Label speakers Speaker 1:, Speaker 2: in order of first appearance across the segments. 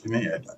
Speaker 1: Amen. Headline.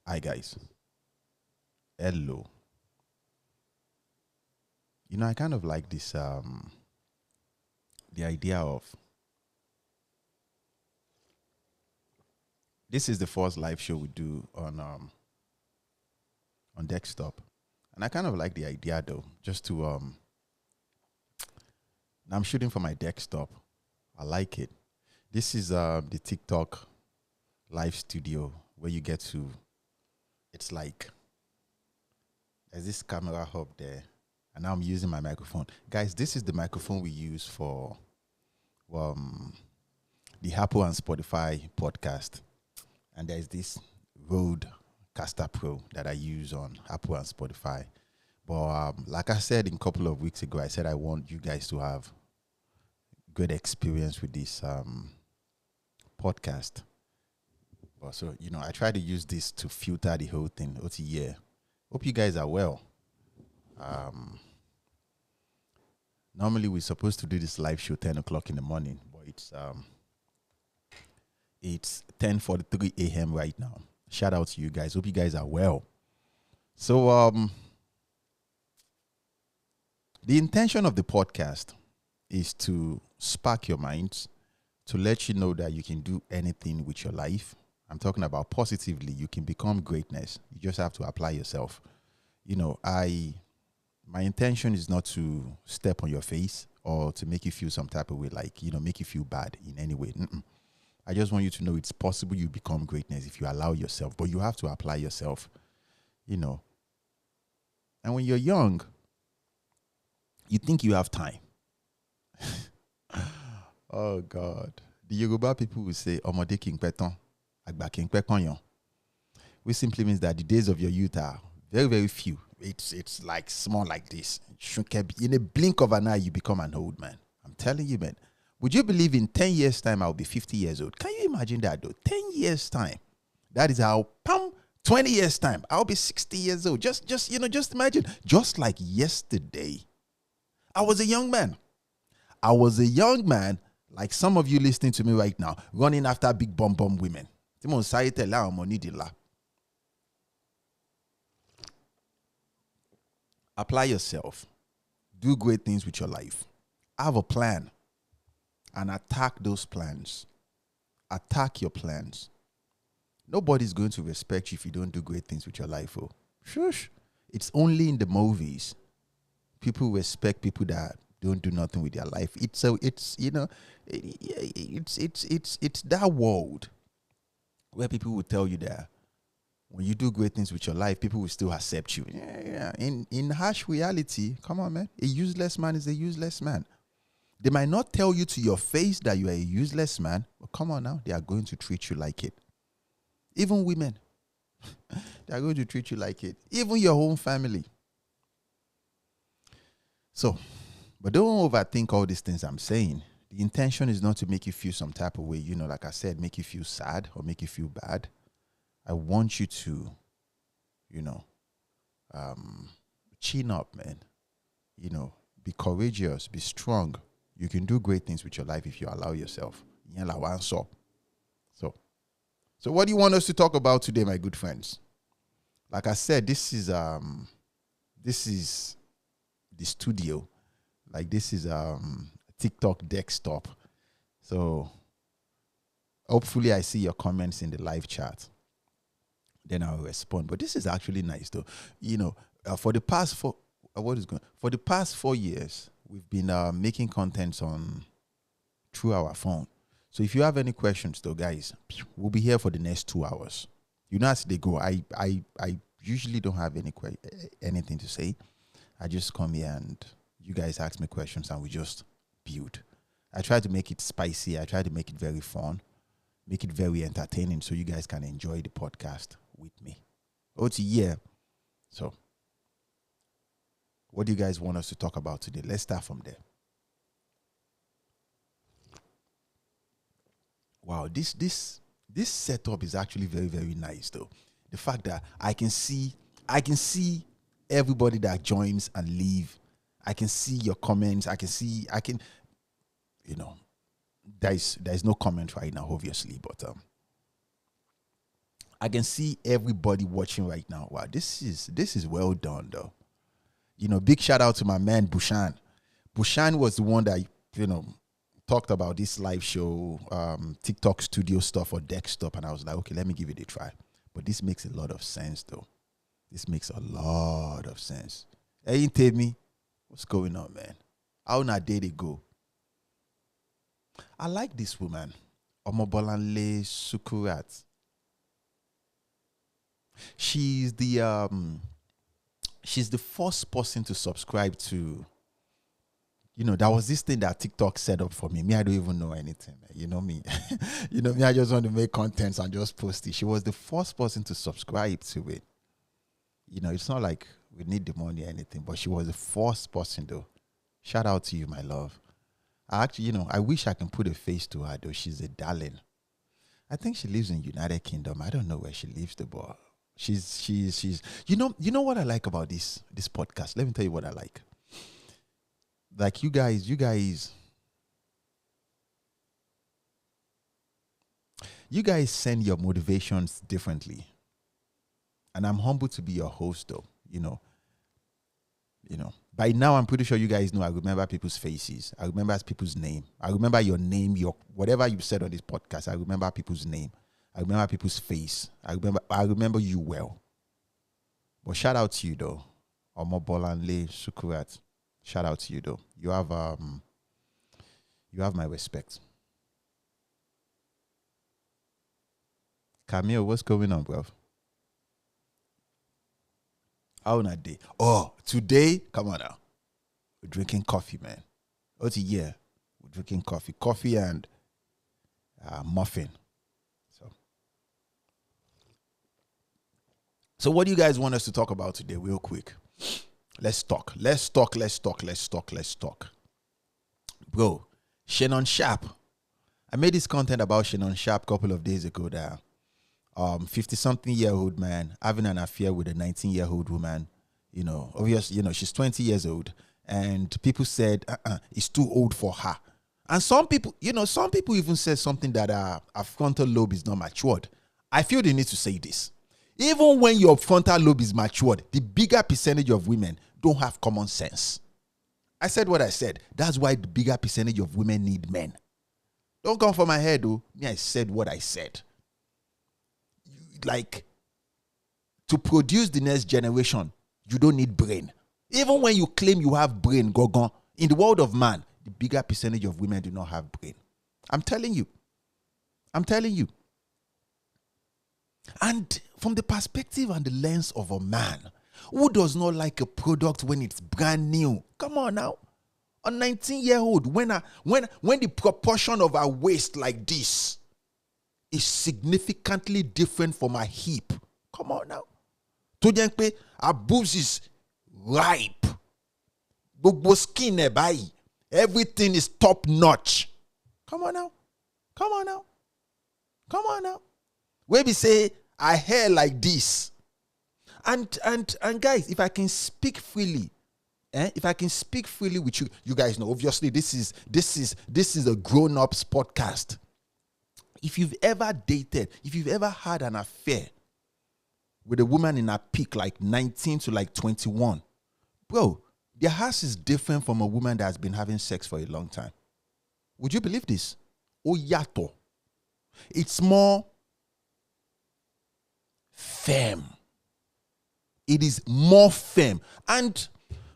Speaker 1: Hi guys. Hello. I kind of like this the idea of this is the first live show we do on desktop. And I kind of like the idea though, just to I'm shooting for my desktop. I like it. This is the TikTok live studio where you get to it's like there's this camera hub there. And now I'm using my microphone. Guys, this is the microphone we use for um the Apple and Spotify podcast. And there's this Rode Caster Pro that I use on Apple and Spotify. But like I said a couple of weeks ago, I said I want you guys to have good experience with this podcast. But so I try to use this to filter the whole thing. Yeah. Hope you guys are well. Um, Normally we're supposed to do this live show 10 o'clock in the morning, but it's 10:43 a.m. right now. Shout out to you guys. Hope you guys are well. So the intention of the podcast is to spark your minds, to let you know that you can do anything with your life. I'm talking about positively. You can become greatness. You just have to apply yourself. I my intention is not to step on your face or to make you feel some type of way, like make you feel bad in any way. Mm-mm. I just want you to know it's possible you become greatness if you allow yourself, but you have to apply yourself. You know, and when you're young, you think you have time. Oh God. The Yoruba people will say "Ọmọdé kì í pẹ́ tán, àgbà kì í pẹ́ kànyàn," which simply means that the days of your youth are very, very few. It's like small like this. In a blink of an eye, you become an old man. I'm telling you, man. Would you believe in 10 years' time I'll be 50 years old? Can you imagine that though? 10 years' time. That is how 20 years' time, I'll be 60 years old. Just imagine. Just like yesterday, I was a young man. I was a young man, like some of you listening to me right now, running after big bum women. Apply yourself. Do great things with your life. Have a plan and attack those plans. Attack your plans. Nobody's going to respect you if you don't do great things with your life. Oh, shush. It's only in the movies people respect people that don't do nothing with their life. It's it's that world where people will tell you that when you do great things with your life, people will still accept you. Yeah. In harsh reality, come on, man. A useless man is a useless man. They might not tell you to your face that you are a useless man, but come on now, they are going to treat you like it. Even women, they are going to treat you like it. Even your own family. So, but don't overthink all these things I'm saying. The intention is not to make you feel some type of way, like I said, make you feel sad or make you feel bad. I want you to, chin up, man. Be courageous, be strong. You can do great things with your life if you allow yourself. So what do you want us to talk about today, my good friends? Like I said, this is the studio. Like this is TikTok desktop. So hopefully I see your comments in the live chat. Then I'll respond. But this is actually nice though. For the past 4 years, we've been making contents through our phone. So if you have any questions though, guys, we'll be here for the next 2 hours. As they go, I usually don't have anything to say. I just come here and you guys ask me questions and we just build. I try to make it spicy. I try to make it very fun, make it very entertaining so you guys can enjoy the podcast with me. Yeah. So what do you guys want us to talk about today? Let's start from there. Wow, this setup is actually very, very nice though. The fact that I can see everybody that joins and leave. I can see your comments. There's no comment right now, obviously, but I can see everybody watching right now. Wow, this is well done though. Big shout out to my man Bushan. Bushan was the one that talked about this live show, TikTok studio stuff or desktop, and I was like, okay, let me give it a try. But this makes a lot of sense though. This makes a lot of sense. Hey, Temi, what's going on, man? How na day they go? I like this woman, Omobolanle Sukurat. She's the first person to subscribe to. That was this thing that TikTok set up for me. I don't even know anything. You know me. I just want to make contents and just post it. She was the first person to subscribe to it. It's not like we need the money or anything, but she was the first person though. Shout out to you, my love. I wish I can put a face to her though. She's a darling. I think she lives in United Kingdom. I don't know where she lives though, but she's you know what I like about this podcast? Let me tell you what I like. Like you guys send your motivations differently. And I'm humbled to be your host though, By now I'm pretty sure you guys know I remember people's faces. I remember people's name. I remember your name, your whatever you said on this podcast. I remember people's name. I remember people's face. I remember you well. But shout out to you though. Omobolanle Sukurat. Shout out to you though. You have my respect. Camille, what's going on, bro? How on a day? Oh, today, come on now. We're drinking coffee, man. Yeah, we're drinking coffee and muffin. So what do you guys want us to talk about today, real quick? Let's talk. Bro, Shannon Sharpe. I made this content about Shannon Sharpe a couple of days ago that 50-something-year-old man having an affair with a 19-year-old woman. Obviously, she's 20 years old. And people said, it's too old for her. And some people even said something that our frontal lobe is not matured. I feel the need to say this. Even when your frontal lobe is matured, the bigger percentage of women don't have common sense. I said what I said. That's why the bigger percentage of women need men. Don't come for my head, though. I said what I said. like, to produce the next generation, you don't need brain. Even when you claim you have brain, Gogon, in the world of man, the bigger percentage of women do not have brain. I'm telling you. And from the perspective and the lens of a man, who does not like a product when it's brand new? Come on now. A 19-year-old, when the proportion of her waist like this is significantly different from her hip. Come on now. To her boobs is ripe. Gbogbo skin e bayi. Everything is top notch. Come on now. Where we say her hair like this. And guys, if I can speak freely, with you, you guys know, obviously this is a grown-ups podcast. If you've ever dated, if you've ever had an affair with a woman in her peak, like 19 to like 21, bro, their house is different from a woman that has been having sex for a long time. Would you believe this? Oyato. It's more firm. It is more firm. And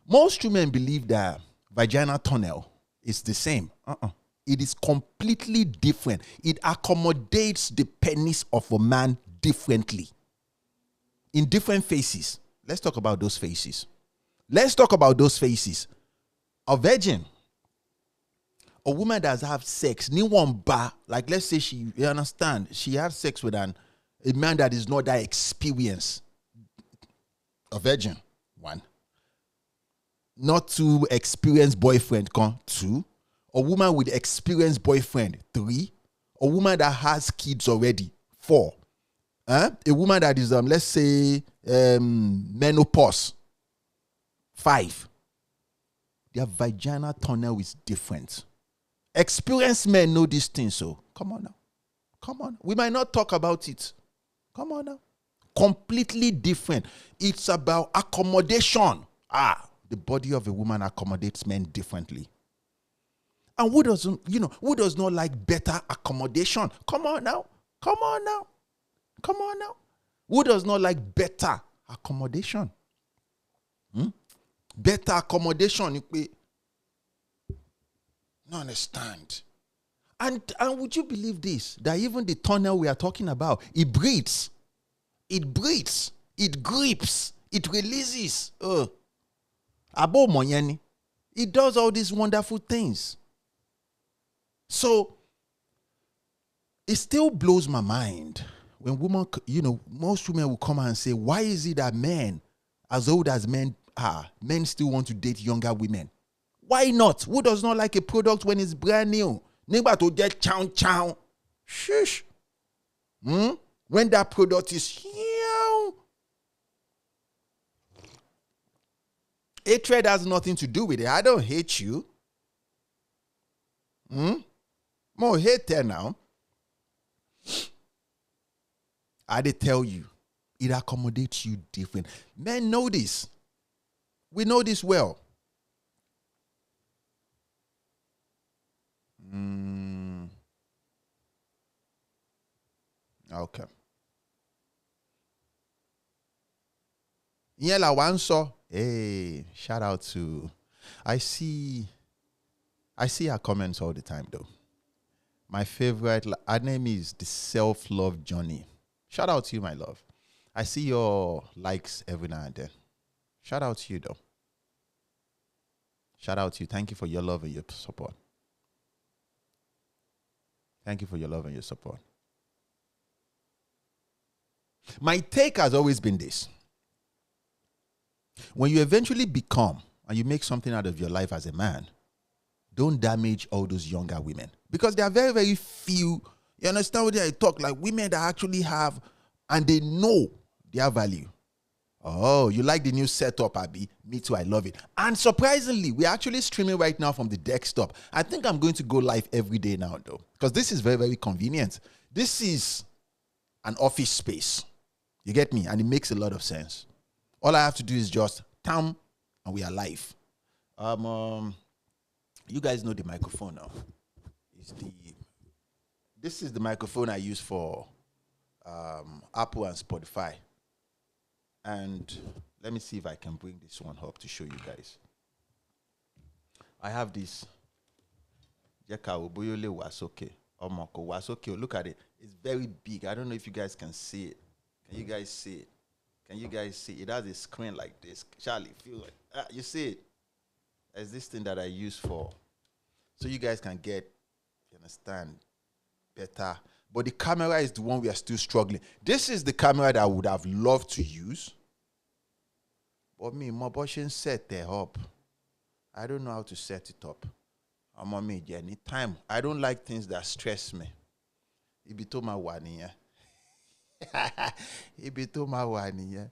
Speaker 1: most women believe that vaginal tunnel is the same. It is completely different. It accommodates the penis of a man differently. In different phases. Let's talk about those phases. A virgin, a woman that has had sex, like let's say she had sex with a man that is not that experienced. A virgin, 1. Not too experienced boyfriend, 2. A woman with experienced boyfriend, 3. A woman that has kids already, 4. A woman that is let's say menopause, 5. Their vaginal tunnel is different. Experienced men know these things, so come on now. We might not talk about it. Come on now. Completely different. It's about accommodation. The body of a woman accommodates men differently. And who does not like better accommodation? Come on now. Who does not like better accommodation? Better accommodation. You don't understand. And would you believe this? That even the tunnel we are talking about, it breathes. It grips, it releases. Abo monyeni. It does all these wonderful things. So it still blows my mind when most women will come and say, why is it that men, as old as men are, men still want to date younger women? Why not? Who does not like a product when it's brand new? Nigba to get chow. Shush. When that product is hatred has nothing to do with it. I don't hate you. More hate there now. I did tell you, it accommodates you different. Men know this. We know this well. Okay. Yela Wanso. Hey, shout out to. I see her comments all the time though. My favorite, her name is The Self-Love Journey. Shout out to you, my love. I see your likes every now and then. Shout out to you though. Shout out to you. Thank you for your love and your support. Thank you for your love and your support. My take has always been this. When you eventually become and you make something out of your life as a man, don't damage all those younger women. Because there are very, very few, you understand what I talk, like women that actually have, and they know their value. Oh, you like the new setup, Abby? Me too, I love it. And surprisingly, we're actually streaming right now from the desktop. I think I'm going to go live every day now, though, because this is very, very convenient. This is an office space. You get me? And it makes a lot of sense. All I have to do is just tam, and we are live. You guys know the microphone now. This is the microphone I use for Apple and Spotify. And let me see if I can bring this one up to show you guys. I have this. Yeka Oboyole Wasoke. Omoko Wasoke. Look at it. It's very big. I don't know if you guys can see it. Can you guys see it? Can you guys see it? It has a screen like this. Charlie, feel it. You see it? It's this thing that I use for. So you guys can get, you understand, better. But the camera is the one we are still struggling. This is the camera that I would have loved to use. But me, my boshin set it up. I don't know how to set it up. I'm on me any time. I don't like things that stress me. Ibito ma waniya. Ibito ma waniya.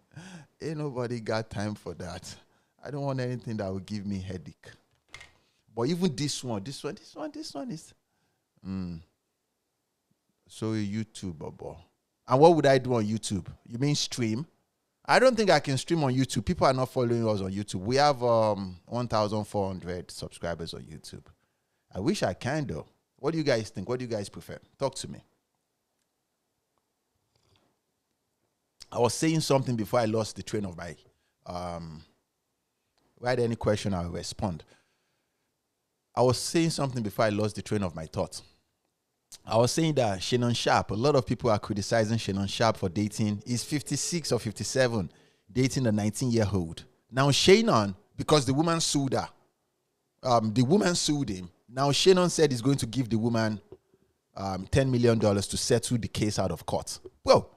Speaker 1: Ain't nobody got time for that. I don't want anything that will give me headache. But even this one is. So YouTube, Bobo. And what would I do on YouTube? You mean stream? I don't think I can stream on YouTube. People are not following us on YouTube. We have 1,400 subscribers on YouTube. I wish I can, though. What do you guys think? What do you guys prefer? Talk to me. I was saying something before I lost the train of my... write any question, I'll respond. I was saying something before I lost the train of my thoughts. I was saying that Shannon Sharpe, a lot of people are criticizing Shannon Sharpe for dating. He's 56 or 57, dating a 19-year-old. Now Shannon, because the woman sued her, the woman sued him. Now Shannon said he's going to give the woman $10 million to settle the case out of court. Well,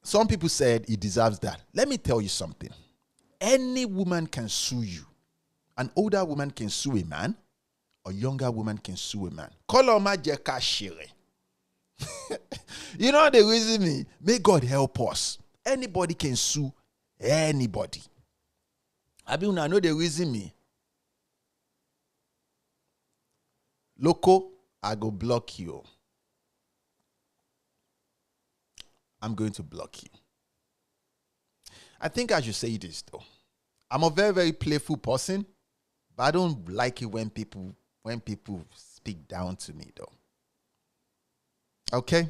Speaker 1: some people said he deserves that. Let me tell you something. Any woman can sue you. An older woman can sue a man. A younger woman can sue a man. Koloma jeka shire. You know the reason me? May God help us. Anybody can sue anybody. I know the reason me. Loco, I go block you. I'm going to block you. I think I should say this though. I'm a very, very playful person, but I don't like it when people speak down to me though. Okay?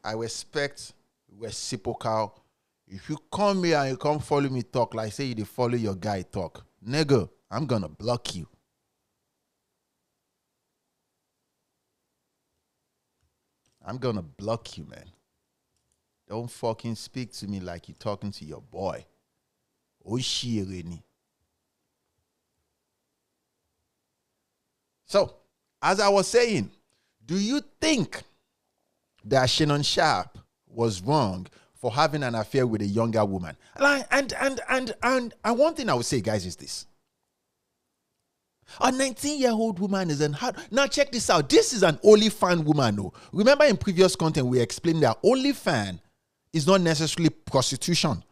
Speaker 1: I respect reciprocal. If you come here and you come follow me talk, like say you follow your guy talk, nigga, I'm gonna block you. I'm gonna block you, man. Don't fucking speak to me like you're talking to your boy. So, as I was saying, do you think that Shannon Sharpe was wrong for having an affair with a younger woman? And one thing I would say, guys, is this. A 19-year-old woman is an hard... Now, check this out. This is an OnlyFans woman. Oh. Remember in previous content, we explained that OnlyFans is not necessarily prostitution.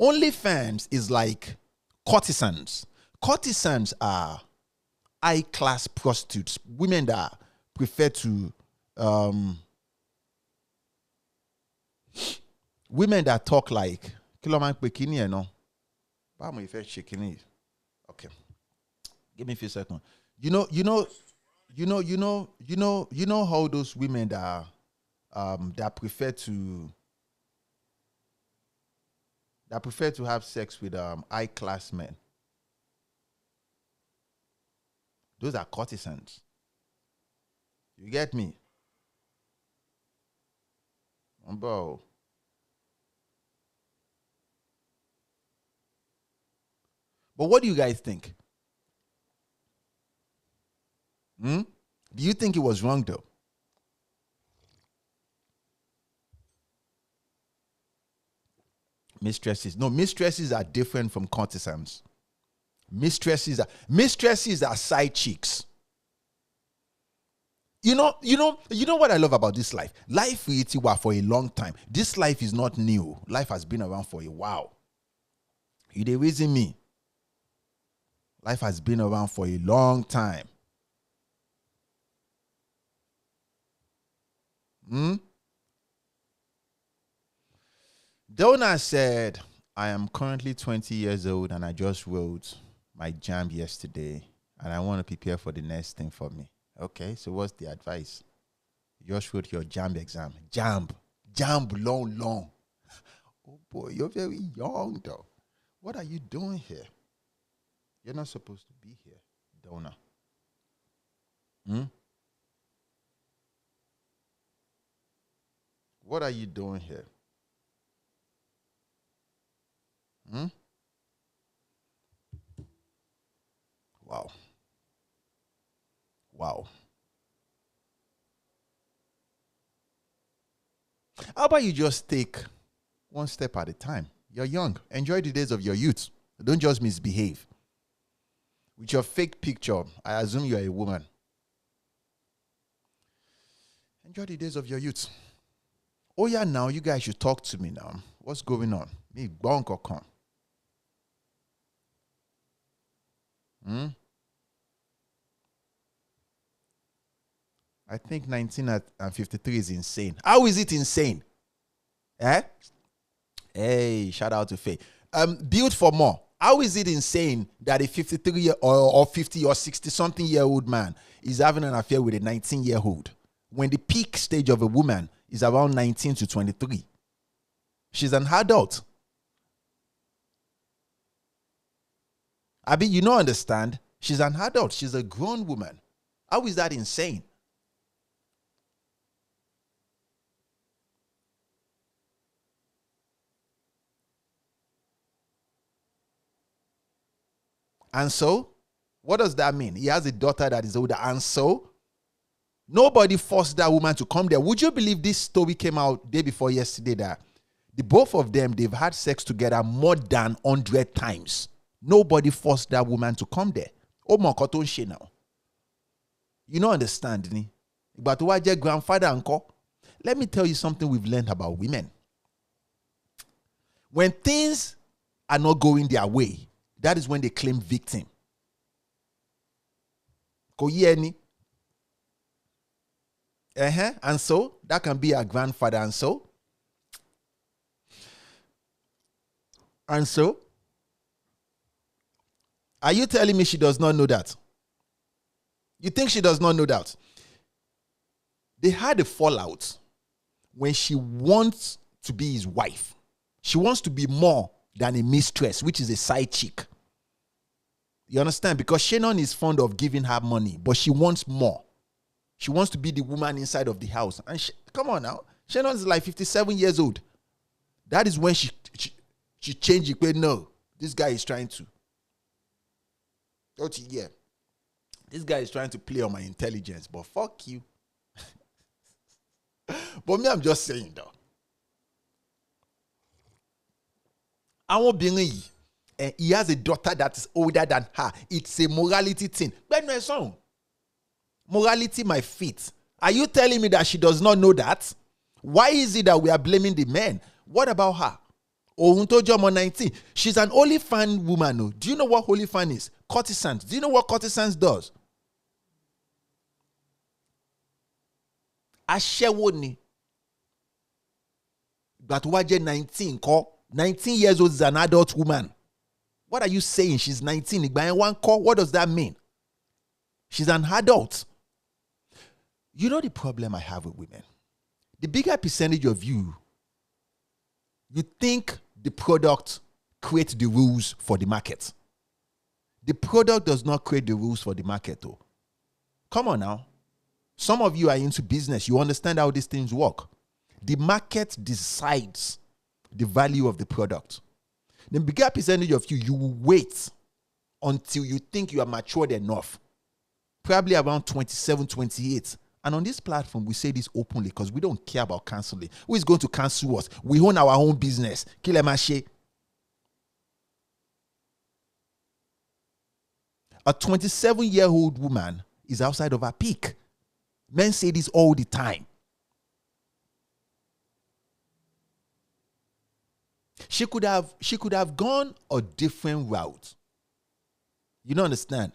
Speaker 1: OnlyFans is like courtesans. Courtesans are high-class prostitutes, women that prefer to... women that talk like... Okay. Give me a few seconds. You know how those women that prefer to have sex with high class men. Those are courtesans. You get me? Bro. But what do you guys think? Do you think it was wrong though? Mistresses are different from courtesans. Mistresses are side chicks. You know what I love about this life? Life is for a long time. This life is not new. Life has been around for a while. You dey reason me? Life has been around for a long time. Donna said, I am currently 20 years old and I just wrote my JAMB yesterday and I want to prepare for the next thing for me. Okay, so what's the advice? You just wrote your JAMB exam. JAMB. Jump long. Oh boy, you're very young though. What are you doing here? You're not supposed to be here, Donna. What are you doing here? Wow. Wow. How about you just take one step at a time? You're young. Enjoy the days of your youth. Don't just misbehave. With your fake picture, I assume you're a woman. Enjoy the days of your youth. Oh yeah, now you guys should talk to me now. What's going on? Me bonk or come? I think 19 and 53 is insane. How is it insane? Eh? Hey, shout out to Faye. Build for more. How is it insane that a 53 or 50 or 60 something year old man is having an affair with a 19-year-old when the peak stage of a woman is around 19 to 23? She's an adult. Abi, you don't understand? She's an adult. She's a grown woman. How is that insane? And so, what does that mean? He has a daughter that is older. And so, nobody forced that woman to come there. Would you believe this story came out day before yesterday that the both of them, they've had sex together more than 100 times. Nobody forced that woman to come there. Oh, my God, now. You don't understand, ni? But why your grandfather uncle? Let me tell you something we've learned about women. When things are not going their way, that is when they claim victim. And so that can be a grandfather. And so are you telling me she does not know that? You think she does not know that? They had a fallout when she wants to be his wife. She wants to be more than a mistress, which is a side chick. You understand? Because Shannon is fond of giving her money, but she wants more. She wants to be the woman inside of the house. And come on now. Shannon is like 57 years old. That is when she changed it. But no, this guy is trying to. Yeah. This guy is trying to play on my intelligence, but fuck you. But me, I'm just saying though. I won't be and he has a daughter that is older than her. It's a morality thing. But no, son. Morality, my feet. Are you telling me that she does not know that? Why is it that we are blaming the men? What about her? Ohuntojomo 19. She's an OnlyFans woman. No? Do you know what OnlyFans is? Courtesans. Do you know what courtesans does? Aṣẹ́wó ni. But waje 19 call. 19 years old is an adult woman. What are you saying? She's 19. What does that mean? She's an adult. You know the problem I have with women? The bigger percentage of you think the product creates the rules for the market. The product does not create the rules for the market, though. Come on now. Some of you are into business. You understand how these things work. The market decides the value of the product. The bigger percentage of you will wait until you think you are matured enough. Probably around 27, 28. And on this platform, we say this openly because we don't care about canceling. Who is going to cancel us? We own our own business. Kilemache. A 27-year-old woman is outside of her peak. Men say this all the time. She could have gone a different route. You don't understand?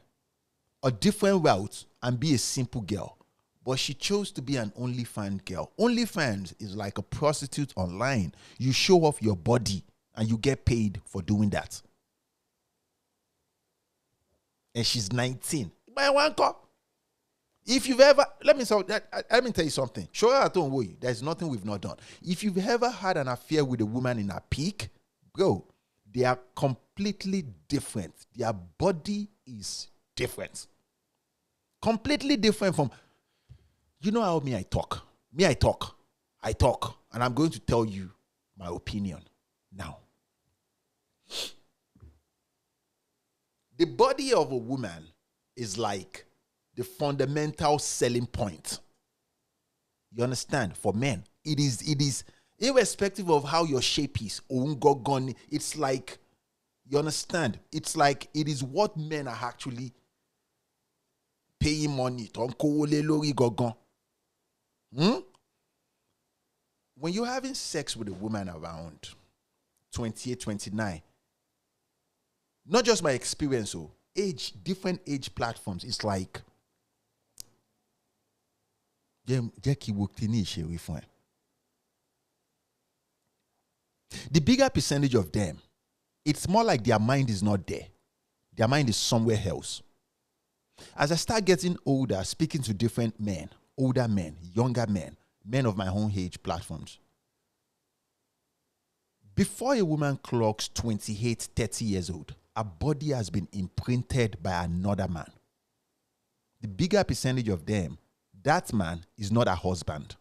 Speaker 1: A different route and be a simple girl. But she chose to be an OnlyFans girl. OnlyFans is like a prostitute online. You show off your body and you get paid for doing that. And she's 19. If you've ever, let me tell you something. Sure, I don't worry. There's nothing we've not done. If you've ever had an affair with a woman in her peak, bro, they are completely different. Their body is different. Completely different from, you know how I talk. I talk. And I'm going to tell you my opinion now. The body of a woman is like the fundamental selling point. You understand? For men, it is irrespective of how your shape is. It's like, you understand? It's like it is what men are actually paying money. When you're having sex with a woman around 28, 29, not just my experience, different age platforms, it's like, the bigger percentage of them, it's more like their mind is not there. Their mind is somewhere else. As I start getting older, speaking to different men, older men, younger men, men of my own age platforms, before a woman clocks 28, 30 years old, her body has been imprinted by another man. The bigger percentage of them, that man is not her husband.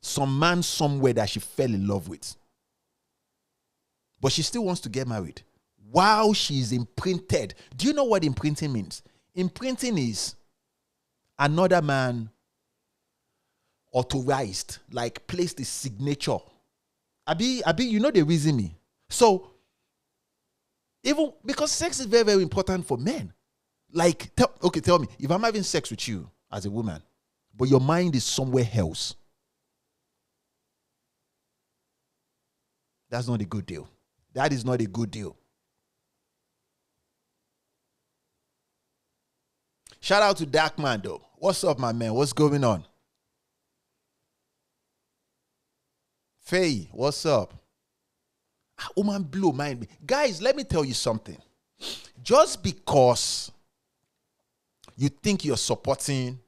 Speaker 1: Some man somewhere that she fell in love with. But she still wants to get married. While she is imprinted. Do you know what imprinting means? Imprinting is another man authorized, like placed the signature. Abi, you know the reason me. So, even because sex is very, very important for men. Like, tell me, if I'm having sex with you as a woman, but your mind is somewhere else, that's not a good deal. That is not a good deal. Shout out to Darkman though. What's up, my man? What's going on? Faye, what's up? Man, blow mind me. Guys, let me tell you something. Just because you think you're supporting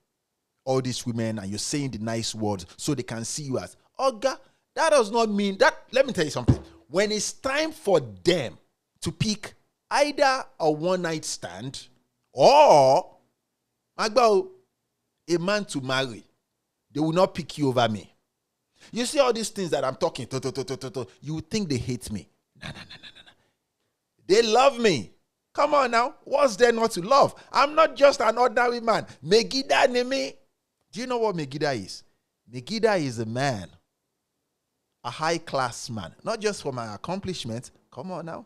Speaker 1: all these women and you're saying the nice words so they can see you as, God, that does not mean that. Let me tell you something. When it's time for them to pick either a one-night stand or a man to marry, they will not pick you over me. You see all these things that I'm talking, you would think they hate me. No. They love me. Come on now. What's there not to love? I'm not just an ordinary man. Megida Nemi. Do you know what Megida is? Megida is a man. A high-class man. Not just for my accomplishments. Come on now.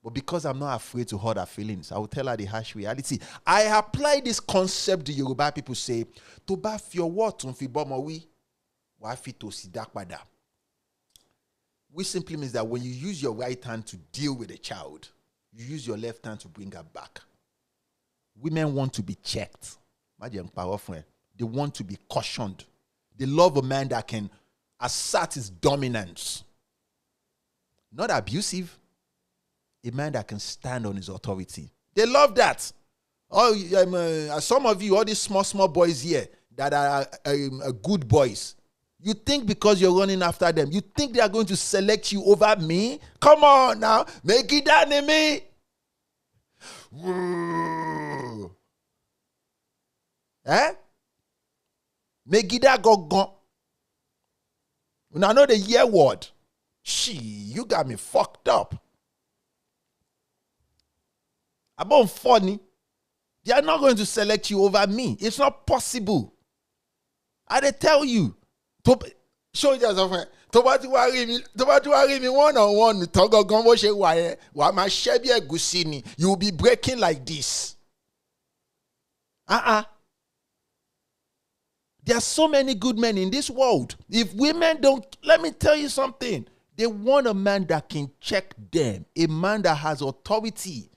Speaker 1: But because I'm not afraid to hurt her feelings, I will tell her the harsh reality. I apply this concept the Yoruba people say, to ba fi owo otun fi bomo wi, wa fi tosi da pada. Which simply means that when you use your right hand to deal with a child, you use your left hand to bring her back. Women want to be checked. They want to be cautioned. They love a man that can assert his dominance. Not abusive. A man that can stand on his authority. They love that. Some of you, all these small boys here that are good boys, you think because you're running after them, you think they are going to select you over me? Come on now. Make it enemy. Make it go. When I know the year word, you got me fucked up. About funny, they are not going to select you over me. It's not possible. I tell you. Show you something. To what you worry me one-on-one. You will be breaking like this. There are so many good men in this world. If women don't, let me tell you something. They want a man that can check them. A man that has authority.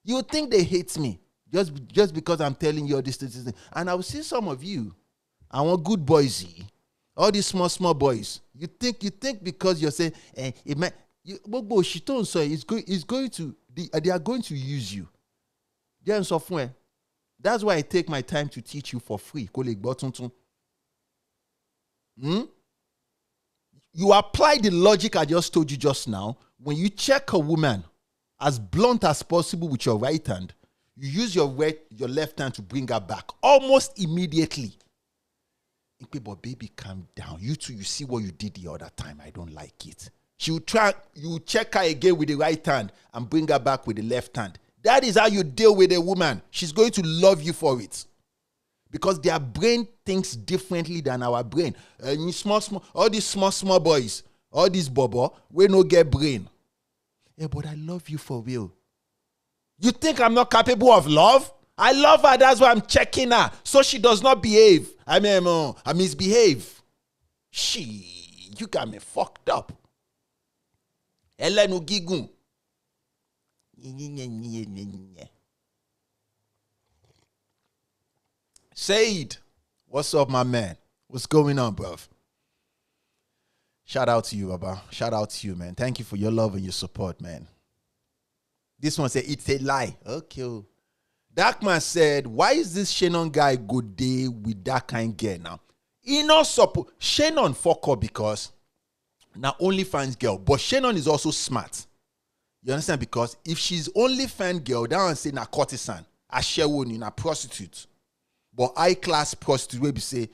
Speaker 1: You think they hate me just because I'm telling you all this. And I will see some of you. I want good boys. All these small boys. You think because you're saying, they are going to use you. They're in software. That's why I take my time to teach you for free. You apply the logic I just told you just now. When you check a woman, as blunt as possible with your right hand, you use your left hand to bring her back almost immediately. But baby, calm down. You two, you see what you did the other time. I don't like it. You check her again with the right hand and bring her back with the left hand. That is how you deal with a woman. She's going to love you for it. Because their brain thinks differently than our brain. All these small boys, all these bobo, we no get brain. Yeah, but I love you for real. You think I'm not capable of love? I love her, that's why I'm checking her. So she does not behave. I misbehave. You got me fucked up. Elenu gigun. Said, what's up, my man? What's going on, bruv? Shout out to you, Baba. Shout out to you, man. Thank you for your love and your support, man. This one said, it's a lie. Okay. Darkman said, why is this Shannon guy good day with that kind girl now? He not support. Shannon fuck up because now OnlyFans girl, but Shannon is also smart. You understand? Because if she's OnlyFans girl, that one say na courtesan, a shewoni, na prostitute. But high-class prostitute will be say,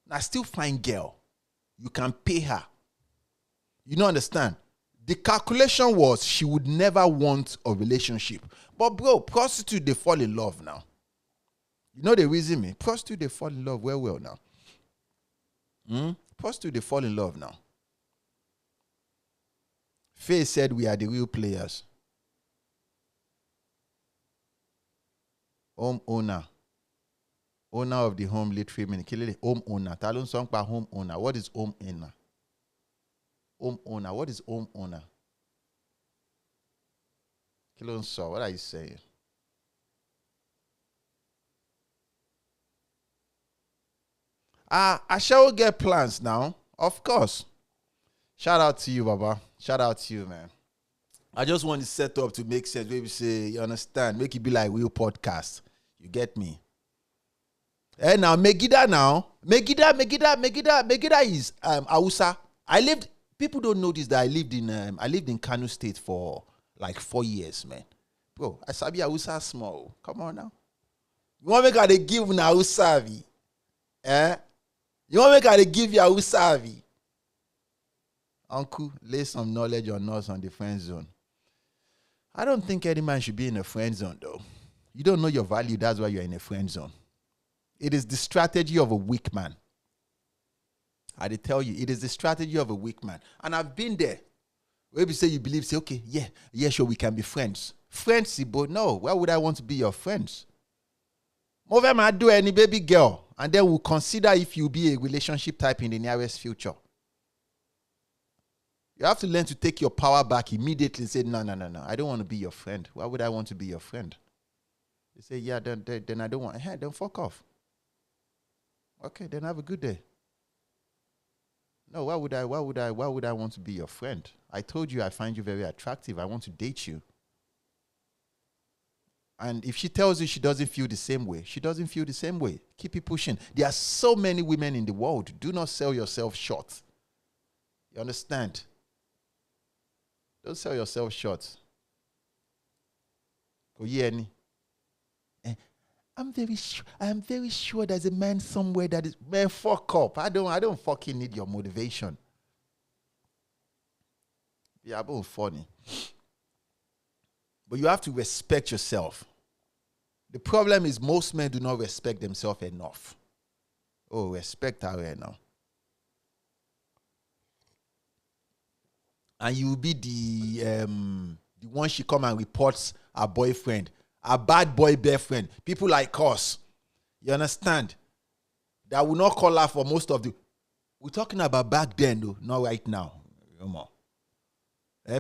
Speaker 1: na still fine girl. You can pay her. You don't understand? The calculation was she would never want a relationship. But bro, prostitute, they fall in love now. You know the reason me? Prostitute, they fall in love well now. Prostitute, they fall in love now. Faye said we are the real players. Home owner. Owner of the home literally meaning home owner. Talon song by home owner. What is home owner? Home owner. What is home owner? Kilon saw. What are you saying? I shall get plans now. Of course. Shout out to you, Baba. Shout out to you, man. I just want to set up to make sense. Maybe say, you understand? Make it be like real podcast. You get me? And now, Megida now. Megida is Hausa. People don't know this, that I lived in Kano State for like 4 years, man. Bro, I sabi Hausa small. Come on now. You want me to give na Hausa? You want me to give you Hausa? Uncle, lay some knowledge on us on the friend zone. I don't think any man should be in a friend zone, though. You don't know your value, that's why you're in a friend zone. It is the strategy of a weak man. I did tell you, it is the strategy of a weak man. And I've been there. Where you say you believe, say, okay, yeah, sure, we can be friends. Friends, but no, why would I want to be your friends? Move I do any baby girl, and then we'll consider if you'll be a relationship type in the nearest future. You have to learn to take your power back immediately and say, no, I don't want to be your friend. Why would I want to be your friend? They say, yeah, then I don't want. Hey, then fuck off. Okay, then have a good day. No, why would I want to be your friend? I told you I find you very attractive. I want to date you. And if she tells you she doesn't feel the same way, she doesn't feel the same way. Keep it pushing. There are so many women in the world. Do not sell yourself short. You understand? Don't sell yourself short. I'm very sure there's a man somewhere that is, man, fuck up. I don't fucking need your motivation. Yeah, I'm funny. But you have to respect yourself. The problem is most men do not respect themselves enough. Oh, respect her right now. And you will be the one she come and reports her boyfriend, a bad boy boyfriend. People like us, you understand? That will not call her for most of the. We're talking about back then, though, not right now. Come on.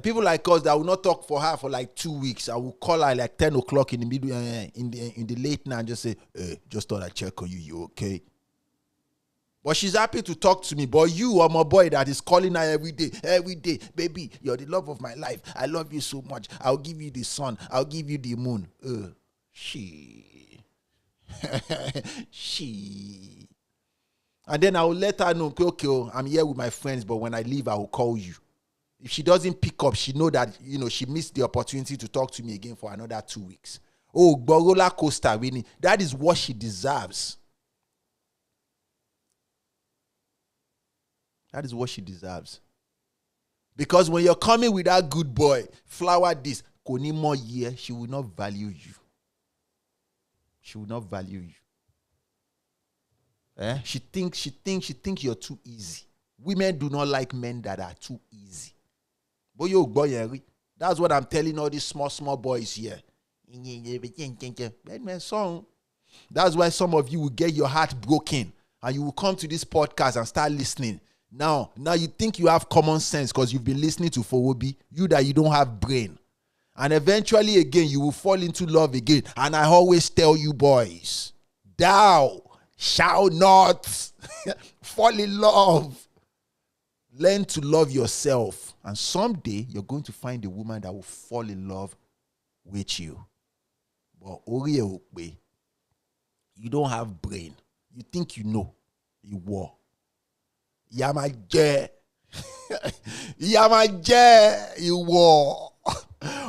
Speaker 1: People like us that will not talk for her for like 2 weeks. I will call her like 10 o'clock in the middle, in the late night, and just say, "Hey, just thought I'd check on you. You okay?" But she's happy to talk to me. But you are my boy that is calling her every day. Baby, you're the love of my life. I love you so much. I'll give you the sun. I'll give you the moon. She. She. And then I will let her know, okay, I'm here with my friends, but when I leave, I will call you. If she doesn't pick up, she know that, she missed the opportunity to talk to me again for another 2 weeks. Oh, but roller coaster, winning. That is what she deserves. That is what she deserves. Because when you're coming with that good boy, flower this, koni more year, she will not value you. She will not value you. She thinks you're too easy. Women do not like men that are too easy. But yo, boy, that's what I'm telling all these small boys here. That's why some of you will get your heart broken and you will come to this podcast and start listening. Now you think you have common sense because you've been listening to Fowobi, you that you don't have brain. And eventually again, you will fall into love again. And I always tell you boys, thou shall not fall in love. Learn to love yourself. And someday, you're going to find a woman that will fall in love with you. But you don't have brain. You think you know. You war. Yamaje. You war.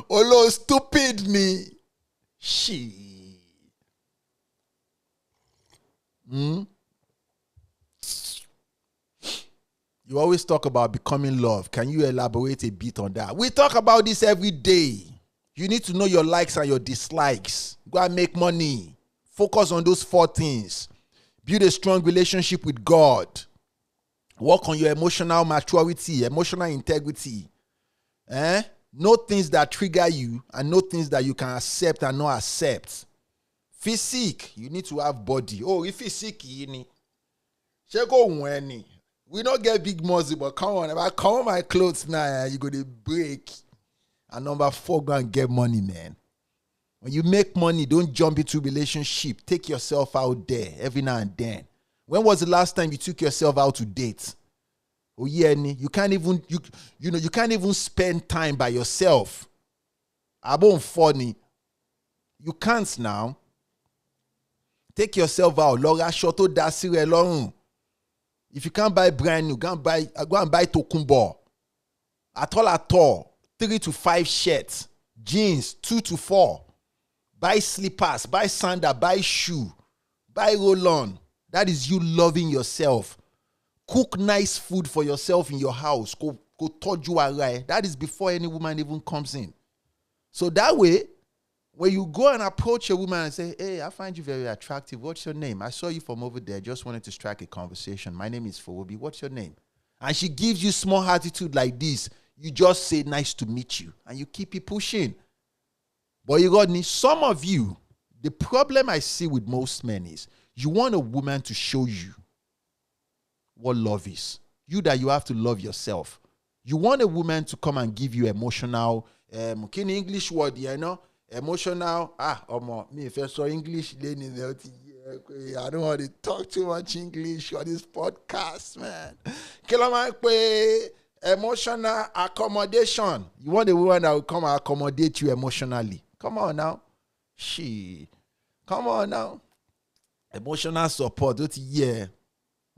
Speaker 1: Olo stupid me. She. You always talk about becoming love. Can you elaborate a bit on that? We talk about this every day. You need to know your likes and your dislikes. Go and make money. Focus on those 4 things. Build a strong relationship with God. Work on your emotional maturity, emotional integrity. Know things that trigger you and know things that you can accept and not accept. Physique, you need to have body. Oh, if physique, we don't get big muscle, but come on, if I come on my clothes now, you go to break. And number 4, go and get money, man. When you make money, don't jump into relationship. Take yourself out there every now and then. When was the last time you took yourself out to date? Oh yeah, you can't even you can't even spend time by yourself. Abon funny. You can't now. Take yourself out. Laura Shoto Dasire Lorun. If you can't buy brand new, go and buy Tokumbo. At all. 3 to 5 shirts. Jeans, 2 to 4. Buy slippers, buy sandal, buy shoe, buy roll-on. That is you loving yourself. Cook nice food for yourself in your house. Go toju arai. That is before any woman even comes in. So that way, when you go and approach a woman and say, hey, I find you very attractive. What's your name? I saw you from over there. Just wanted to strike a conversation. My name is Fowobi. What's your name? And she gives you small attitude like this. You just say, nice to meet you. And you keep it pushing. But you got me. Some of you, the problem I see with most men is you want a woman to show you what love is. You that you have to love yourself. You want a woman to come and give you emotional, can English word, emotional, me if I saw English, I don't want to talk too much English on this podcast, man. Emotional accommodation. You want a woman that will come and accommodate you emotionally. Come on now. Come on now. Emotional support. You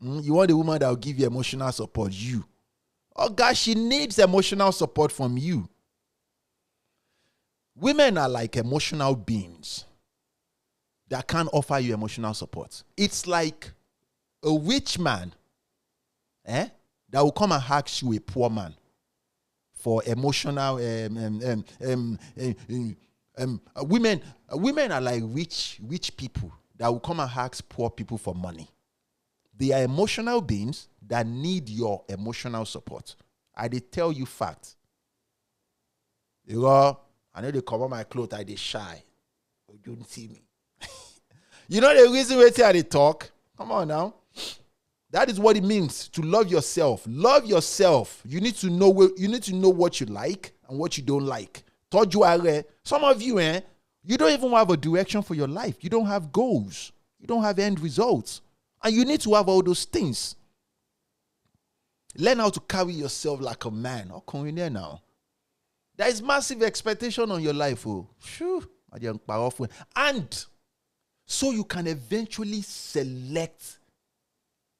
Speaker 1: want a woman that will give you emotional support. You. Oh gosh, she needs emotional support from you. Women are like emotional beings that can't offer you emotional support. It's like a rich man that will come and ask you, a poor man, for emotional women are like rich people that will come and ask poor people for money. They are emotional beings that need your emotional support. I dey tell you fact. I know they cover my clothes, I dey shy. You don't see me. You know the reason why I dey talk? Come on now. That is what it means to love yourself. Love yourself. You need to know what you like and what you don't like. Some of you, you don't even have a direction for your life. You don't have goals. You don't have end results. And you need to have all those things. Learn how to carry yourself like a man. Oh, come in there now. There is massive expectation on your life. And so you can eventually select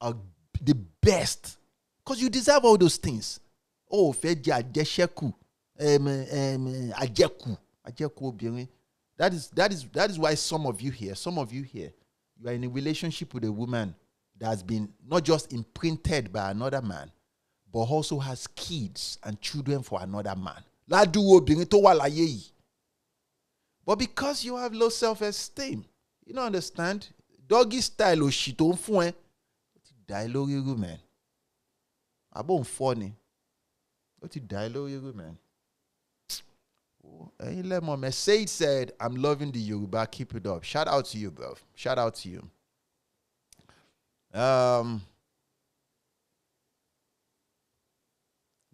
Speaker 1: the best, because you deserve all those things. Oh, ajeku, ajeku obìnrin. That is why some of you here, you are in a relationship with a woman that has been not just imprinted by another man, but also has kids and children for another man. Ládùúgbò obìnrin tó wà láyé yìí. But because you have low self-esteem, you don't understand. Doggy style òṣì tó ń fún ẹ. Ó ti dá ẹ lórí irú, man. Àbò ń fọ́ ni. Ó ti dá ẹ lórí irú, man. Said said, I'm loving the Yoruba. Keep it up. Shout out to you, bro. Shout out to you.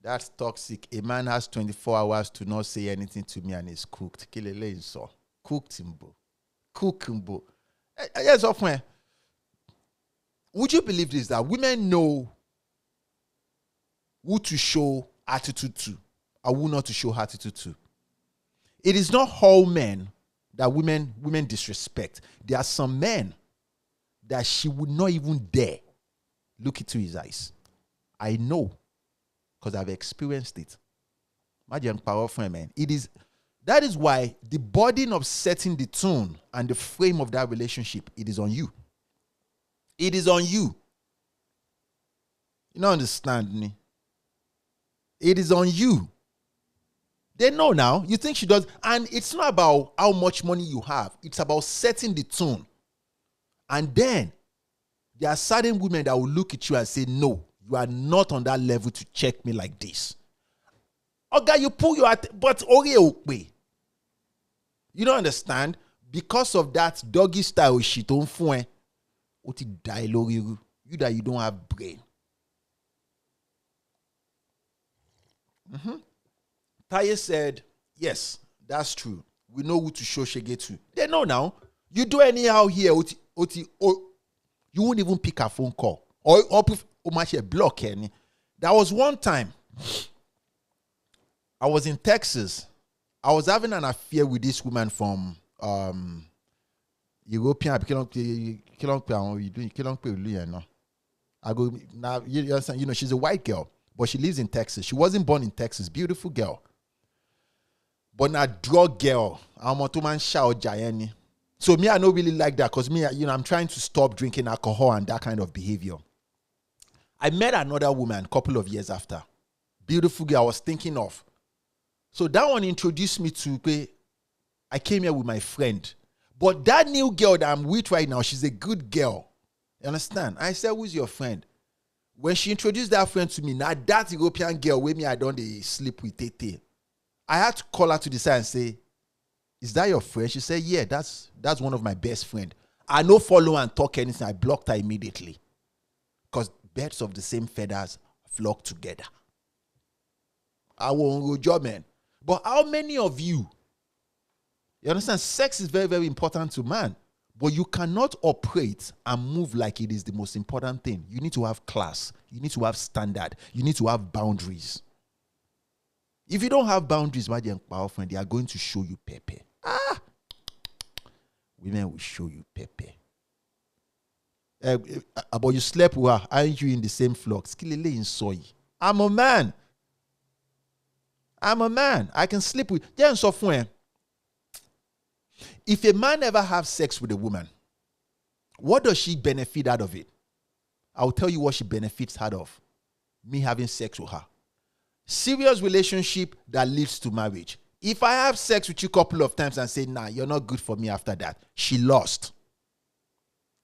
Speaker 1: That's toxic. A man has 24 hours to not say anything to me and is cooked. Kilele so. Cooked imbo. Cook imbo. Yes, often. Would you believe this, that women know who to show attitude to and who not to show attitude to? It is not all men that women disrespect. There are some men that she would not even dare look into his eyes. I know, because I've experienced it. Imagine powerful, man. That is why the burden of setting the tone and the frame of that relationship, it is on you. It is on you. You don't understand me? It is on you. They know now. You think she does. And it's not about how much money you have. It's about setting the tone. And then there are certain women that will look at you and say, no, you are not on that level to check me like this. Okay, you pull your but you don't understand? Because of that doggy style shit on phone, you that you don't have brain. Taye said, yes, that's true. We know who to show shege to. They know now. You do anyhow here, you won't even pick a phone call. Or block any. There was one time I was in Texas. I was having an affair with this woman from European. I go now. You know, she's a white girl, but she lives in Texas. She wasn't born in Texas. Beautiful girl. But na drug girl, I'm a man shout Jayeni. So me, I don't really like that, because me, I'm trying to stop drinking alcohol and that kind of behavior. I met another woman a couple of years after. Beautiful girl I was thinking of. So that one introduced me to, I came here with my friend. But that new girl that I'm with right now, she's a good girl. You understand? I said, who's your friend? When she introduced that friend to me, now that European girl with me, I don't sleep with Tete. I had to call her to the side and say, is that your friend? She said, yeah, that's one of my best friend. I no follow and talk anything. I blocked her immediately. Because birds of the same feathers flock together. I won't go job, man. But how many of you understand? Sex is very, very important to man. But you cannot operate and move like it is the most important thing. You need to have class. You need to have standard. You need to have boundaries. If you don't have boundaries, my dear powerful, they are going to show you pepe. Women will show you pepe. But you slept with her, aren't you in the same flock? Skillily in soy. I'm a man. I can sleep with. If a man ever have sex with a woman, what does she benefit out of it? I'll tell you what she benefits out of. Me having sex with her. Serious relationship that leads to marriage. If I have sex with you a couple of times and say, nah, you're not good for me after that, she lost.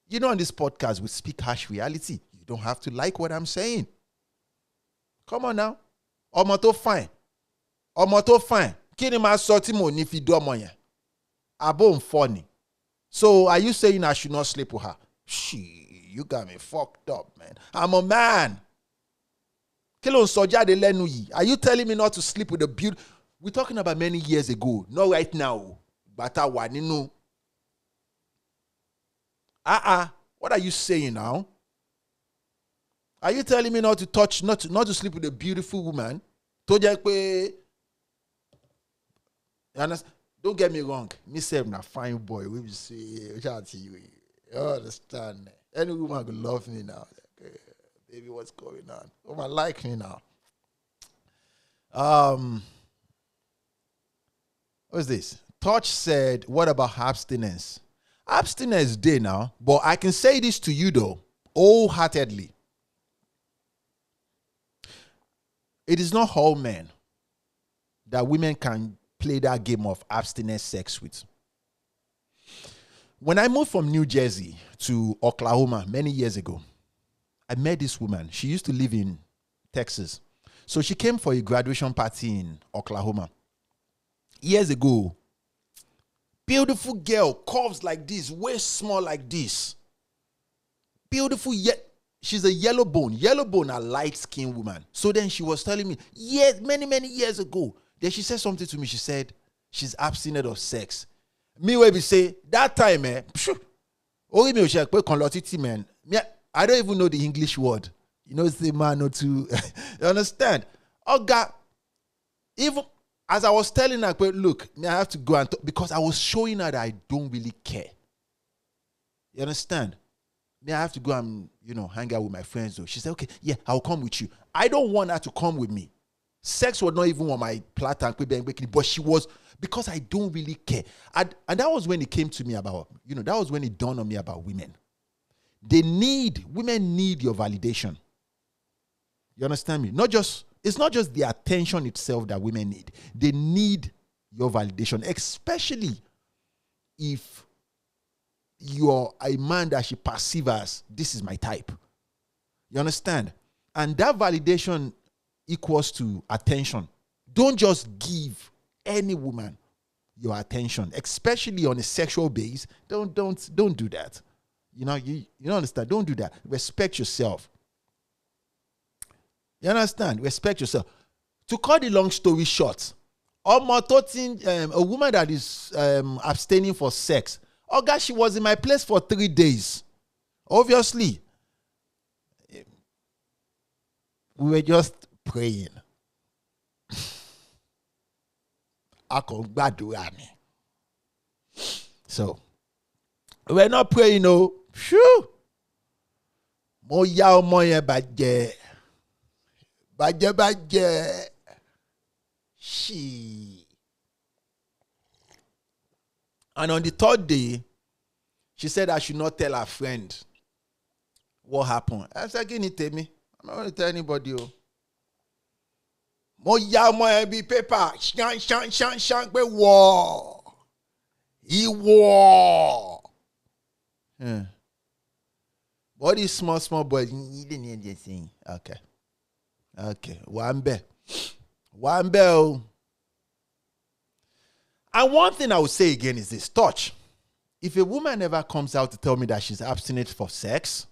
Speaker 1: You know, on this podcast, we speak harsh reality. You don't have to like what I'm saying. Come on now. Ọmọ tó fine. Kí ni máa sọ tí mo ní fi dú ọmọ yẹn? Abo ń funny. So are you saying I should not sleep with her? You got me fucked up, man. I'm a man. Are you telling me not to sleep with a beautiful? We're talking about many years ago, not right now. But I want to know. What are you saying now? Are you telling me not to touch, not to sleep with a beautiful woman? You understand? Don't get me wrong. Me say I'm a fine boy. We will say, you understand? Any woman could love me now. Like, baby, what's going on? Woman like me now. What's this? Touch said, what about abstinence? Abstinence day now, but I can say this to you though, wholeheartedly. It is not all men that women can play that game of abstinence sex with. When I moved from New Jersey to Oklahoma many years ago, I met this woman. She used to live in Texas. So she came for a graduation party in Oklahoma. Years ago, beautiful girl, curves like this, waist small like this. Beautiful, yet she's a yellow bone. Yellow bone, a light-skinned woman. So then she was telling me, yes, many, many years ago. Then she said something to me. She said, she's abstinent of sex. Me will be say, that time, man, I don't even know the English word. You know, say man or two. You understand? Oh, God. Even as I was telling her, look, I have to go and talk, because I was showing her that I don't really care. You understand? I have to go and, hang out with my friends. Though. She said, okay, yeah, I'll come with you. I don't want her to come with me. Sex was not even on my platter, but she was, because I don't really care. And that was when it came to me about, that was when it dawned on me about women. Women need your validation. You understand me? It's not just the attention itself that women need. They need your validation, especially if you're a man that she perceives as, this is my type. You understand? And that validation equals to attention. Don't just give any woman your attention, especially on a sexual base. Don't do that. You don't understand. Don't do that. Respect yourself. You understand? Respect yourself. To cut the long story short, a woman that is abstaining for sex, oh God, she was in my place for 3 days. Obviously, we were just praying. So, we're not praying, no. Phew. Baje. She. And on the 3rd day, she said I should not tell her friend what happened. I said, can you tell me? I'm not going to tell anybody. Be paper. Shank, be war. He war. Yeah. What is small boys? You didn't hear this thing. Okay. One bell. And one thing I would say again is this, touch. If a woman ever comes out to tell me that she's abstinent for sex,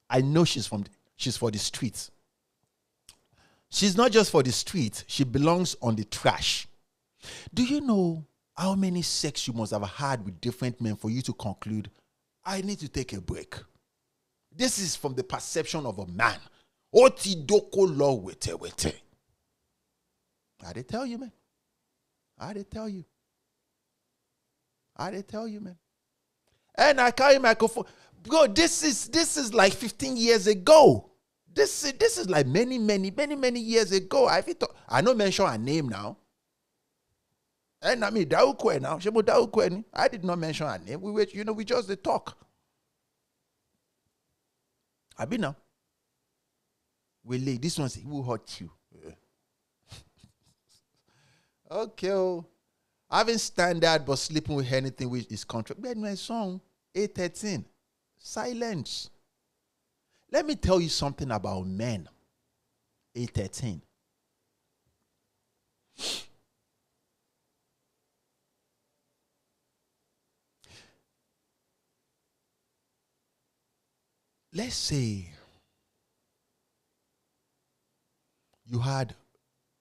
Speaker 1: I know she's for the streets. She's not just for the streets, she belongs on the trash. Do you know how many sex you must have had with different men for you to conclude, I need to take a break? This is from the perception of a man. Oti doko lo wete. I did tell you, man. I did tell you, man. And I carry microphone. Bro, this is like 15 years ago. This is like many years ago. I don't mention her name now. And I mean, Daukwe now. I did not mention her name. We just did talk. I be now. This one will hurt you. Okay. Having standard but sleeping with anything which is contrary. But my song, 813. Silence. Let me tell you something about men. 813. Let's say you had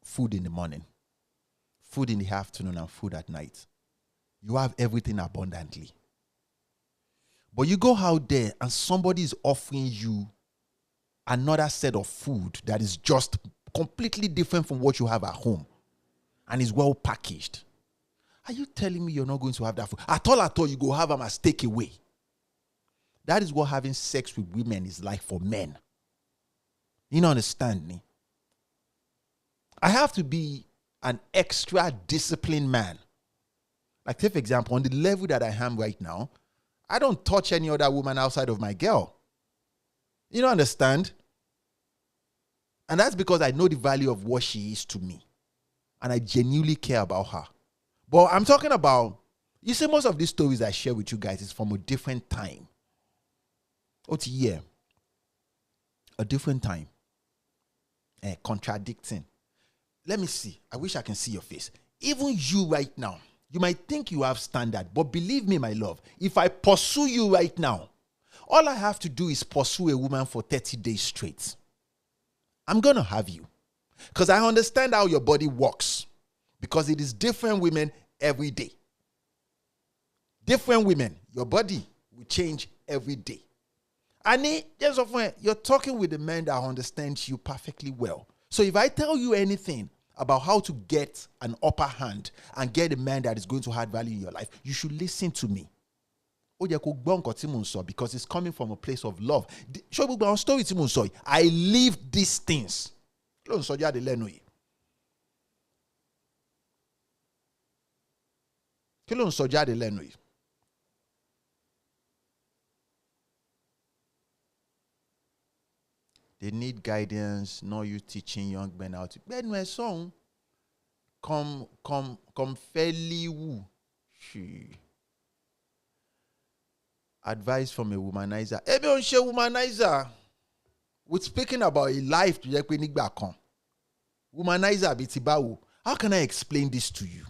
Speaker 1: food in the morning, food in the afternoon, and food at night. You have everything abundantly. But you go out there and somebody is offering you another set of food that is just completely different from what you have at home and is well packaged. Are you telling me you're not going to have that food? At all, you go have them as takeaway. That is what having sex with women is like for men. You don't understand me? I have to be an extra disciplined man. Like, take for example, on the level that I am right now, I don't touch any other woman outside of my girl. You don't understand? And that's because I know the value of what she is to me. And I genuinely care about her. But I'm talking about, you see, most of these stories I share with you guys is from a different time. A different time. Contradicting. Let me see. I wish I can see your face. Even you right now, you might think you have standard, but believe me, my love, if I pursue you right now, all I have to do is pursue a woman for 30 days straight. I'm going to have you. Because I understand how your body works. Because it is different women every day. Different women. Your body will change every day. And you're talking with a man that understands you perfectly well. So if I tell you anything about how to get an upper hand and get a man that is going to add value in your life, you should listen to me. Because it's coming from a place of love. I live these things. They need guidance, not you teaching young men how to. Ben my song, come fairly woo. Advice from a womanizer. Everyone share womanizer. We're speaking about a life to get back on. Womanizer bitibawu. How can I explain this to you?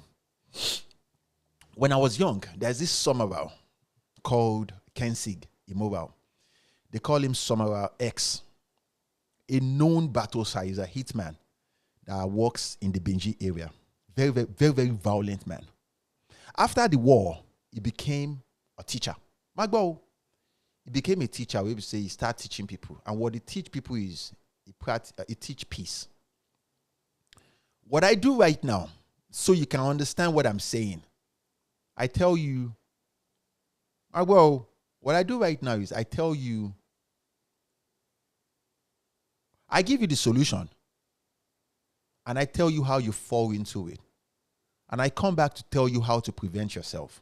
Speaker 1: When I was young, there's this Summerall called Kensig Immobile. They call him Summerall X. A known battle sizer, hitman that works in the Benji area. Very, very, very, very violent man. After the war, he became a teacher. Magbo, he became a teacher. We would say he started teaching people. And what he teach people is, he teach peace. What I do right now, so you can understand what I'm saying, I tell you, what I do right now is I tell you, I give you the solution. And I tell you how you fall into it. And I come back to tell you how to prevent yourself.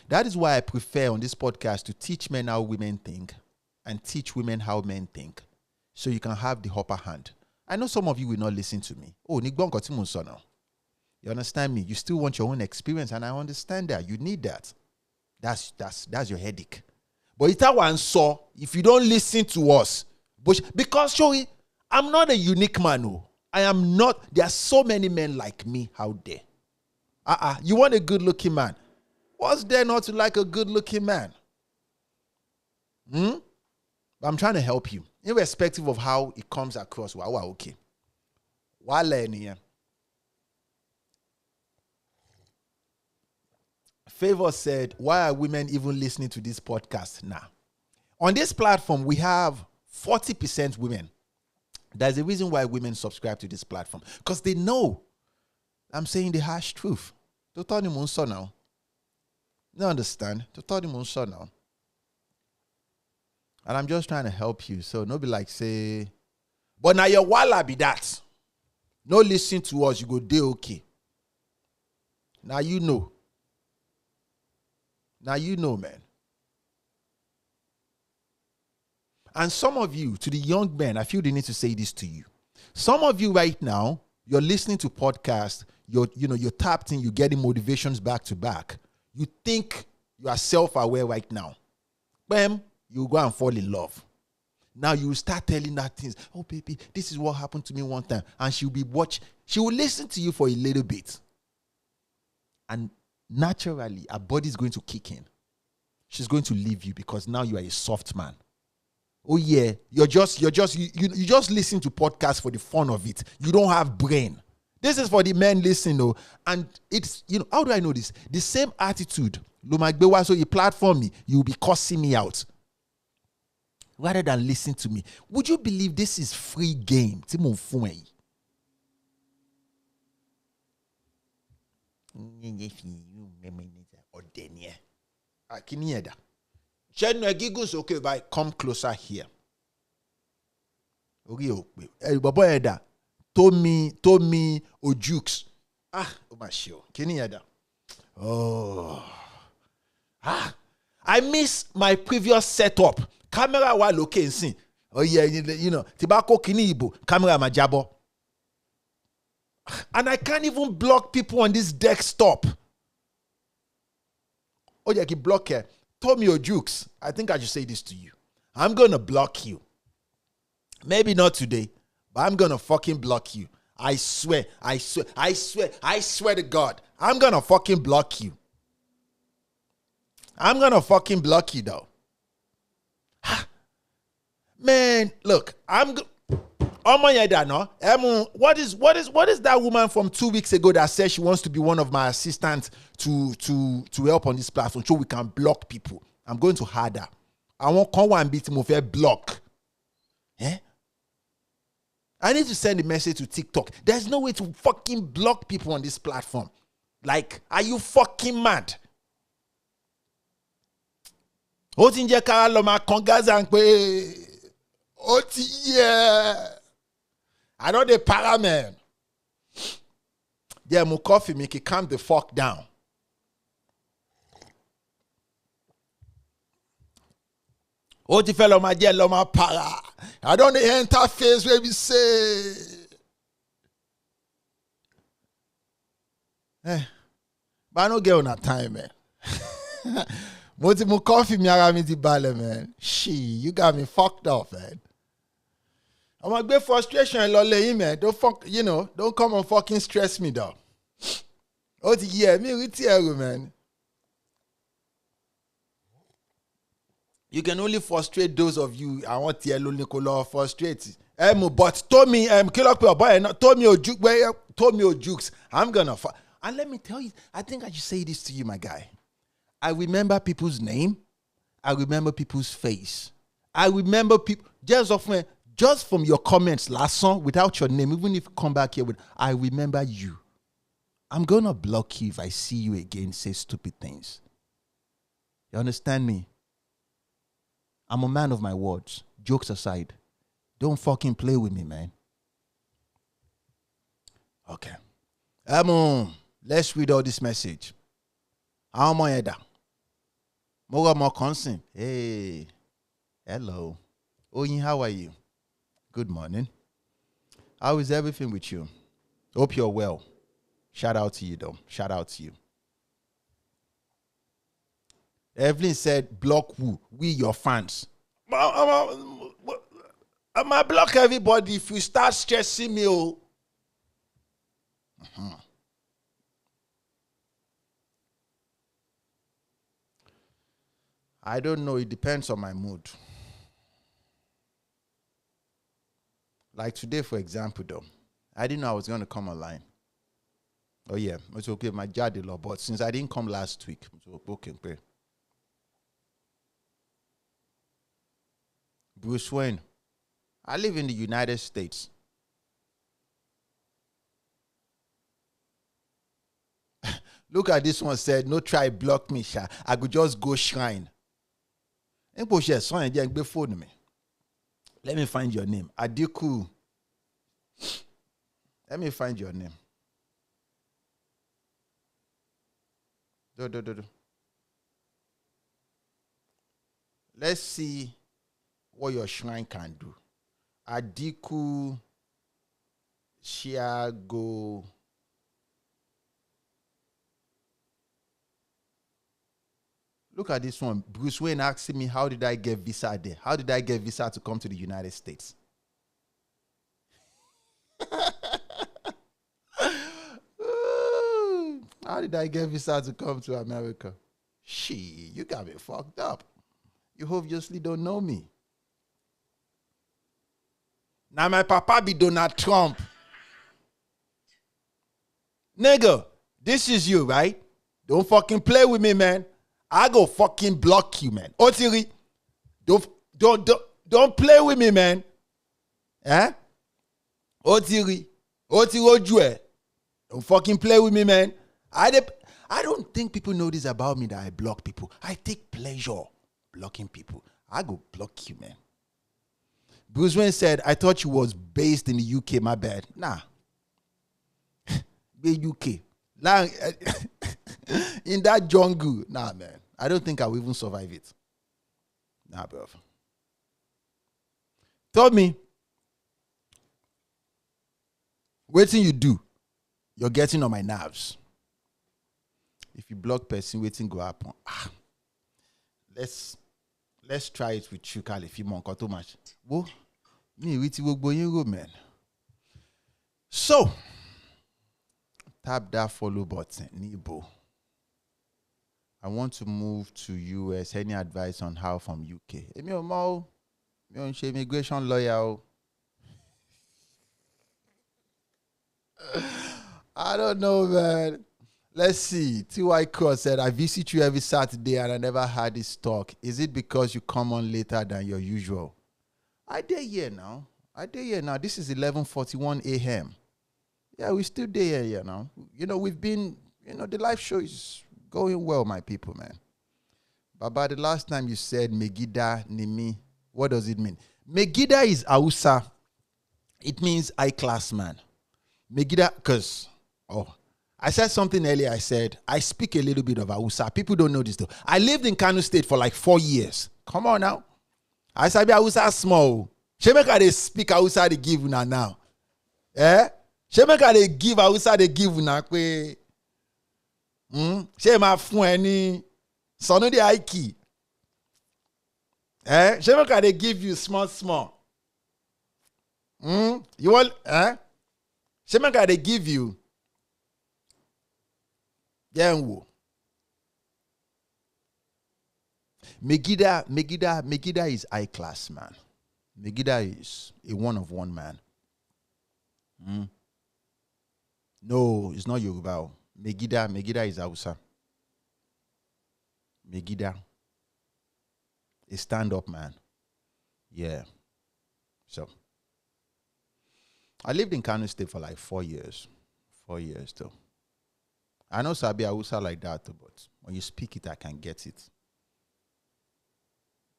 Speaker 1: That is why I prefer on this podcast to teach men how women think and teach women how men think. So you can have the upper hand. I know some of you will not listen to me. Oh, now. You understand me? You still want your own experience, and I understand that. You need that. That's your headache. But it's that one saw, if you don't listen to us, because Shoei, I'm not a unique man. No. I am not. There are so many men like me out there. You want a good-looking man. What's there not to like a good-looking man? But I'm trying to help you. Irrespective of how it comes across. Wow, okay. Favor said, why are women even listening to this podcast now? On this platform, we have 40% women. There's a reason why women subscribe to this platform. Because they know I'm saying the harsh truth. Now. You understand? Now. And I'm just trying to help you. So no be like say, but now your walla be that. No listen to us, you go day okay. Now you know. Now you know, man. And some of you, to the young men, I feel the need to say this to you. Some of you right now, you're listening to podcasts, you're tapped in, you're getting motivations back to back. You think you are self-aware right now. Bam, you go and fall in love. Now you start telling her things. Oh, baby, this is what happened to me one time. And she will listen to you for a little bit. And naturally, her body is going to kick in. She's going to leave you because now you are a soft man. Oh yeah, you just listen to podcasts for the fun of it. You don't have brain. This is for the men listening, though. And it's, how do I know this? The same attitude. So you platform me, you'll be cussing me out. Rather than listen to me. Would you believe this is free game? Akinieda. Chenwe gigus okay by come closer here. Okay, Baba Eda. Tommy Ojukes. Oh my show. Kinieda. Oh. I miss my previous setup. Camera wa loke nsin. Oh yeah, you know, tibako kini ibo, camera majabo. And I can't even block people on this desktop. Oh yeah, keep block here. Tommy Ojukes, I think I should say this to you. I'm gonna block you. Maybe not today, but I'm gonna fucking block you. I swear to God. I'm gonna fucking block you. I'm gonna fucking block you though. Man, look, what is that woman from 2 weeks ago that said she wants to be one of my assistants to help on this platform so we can block people? I'm going to harder. I won't come one bit more block. Eh? I need to send a message to TikTok. There's no way to fucking block people on this platform. Like, are you fucking mad? Otinje Karaloma Kongazangpe. Yeah. I know the para man. Yeah, my coffee make it calm the fuck down. Oti fellow my dear loma para. I don't the interface where we say. But I don't get on that time, man. Moti mu coffee mi ara mi di bale, man. You got me fucked up, man. I'm a bit frustration and lolly, man. Don't come and fucking stress me, though. Yeah, me with you, man. You can only frustrate those of you. I want Tielo Nicola frustrate. But Tommy, Tommy Ojukes. I'm gonna and let me tell you, I think I should say this to you, my guy. I remember people's name. I remember people's face. I remember people just from your comments last song without your name, even if you come back here with I remember you. I'm gonna block you if I see you again say stupid things. You understand me? I'm a man of my words. Jokes aside, don't fucking play with me, man. Okay. Let's read all this message. More concern. Hey. Hello. Oyin, how are you? Good morning. How is everything with you? Hope you're well. Shout out to you, though. Shout out to you. Evelyn said, block who? We, your fans. I might block everybody if you start stressing me. I don't know. It depends on my mood. Like today, for example, though, I didn't know I was going to come online. Oh, yeah. It's okay. My daddy law. But since I didn't come last week, it's okay. Bruce Wayne. I live in the United States. Look at this one said, no try block me, Sha. I could just go shrine. Let me find your name. Adiku. Let me find your name. Do. Let's see what your shrine can do. Adiku Shiago. Look at this one. Bruce Wayne asking me, how did I get visa there? How did I get visa to come to the United States? How did I get visa to come to America? You got me fucked up. You obviously don't know me. Now my papa be Donald Trump. Nigga, this is you, right? Don't fucking play with me, man. I go fucking block you, man. Otiri, don't play with me, man. Eh? Otiri Ojue. Don't fucking play with me, man. I don't think people know this about me that I block people. I take pleasure blocking people. I go block you, man. Bruce Wayne said, I thought you was based in the UK, my bad. Nah. The UK. In that jungle. Nah, man. I don't think I will even survive it. Nah, bro. Tell me, waiting you do, you're getting on my nerves. If you block person, waiting go happen. Let's try it with you, Carl. If you want too much. Whoa, me with you go, man. So, tap that follow button, Nibo. I want to move to US. Any advice on how from UK? Me on immigration lawyer. I don't know, man. Let's see. T.Y. Cross said, I visit you every Saturday and I never had this talk. Is it because you come on later than your usual? I dare here now. This is 11:41 a.m. Yeah, we still there here now. We've been, the live show is going well, my people, man. But by the last time you said Megida Nimi, what does it mean? Megida is Hausa. It means high class man. Megida, because, I said something earlier. I said, I speak a little bit of Hausa. People don't know this though. I lived in Kano State for like 4 years. Come on now. I said, Hausa small. Shemeka they speak Hausa they give now. Eh? Shemeka they give Hausa they give now. Shema fun any sonu de aiki. Eh? Shemeka they give you small. You want Shemeka they give you. Megida is high class, man. Megida is a one-of-one man. No, it's not Yoruba. Megida is Hausa. Megida. A stand-up man. Yeah. So, I lived in Kano State for like 4 years. 4 years, though. I know Sabi Hausa like that, but when you speak it, I can get it.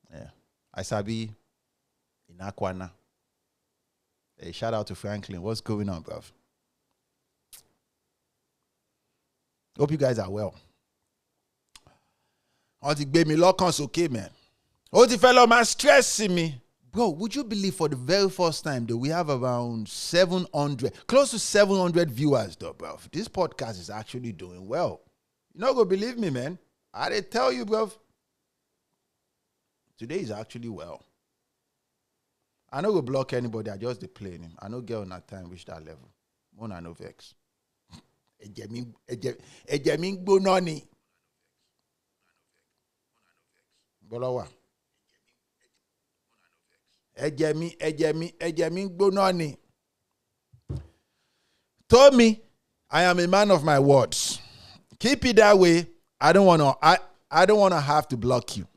Speaker 1: Yeah. I Sabi in Akwana. Hey, shout out to Franklin. What's going on, bruv? Hope you guys are well. All the baby lockons okay, man. All the fellow man stressing me. Bro, would you believe for the very first time that we have around 700, close to 700 viewers though, bro. This podcast is actually doing well. You're not going to believe me, man. I didn't tell you, bro. Today is actually well. I don't go block anybody. I just play him. I don't get on that time reach that level. More than no vex. Ejemin gbononi. Bolawa. Ejemin gbononi. Told me I am a man of my words. Keep it that way. I don't want to have to block you.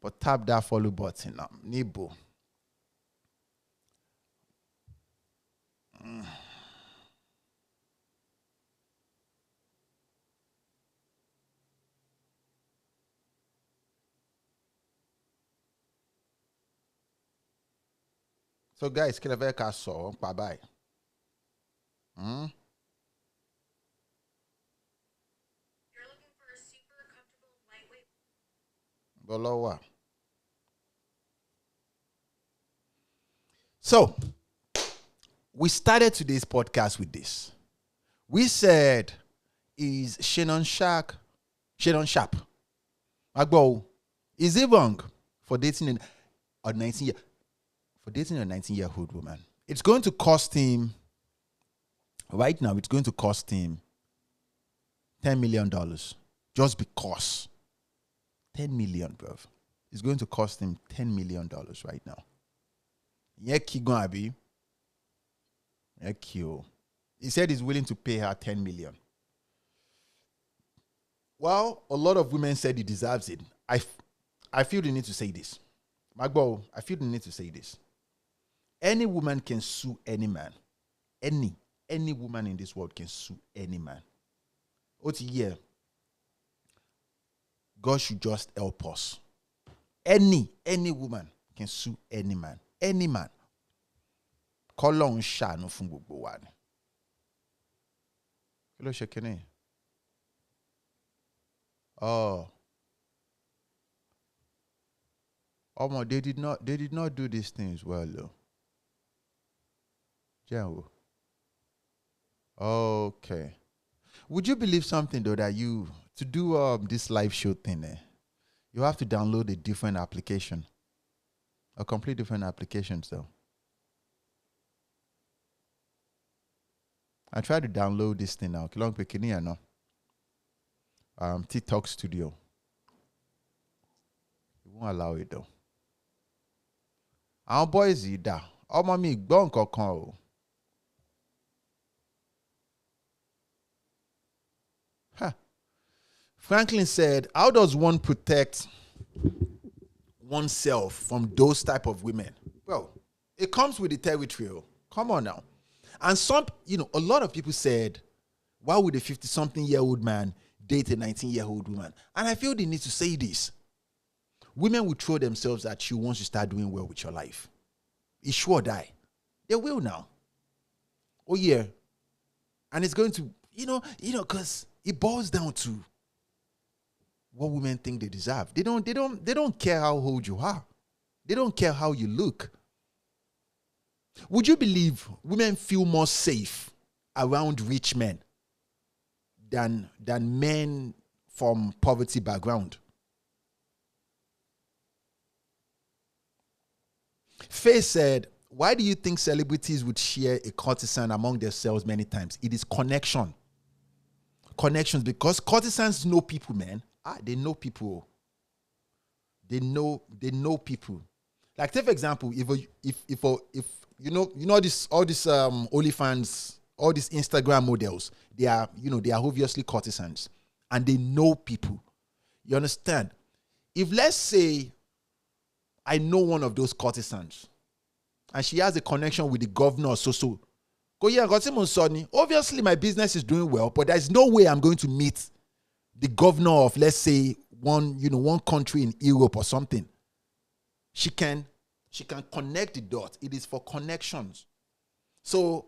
Speaker 1: But tap that follow button now. Nibo. So guys, Keleve Kaso, bye-bye. You're looking for a super comfortable lightweight. Bolowa. So, we started today's podcast with this. We said, is Shannon Sharp? Agbo, is it wrong for dating a 19-year-old woman? It's going to cost him, right now, it's going to cost him $10 million. Just because. 10 million, bro. It's going to cost him $10 million right now. Yeah, Kigon He said he's willing to pay her 10 million. Well, a lot of women said he deserves it. I feel the need to say this. Magbo, I feel the need to say this. Any woman can sue any man. Any woman in this world can sue any man. year. God should just help us. Any woman can sue any man. Any man. Kọ́lọ́run ṣàánú fún gbogbo wa ni. Kí ló ṣe kíní? Oh. They did not do these things well though. Yeah. Okay. Would you believe something though, that to do this live show thing, you have to download a different application, a complete different application. So I tried to download this thing now. Kilong Pekini no. TikTok Studio. It won't allow it though. Our boys yi da. Ọmọ mi gbọ́ nǹkan kan o. Franklin said, how does one protect oneself from those type of women? Well, it comes with the territory. Come on now. And a lot of people said, why would a 50-something-year-old man date a 19-year-old woman? And I feel the need to say this. Women will throw themselves at you once you start doing well with your life. It's sure die. They will now. Oh yeah. And it's going to, because it boils down to what women think they deserve. They don't care how old you are. They don't care how you look. Would you believe women feel more safe around rich men than men from poverty background? Faye said, why do you think celebrities would share a courtesan among themselves many times? It is connection. Connections, because courtesans know people, man. They know people. They know people. Like, take for example, if all these OnlyFans, all these Instagram models, they are obviously courtesans, and they know people. You understand? If, let's say, I know one of those courtesans, and she has a connection with the governor or so. Obviously, my business is doing well, but there's no way I'm going to meet the governor of, let's say, one country in Europe or something. She can connect the dots. It is for connections. So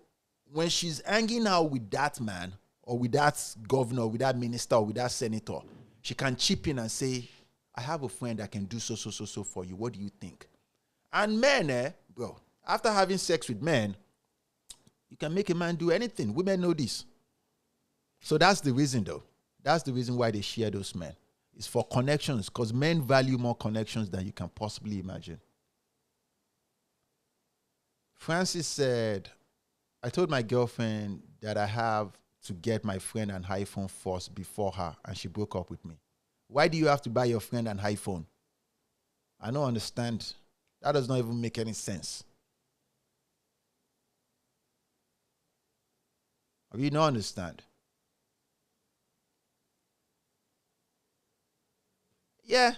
Speaker 1: when she's hanging out with that man, or with that governor, with that minister, or with that senator, she can chip in and say, I have a friend that can do so for you. What do you think? And men, bro, after having sex with men, you can make a man do anything. Women know this. So that's the reason, though. That's the reason why they share those men. It's for connections, because men value more connections than you can possibly imagine. Francis said, I told my girlfriend that I have to get my friend an iPhone first before her, and she broke up with me. Why do you have to buy your friend an iPhone? I don't understand. That does not even make any sense. You don't understand. Yeah.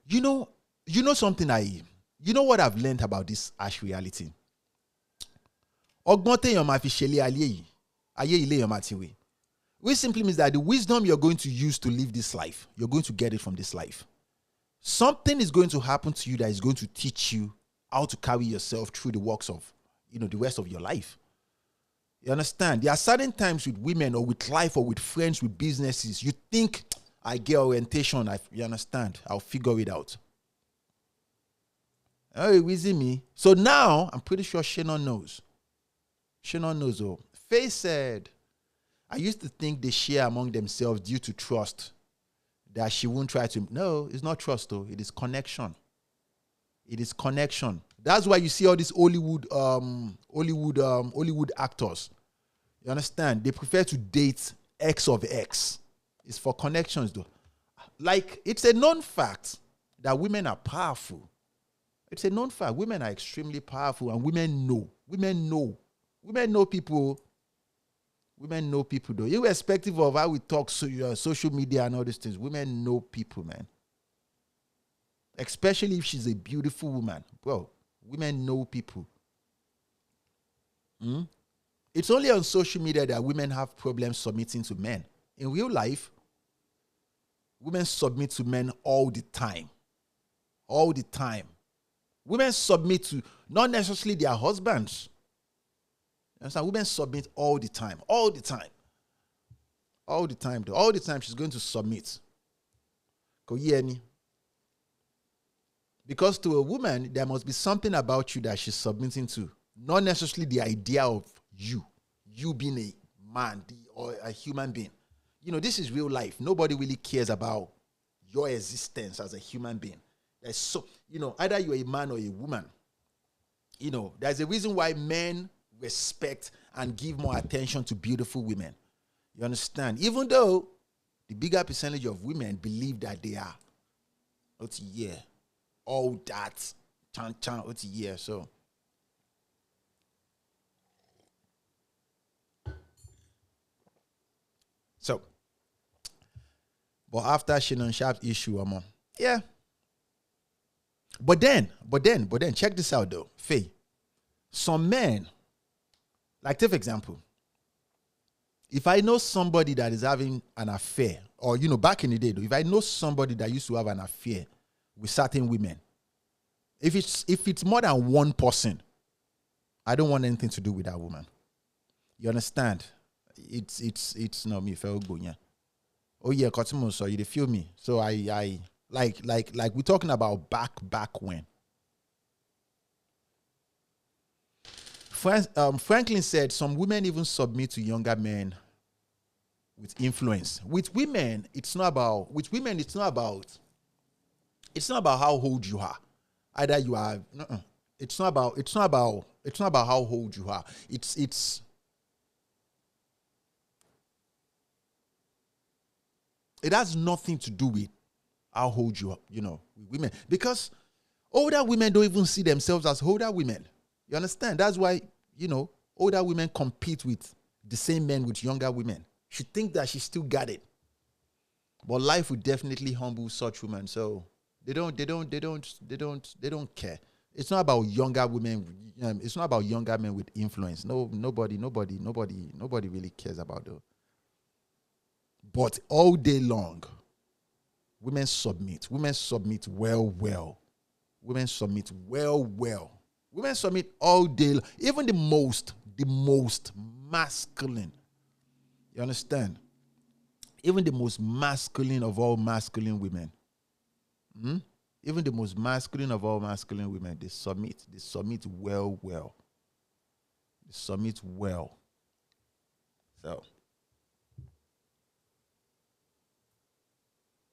Speaker 1: You know something you know what I've learned about this harsh reality? Ọgbọ́n téèyàn máa fi ṣẹlẹ̀ ayé ilé èèyàn máa ti wé. Which simply means that the wisdom you're going to use to live this life, you're going to get it from this life. Something is going to happen to you that is going to teach you how to carry yourself through the works of, the rest of your life. You understand? There are certain times with women or with life or with friends, with businesses, you think, I get orientation, you understand? I'll figure it out. Oh, you with me? So now, I'm pretty sure Shannon knows. Shannon knows. Oh. Faye said, I used to think they share among themselves due to trust, that she won't try to. No, it's not trust, though. It is connection. It is connection. That's why you see all these Hollywood actors. You understand? They prefer to date X of X. It's for connections, though. Like, it's a known fact that women are powerful. It's a known fact. Women are extremely powerful, and women know. Women know people. Women know people, though. Irrespective of how we talk, social media and all these things, women know people, man. Especially if she's a beautiful woman. Bro, women know people. It's only on social media that women have problems submitting to men. In real life, women submit to men all the time. All the time. Women submit to not necessarily their husbands. You understand? Women submit all the time. All the time. All the time, though. All the time she's going to submit. Because to a woman, there must be something about you that she's submitting to. Not necessarily the idea of you being a man or a human being. This is real life. Nobody really cares about your existence as a human being. There's either you're a man or a woman. There's a reason why men respect and give more attention to beautiful women. You understand? Even though the bigger percentage of women believe that they are, all that, so. But after Shannon Sharp's issue, yeah. But then, check this out though, Faye. Some men, like take for example, if I know somebody that is having an affair, or back in the day though, if I know somebody that used to have an affair with certain women, if it's more than one person, I don't want anything to do with that woman. You understand? It's not me, Felgonya. Oh yeah, Kotimo, so you feel me? So I like we're talking about back when. Franklin said some women even submit to younger men with influence. With women, it's not about how old you are. Either you are it's not about how old you are. It has nothing to do with how old you are, with women. Because older women don't even see themselves as older women. You understand? That's why, older women compete with the same men with younger women. She think that she still got it. But life will definitely humble such women. So they don't care. It's not about younger women. It's not about younger men with influence. No, nobody really cares about those. But all day long, women submit. Women submit well. Women submit well. Women submit all day long. Even the most masculine. You understand? Even the most masculine of all masculine women. Even the most masculine of all masculine women, they submit. They submit well. They submit well. So.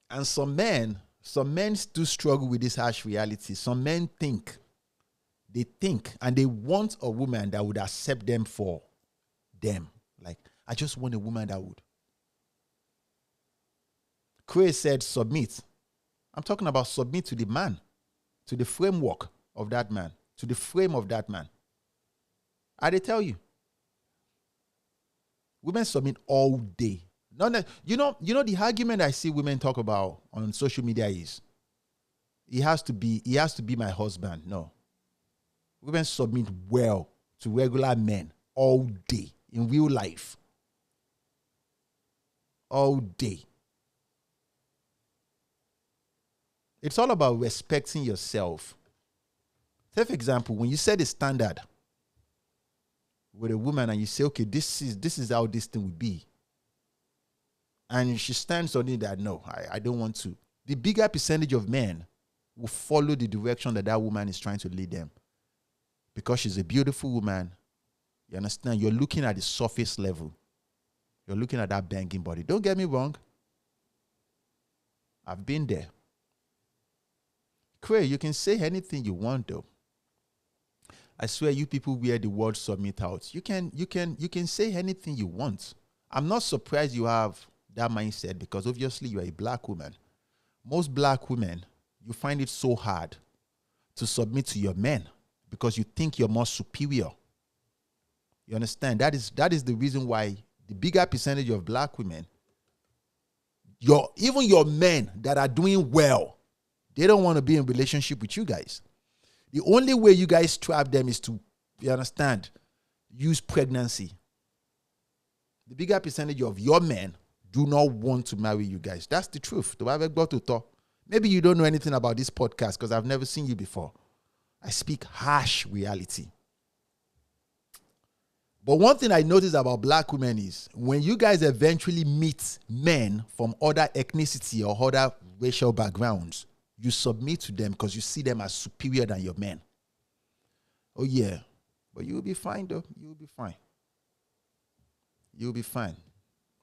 Speaker 1: And some men still struggle with this harsh reality. Some men think, and they want a woman that would accept them for them. Like, I just want a woman that would. Cray said, submit. I'm talking about submit to the man, to the framework of that man, to the frame of that man. I tell you, women submit all day. You know the argument I see women talk about on social media is he has to be my husband. No. Women submit well to regular men all day in real life. All day. It's all about respecting yourself. Take for example, when you set a standard with a woman and you say, okay, this is how this thing will be. And she stands on it that, no, I don't want to. The bigger percentage of men will follow the direction that woman is trying to lead them. Because she's a beautiful woman. You understand? You're looking at the surface level. You're looking at that banging body. Don't get me wrong. I've been there. Cray, you can say anything you want, though. I swear you people wear the word submit out. You can say anything you want. I'm not surprised you have that mindset because obviously you are a black woman. Most black women, you find it so hard to submit to your men because you think you're more superior. You understand? That is the reason why the bigger percentage of black women, even your men that are doing well, they don't want to be in relationship with you guys. The only way you guys trap them is to, you understand, use pregnancy. The bigger percentage of your men do not want to marry you guys. That's the truth. Maybe you don't know anything about this podcast because I've never seen you before. I speak harsh reality. But one thing I notice about black women is when you guys eventually meet men from other ethnicity or other racial backgrounds, you submit to them because you see them as superior than your men. Oh, yeah. But you'll be fine, though. You'll be fine. You'll be fine.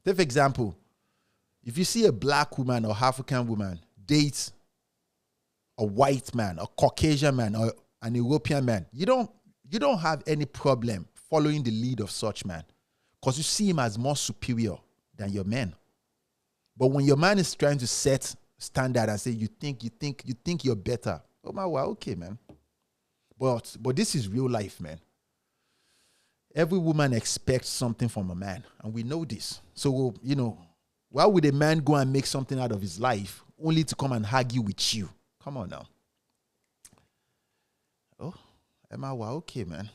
Speaker 1: Take for example, if you see a black woman or African woman date a white man, a Caucasian man, or an European man, you don't have any problem following the lead of such man because you see him as more superior than your man. But when your man is trying to set standard and say you think you're better, oh my wow, okay, man. But this is real life, man. Every woman expects something from a man, and we know this. So, why would a man go and make something out of his life only to come and argue with you? Come on now. Oh, Emma, wow, okay, man.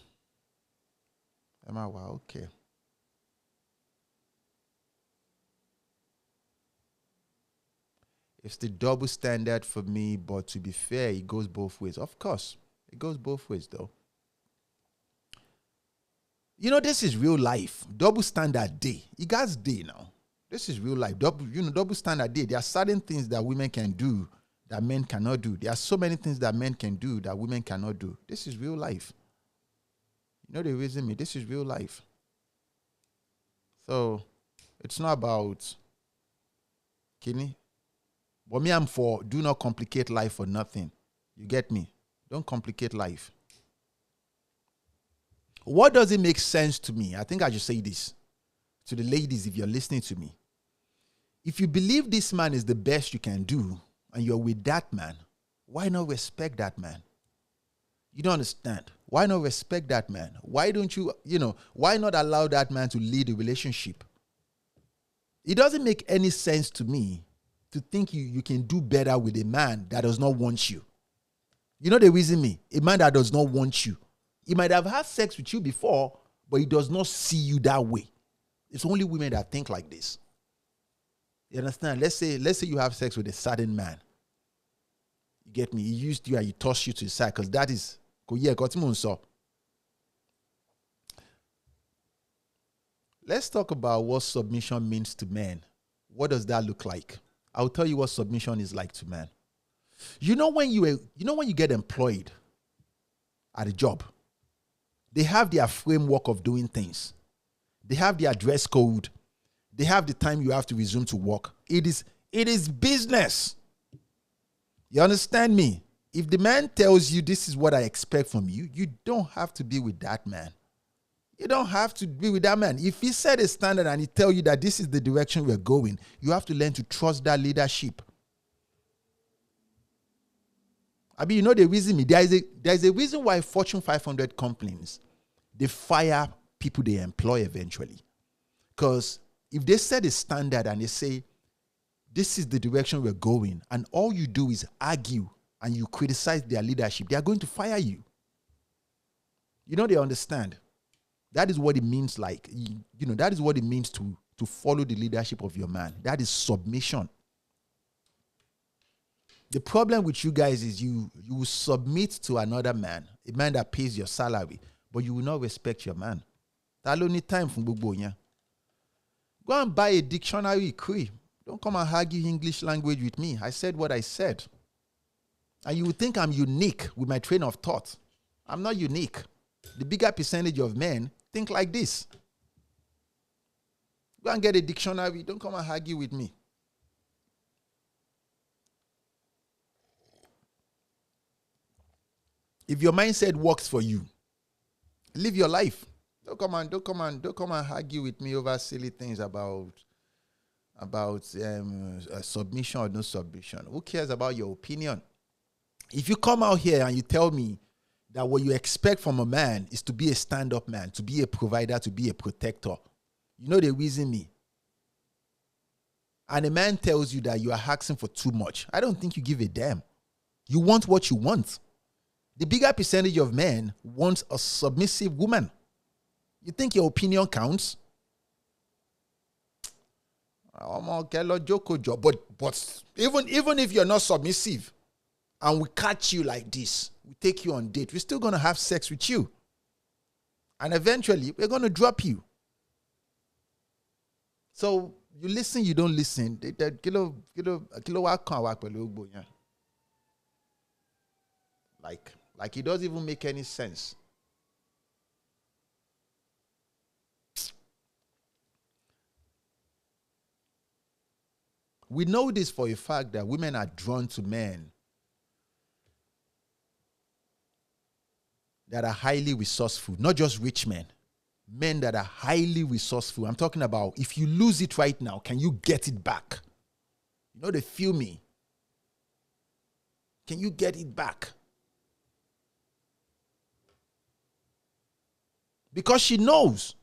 Speaker 1: Emma, wow, okay. It's the double standard for me, but to be fair, it goes both ways. Of course, it goes both ways, though. This is real life. Double standard day. You guys day now. This is real life. Double standard day. There are certain things that women can do that men cannot do. There are so many things that men can do that women cannot do. This is real life. The reason this is real life. So, it's not about kidney. But me, I'm for do not complicate life for nothing. You get me? Don't complicate life. What does it make sense to me? I think I should say this to the ladies if you're listening to me. If you believe this man is the best you can do and you're with that man, why not respect that man? You don't understand. Why not respect that man? Why don't you, why not allow that man to lead the relationship? It doesn't make any sense to me to think you can do better with a man that does not want you. You know the reason me? A man that does not want you. He might have had sex with you before, but he does not see you that way. It's only women that think like this. You understand? Let's say you have sex with a certain man. You get me? He used you and he tossed you to his side because that is, let's talk about what submission means to men. What does that look like? I'll tell you what submission is like to men. When you get employed at a job, they have their framework of doing things. They have their dress code. They have the time you have to resume to work. It is business. You understand me? If the man tells you this is what I expect from you, you don't have to be with that man. You don't have to be with that man. If he set a standard and he tell you that this is the direction we're going, you have to learn to trust that leadership. The reason there is a reason why Fortune 500 companies, they fire people they employ eventually. Because if they set a standard and they say, this is the direction we're going, and all you do is argue and you criticize their leadership, they are going to fire you. They understand. That is what it means that is what it means to follow the leadership of your man. That is submission. The problem with you guys is you will submit to another man, a man that pays your salary, but you will not respect your man. That only time from Gbogbo. Go and buy a dictionary, Cree. Don't come and argue English language with me. I said what I said. And you would think I'm unique with my train of thought. I'm not unique. The bigger percentage of men think like this. Go and get a dictionary. Don't come and argue with me. If your mindset works for you, live your life. Don't come and argue with me over silly things about submission or no submission. Who cares about your opinion? If you come out here and you tell me that what you expect from a man is to be a stand-up man, to be a provider, to be a protector, they reason me. And a man tells you that you are asking for too much, I don't think you give a damn. You want what you want. The bigger percentage of men want a submissive woman. You think your opinion counts? But even if you're not submissive and we catch you like this, we take you on date, we're still gonna have sex with you. And eventually we're gonna drop you. So you listen, you don't listen. Like it doesn't even make any sense. We know this for a fact that women are drawn to men that are highly resourceful, not just rich men. Men that are highly resourceful. I'm talking about if you lose it right now, can you get it back? You know, they feel me. Can you get it back? Because she knows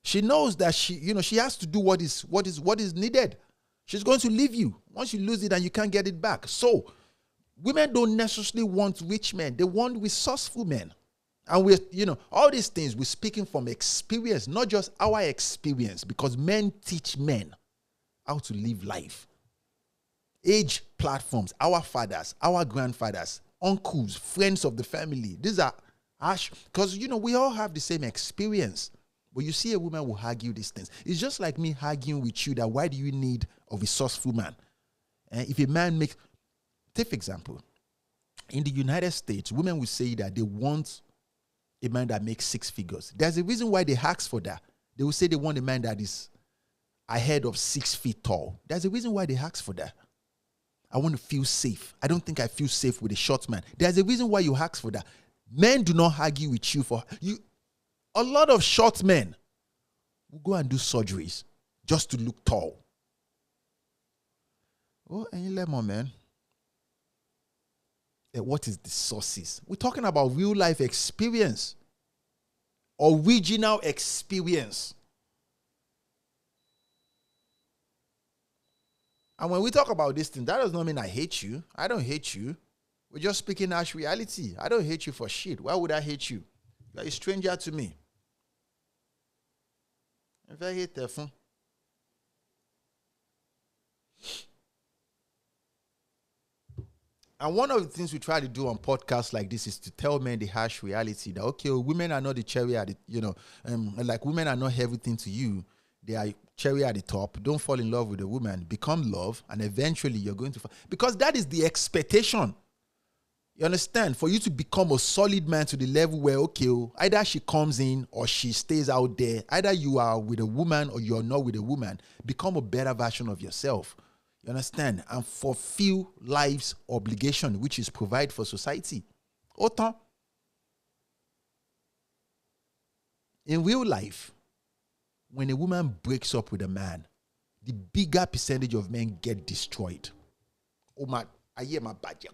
Speaker 1: that she has to do what is needed. She's going to leave you once you lose it and you can't get it back. So women don't necessarily want rich men. They want resourceful men. And all these things, we're speaking from experience, not just our experience, because men teach men how to live life. Age platforms, our fathers, our grandfathers, uncles, friends of the family. These are because, we all have the same experience. But you see a woman will argue these things. It's just like me arguing with you that why do you need a resourceful man? And if a man take for example, in the United States, women will say that they want a man that makes 6 figures. There's a reason why they ask for that. They will say they want a man that is ahead of 6 feet tall. There's a reason why they ask for that. I want to feel safe. I don't think I feel safe with a short man. There's a reason why you ask for that. Men do not argue with you for you. A lot of short men will go and do surgeries just to look tall. Oh, and you let more, man. What is the sources? We're talking about real life experience. Original experience. And when we talk about this thing, that does not mean I hate you. I don't hate you. We're just speaking harsh reality. I don't hate you for shit. Why would I hate you? You're a stranger to me. If I hate the phone. And one of the things we try to do on podcasts like this is to tell men the harsh reality that, okay, women are not the cherry at the, like women are not everything to you. They are cherry at the top. Don't fall in love with a woman. Become love, and eventually you're going to fall. Because that is the expectation. You understand? For you to become a solid man to the level where, okay, either she comes in or she stays out there. Either you are with a woman or you're not with a woman. Become a better version of yourself. You understand? And fulfill life's obligation, which is provide for society. Autant. In real life, when a woman breaks up with a man, the bigger percentage of men get destroyed. Oh my, I hear my budget.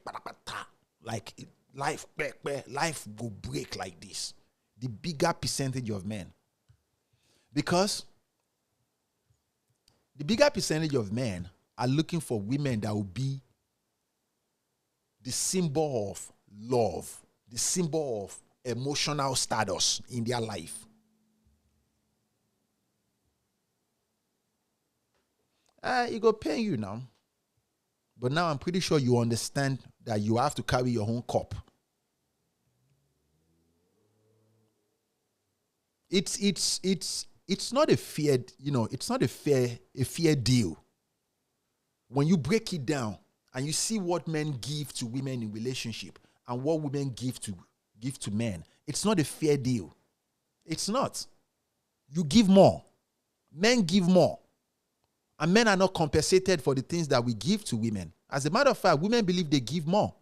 Speaker 1: Like life will break like this. The bigger percentage of men. Because the bigger percentage of men are looking for women that will be the symbol of love, the symbol of emotional status in their life. It go pay you now. But now I'm pretty sure you understand that you have to carry your own cup. It's not a fair, it's not a fair deal. When you break it down and you see what men give to women in relationship and what women give to men, it's not a fair deal. It's not. You give more. Men give more. And men are not compensated for the things that we give to women. As a matter of fact, women believe they give more.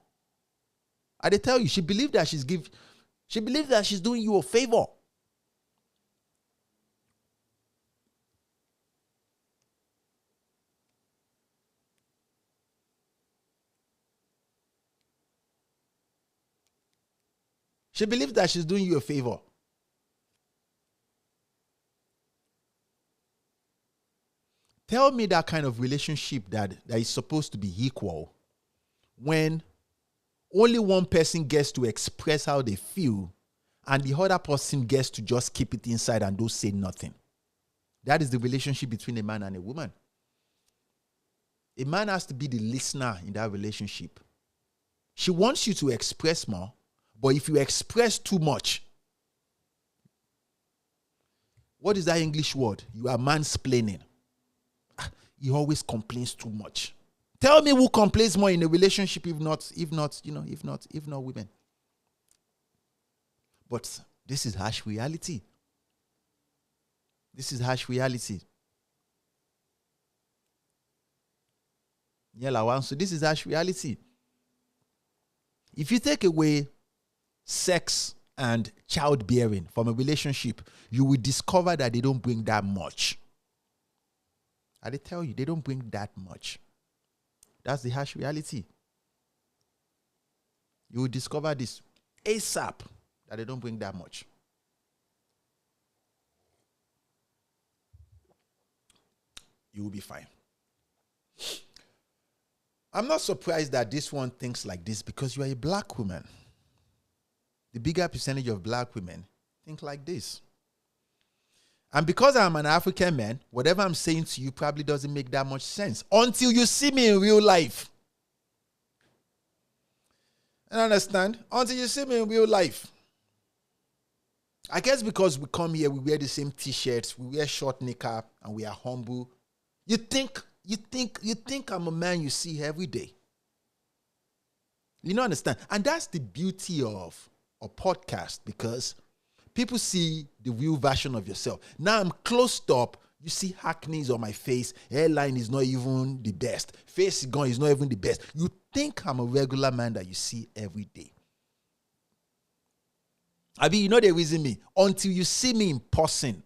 Speaker 1: I tell you, she believes that she's doing you a favor. She believes that she's doing you a favor. Tell me that kind of relationship that is supposed to be equal when only one person gets to express how they feel and the other person gets to just keep it inside and don't say nothing. That is the relationship between a man and a woman. A man has to be the listener in that relationship. She wants you to express more, but if you express too much, what is that English word? You are mansplaining. He always complains too much. Tell me who complains more in a relationship, if not women. But this is harsh reality. This is harsh reality. So this is harsh reality. If you take away sex and childbearing from a relationship, you will discover that they don't bring that much. I tell you, they don't bring that much. That's the harsh reality. You will discover this ASAP, that they don't bring that much. You will be fine. I'm not surprised that this one thinks like this, because you are a black woman. The bigger percentage of black women think like this. And because I'm an African man, whatever I'm saying to you probably doesn't make that much sense until you see me in real life. And understand? Until you see me in real life. I guess because we come here, we wear the same t-shirts, we wear short knicker, and we are humble. You think I'm a man you see every day. You don't understand? And that's the beauty of a podcast, because people see the real version of yourself. Now I'm closed up. You see acne on my face. Hairline is not even the best. Face gone is not even the best. You think I'm a regular man that you see every day. I mean, you know the reason me. Until you see me in person.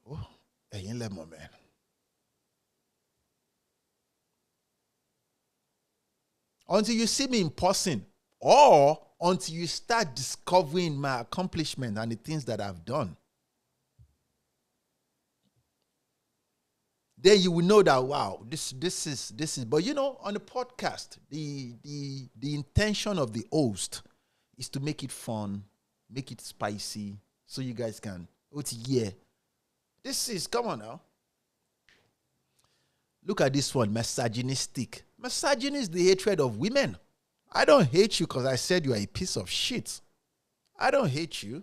Speaker 1: Oh, ẹ̀yin lẹ mọ̀, man. Until you see me in person, or until you start discovering my accomplishments and the things that I've done. Then you will know that, wow, this is. But on the podcast, the intention of the host is to make it fun, make it spicy, so you guys can, come on now. Look at this one, misogynistic. Misogyny is the hatred of women. I don't hate you because I said you are a piece of shit. I don't hate you.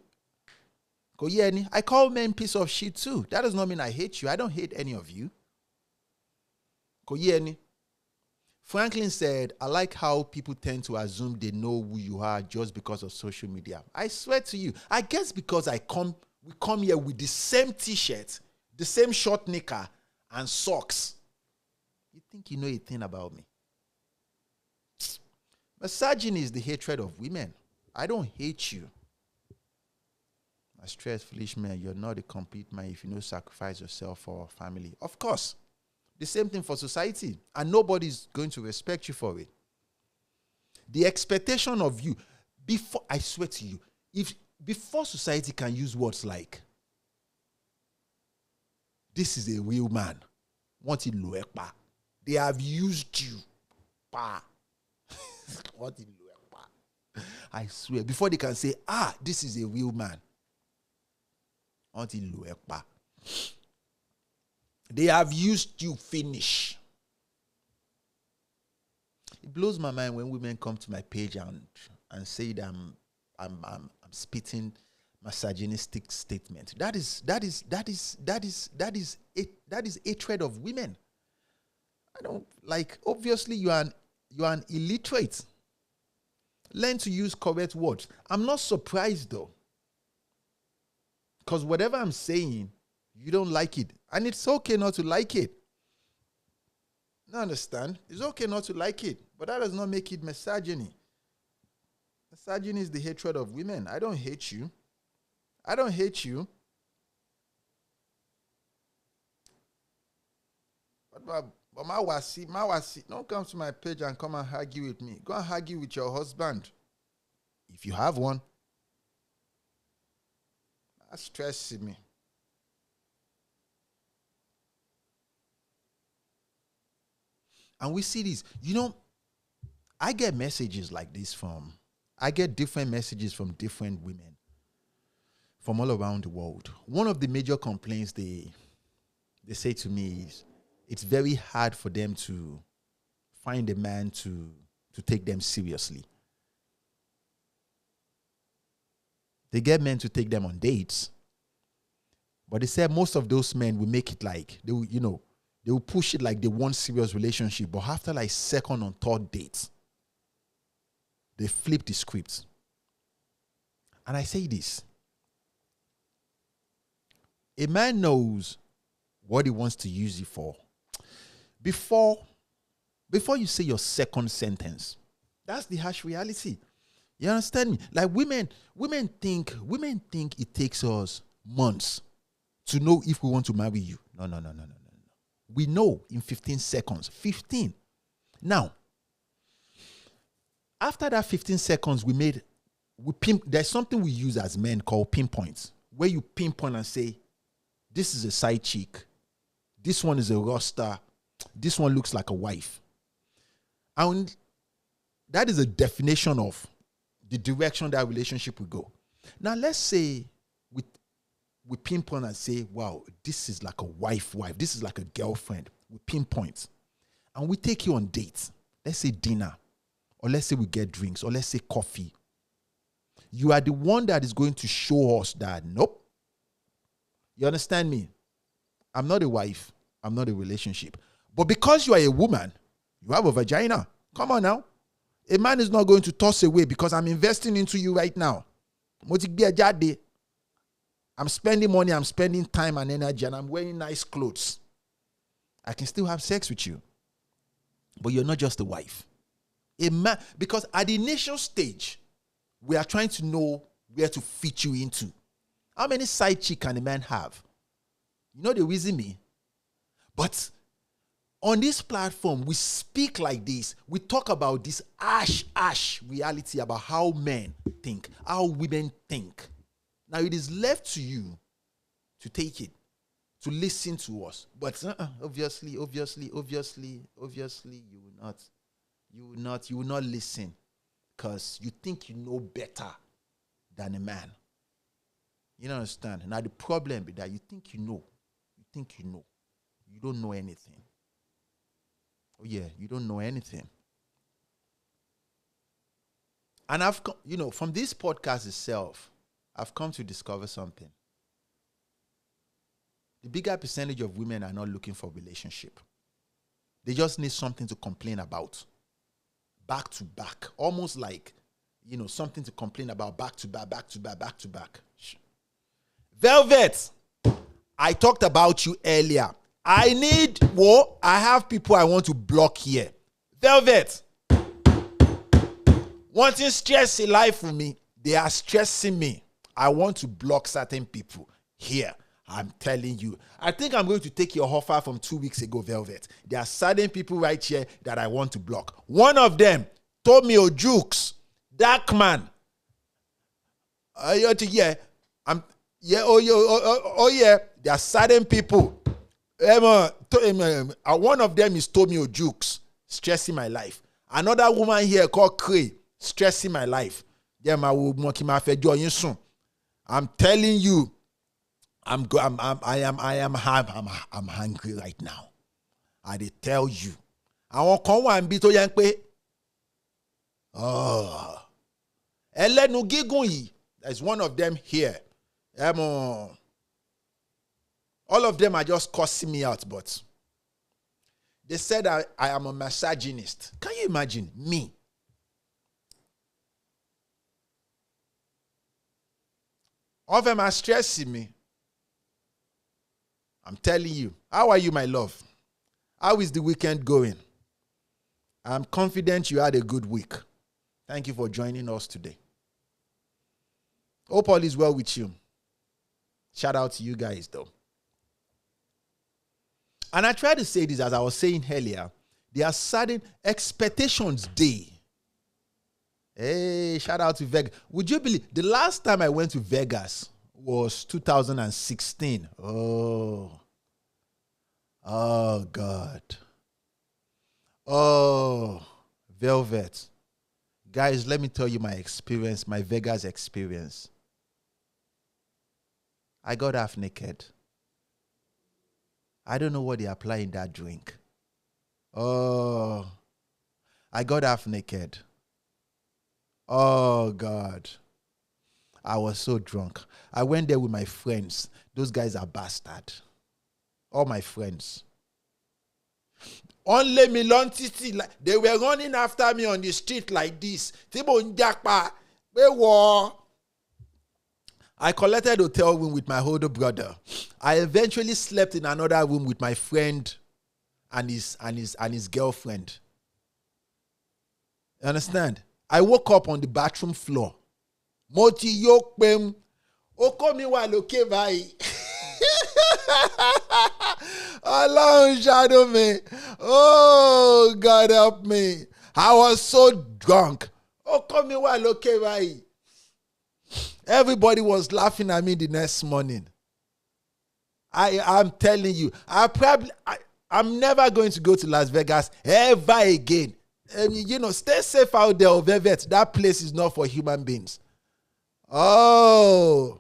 Speaker 1: I call men piece of shit too. That does not mean I hate you. I don't hate any of you. Franklin said, I like how people tend to assume they know who you are just because of social media. I swear to you, I guess because we come here with the same t-shirt, the same short knicker, and socks. You think you know a thing about me? Misogyny is the hatred of women. I don't hate you. I stress, foolish man, you're not a complete man if you don't sacrifice yourself for family. Of course. The same thing for society. And nobody's going to respect you for it. The expectation of you, I swear to you, before society can use words like, this is a real man, they have used you. I swear, before they can say, this is a real man, they have used you finish. It blows my mind when women come to my page and say that I'm spitting misogynistic statement. That is hatred of women. I don't like. Obviously, you are an illiterate. Learn to use correct words. I'm not surprised though, because whatever I'm saying, you don't like it. And it's okay not to like it. You understand? It's okay not to like it. But that does not make it misogyny. Misogyny is the hatred of women. I don't hate you. I don't hate you. But Mawasi, don't come to my page and come and argue with me. Go and argue with your husband, if you have one. That's stressing me. And we see this. I get messages like this I get different messages from different women. from all around the world. One of the major complaints they say to me is it's very hard for them to find a man to take them seriously. They get men to take them on dates, but they said most of those men will make it like they will push it like they want serious relationship, but after like second or third dates, they flip the script. And I say this: a man knows what he wants to use you for before you say your second sentence. That's the harsh reality. You understand me? Like women think it takes us months to know if we want to marry you. No. We know in 15 seconds. 15. Now, after that 15 seconds, there's something we use as men called pinpoints, where you pinpoint and say, this is a side chick. This one is a roster. This one looks like a wife. And that is a definition of the direction that relationship will go. Now, let's say we pinpoint and say, wow, this is like a wife. This is like a girlfriend. We pinpoint. And we take you on dates. Let's say dinner. Or let's say we get drinks. Or let's say coffee. You are the one that is going to show us that, nope. You understand me? I'm not a wife. I'm not a relationship. But because you are a woman, you have a vagina. Come on now. A man is not going to toss away because I'm investing into you right now. I'm spending money, I'm spending time and energy, and I'm wearing nice clothes. I can still have sex with you. But you're not just a wife. A man, because at the initial stage, we are trying to know where to fit you into. How many side chick can a man have? You know the reason me? But on this platform, we speak like this. We talk about this ash reality about how men think, how women think. Now, it is left to you to take it, to listen to us. But obviously, you will not listen because you think you know better than a man. You don't understand? Now, the problem is that you think you know. You don't know anything. Oh, yeah, you don't know anything. And I've come, from this podcast itself, I've come to discover something. The bigger percentage of women are not looking for a relationship. They just need something to complain about. Back to back. Almost like, something to complain about back to back. Velvet, I talked about you earlier. I have people I want to block here. Velvet, wanting stress in life for me, they are stressing me. I want to block certain people here. I'm telling you. I think I'm going to take your offer from 2 weeks ago, Velvet. There are certain people right here that I want to block. One of them, Tommy Ojukes, Dark Man. Yeah. There are certain people. One of them is Tommy Ojukes, stressing my life. Another woman here called Cray, stressing my life. I'm telling you, I'm hungry right now. I dey tell you. Àwọn kan wà níbí tó yẹ pé ẹlẹ́nu gígùn yìí, there's one of them here. All of them are just cursing me out, but they said I am a misogynist. Can you imagine me? All of them are stressing me. I'm telling you. How are you, my love? How is the weekend going? I'm confident you had a good week. Thank you for joining us today. Hope all is well with you. Shout out to you guys, though. And I tried to say this as I was saying earlier. There are certain expectations day. Hey, shout out to Vegas. Would you believe the last time I went to Vegas was 2016? Oh, God. Oh, Velvet. Guys, let me tell you my experience, my Vegas experience. I got half naked. I don't know what they apply in that drink. Oh, I got half naked. Oh, God. I was so drunk. I went there with my friends. Those guys are bastard. All my friends. Only me long titi, like they were running after me on the street like this. I collected a hotel room with my older brother. I eventually slept in another room with my friend and his girlfriend. You understand? I woke up on the bathroom floor. Moti yok pem. Oko mi wa loke báyìí. Allah shadow me. Oh, God help me. I was so drunk. Oko mi wa loke báyìí. Everybody was laughing at me the next morning. I'm telling you, I'm never going to go to Las Vegas ever again. Stay safe out there, Velvet. That place is not for human beings. Oh,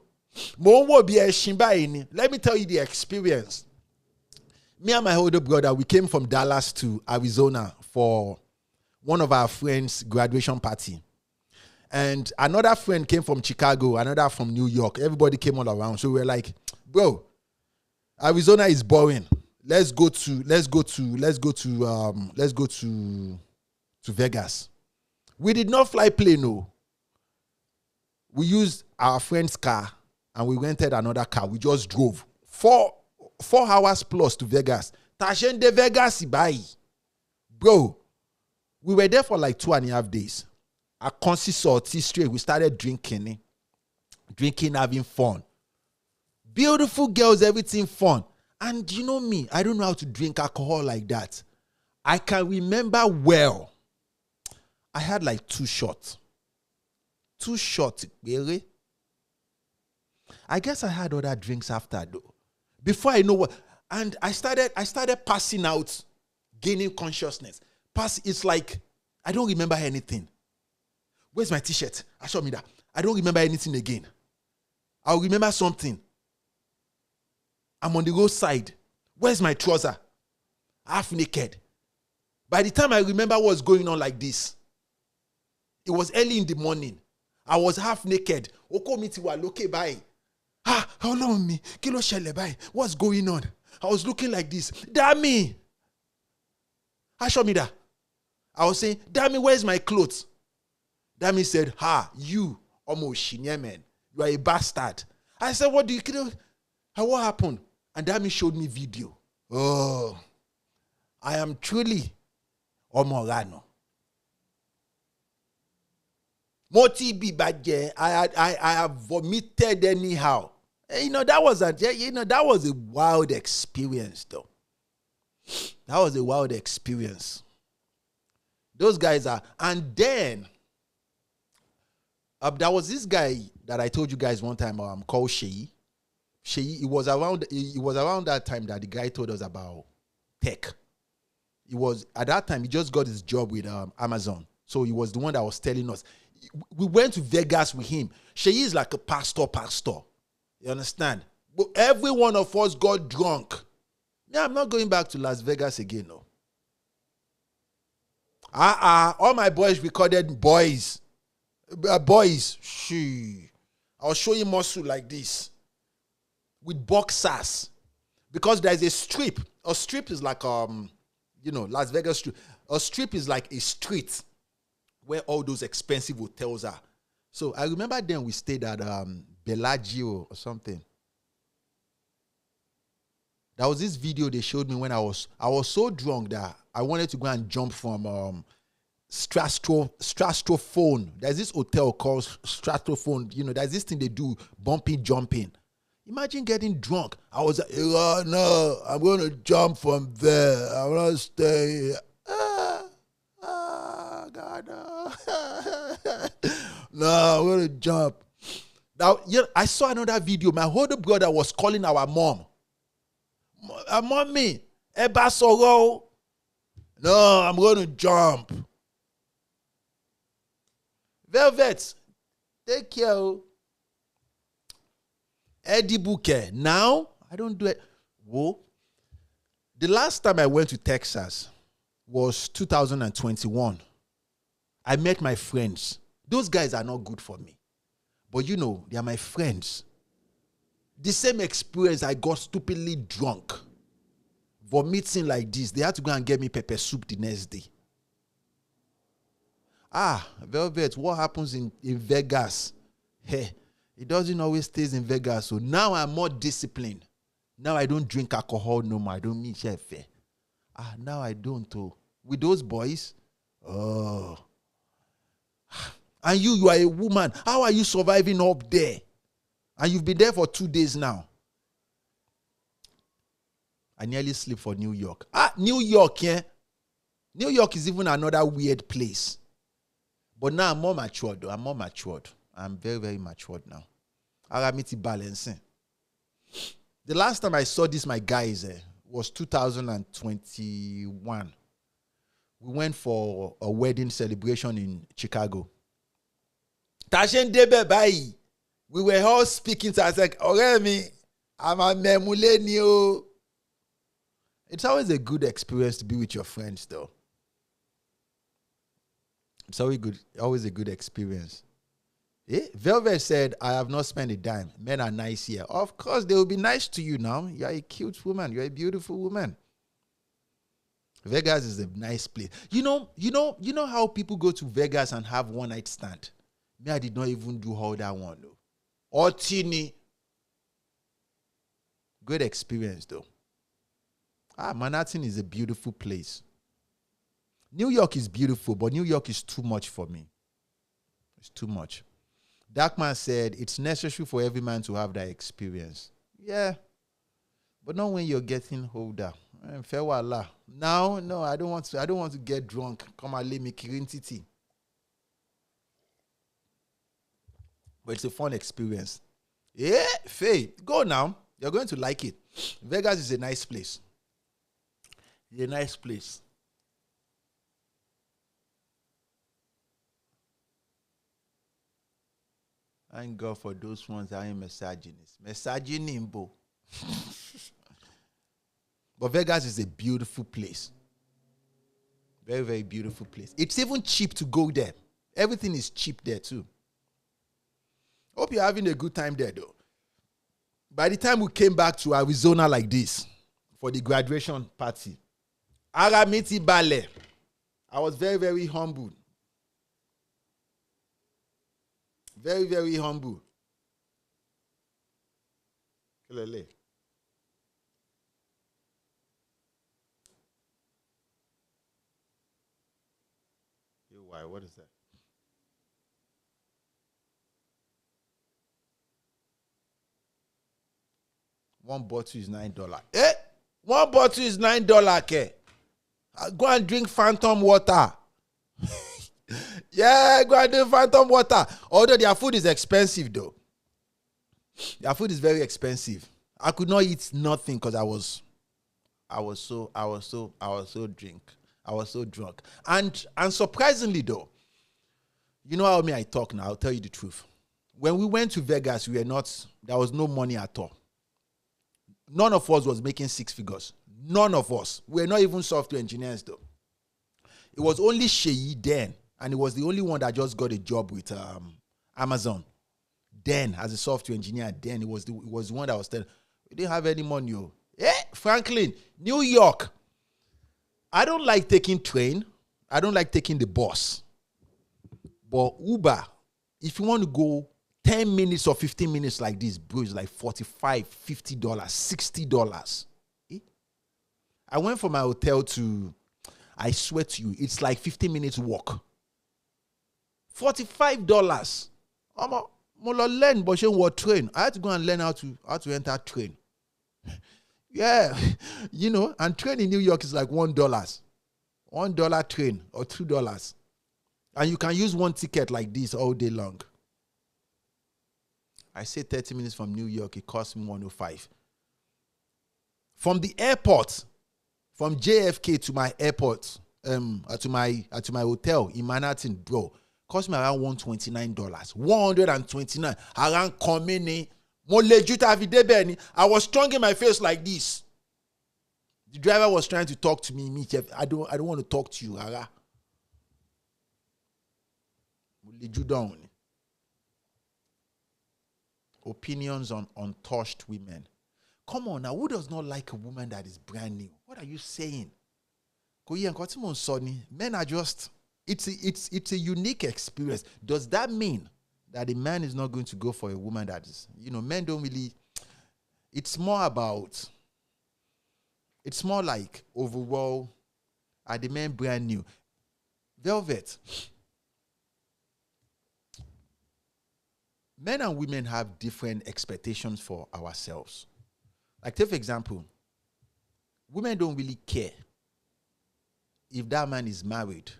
Speaker 1: let me tell you the experience. Me and my older brother, we came from Dallas to Arizona for one of our friends' graduation party. And another friend came from Chicago, another from New York. Everybody came all around. So we were like, bro, Arizona is boring. Let's go to Vegas. We did not fly plane, no. We used our friend's car and we rented another car. We just drove 4 hours plus to Vegas. Tashen de Vegas, bro. We were there for like 2.5 days. I consistent straight. We started drinking, having fun. Beautiful girls, everything fun. And you know me, I don't know how to drink alcohol like that. I can remember well. I had like 2 shots. 2 shots, really. I guess I had other drinks after though. Before I know what, and I started passing out, gaining consciousness. It's like I don't remember anything. Where's my t-shirt? Show me that. I don't remember anything again. I'll remember something. I'm on the roadside. Where's my trouser? Half naked. By the time I remember what's going on like this, it was early in the morning. I was half naked. Oko mi ti wa loke báyìí. How long me? Kí ló ṣẹlẹ̀ báyìí? What's going on? I was looking like this. Damn! Show me that. I was saying, damn, where's my clothes? Dami said, you, almost man. You are a bastard. I said, what do you do? What happened? And Dami showed me video. Oh, I am truly Omorano. Moti bi badje. I have vomited anyhow. That was a wild experience though. That was a wild experience. Those guys are, and then there was this guy that I told you guys one time called Sheyi. Sheyi, it was around that time that the guy told us about tech. At that time, he just got his job with Amazon. So he was the one that was telling us. We went to Vegas with him. Sheyi is like a pastor. You understand? But every one of us got drunk. Yeah, I'm not going back to Las Vegas again, no. All my boys recorded boys. Boys, I was showing muscle like this with boxers because there's a strip. A strip is like Las Vegas strip. A strip is like a street where all those expensive hotels are. So I remember then we stayed at Bellagio or something. That was this video they showed me when I was so drunk that I wanted to go and jump from Strastrophone. There's this hotel called Strastrophone. There's this thing they do, bumping, jumping. Imagine getting drunk. I was like, oh, no, I'm going to jump from there. I'm going to stay here. God, no. No, I'm going to jump. Now, I saw another video. My older brother was calling our mom. Mommy, Eba Soro. No, I'm going to jump. Velvet, take care. Edible care. Now, I don't do it. Whoa. The last time I went to Texas was 2021. I met my friends. Those guys are not good for me. But you know, they are my friends. The same experience, I got stupidly drunk. Vomiting like this. They had to go and get me pepper soup the next day. Velvet, what happens in Vegas? Hey, it doesn't always stay in Vegas. So now I'm more disciplined. Now I don't drink alcohol no more. I don't mean chef. Now I don't. With those boys, oh. And you are a woman. How are you surviving up there? And you've been there for 2 days now. I nearly sleep for New York. New York, yeah. New York is even another weird place. But now I'm more matured, though. I'm more matured. I'm very, very matured now. Aramiti balancing. The last time I saw this, my guys, was 2021. We went for a wedding celebration in Chicago. Tashen Debe Bayi. We were all speaking to us like, me, I'm a memulenio. It's always a good experience to be with your friends, though. It's always a good experience. Velvet said, I have not spent a dime. Men are nice here. Of course, they will be nice to you now. You are a cute woman. You're a beautiful woman. Vegas is a nice place. You know how people go to Vegas and have one night stand? Me, I did not even do all that one, though. Or teeny. Good experience, though. Manhattan is a beautiful place. New York is beautiful, but New York is too much for me. It's too much. Darkman said, it's necessary for every man to have that experience. Yeah. But not when you're getting older. Now, no, I don't want to get drunk. Come and lay me kirintiti. But it's a fun experience. Yeah, Faye, go now. You're going to like it. Vegas is a nice place. It's a nice place. Thank God for those ones that ain't misogynists. Misogynimbo. But Vegas is a beautiful place. Very, very beautiful place. It's even cheap to go there. Everything is cheap there too. Hope you're having a good time there, though. By the time we came back to Arizona like this for the graduation party, Aramiti Ballet, I was very, very humbled. Very, very humble. Kelele. Why? What is that? One bottle is $9. One bottle is $9. Go and drink Phantom water. Yeah, go and drink Phantom water. Although their food is expensive, though. Their food is very expensive. I could not eat nothing because I was so drunk. And surprisingly, though, you know how I talk now. I'll tell you the truth. When we went to Vegas, there was no money at all. None of us was making six figures. None of us. We're not even software engineers, though. It was only Sheyi then, and he was the only one that just got a job with Amazon. Then, as a software engineer, then it was the one that was telling, we didn't have any money. Franklin, New York. I don't like taking train. I don't like taking the bus. But Uber, if you want to go 10 minutes or 15 minutes like this, bro, it's like $45, $50, $60. I went from my hotel to, I swear to you, it's like 15 minutes walk. $45. I'm learn, but what train? I had to go and learn how to enter train. Yeah, and train in New York is like $1. $1 train or $2. And you can use one ticket like this all day long. I say 30 minutes from New York, it cost me $105. From the airport, from JFK to my airport, to my hotel in Manhattan, bro, cost me around $129. $129. Around Komene, I was strong in my face like this. The driver was trying to talk to me. I don't want to talk to you, Rara. Opinions on untouched women. Come on now, who does not like a woman that is brand new? What are you saying? Men are just, it's a unique experience. Does that mean that a man is not going to go for a woman that is, men don't really, it's more like overall, are the men brand new? Velvet. Men and women have different expectations for ourselves. Like, take for example, women don't really care if that man is married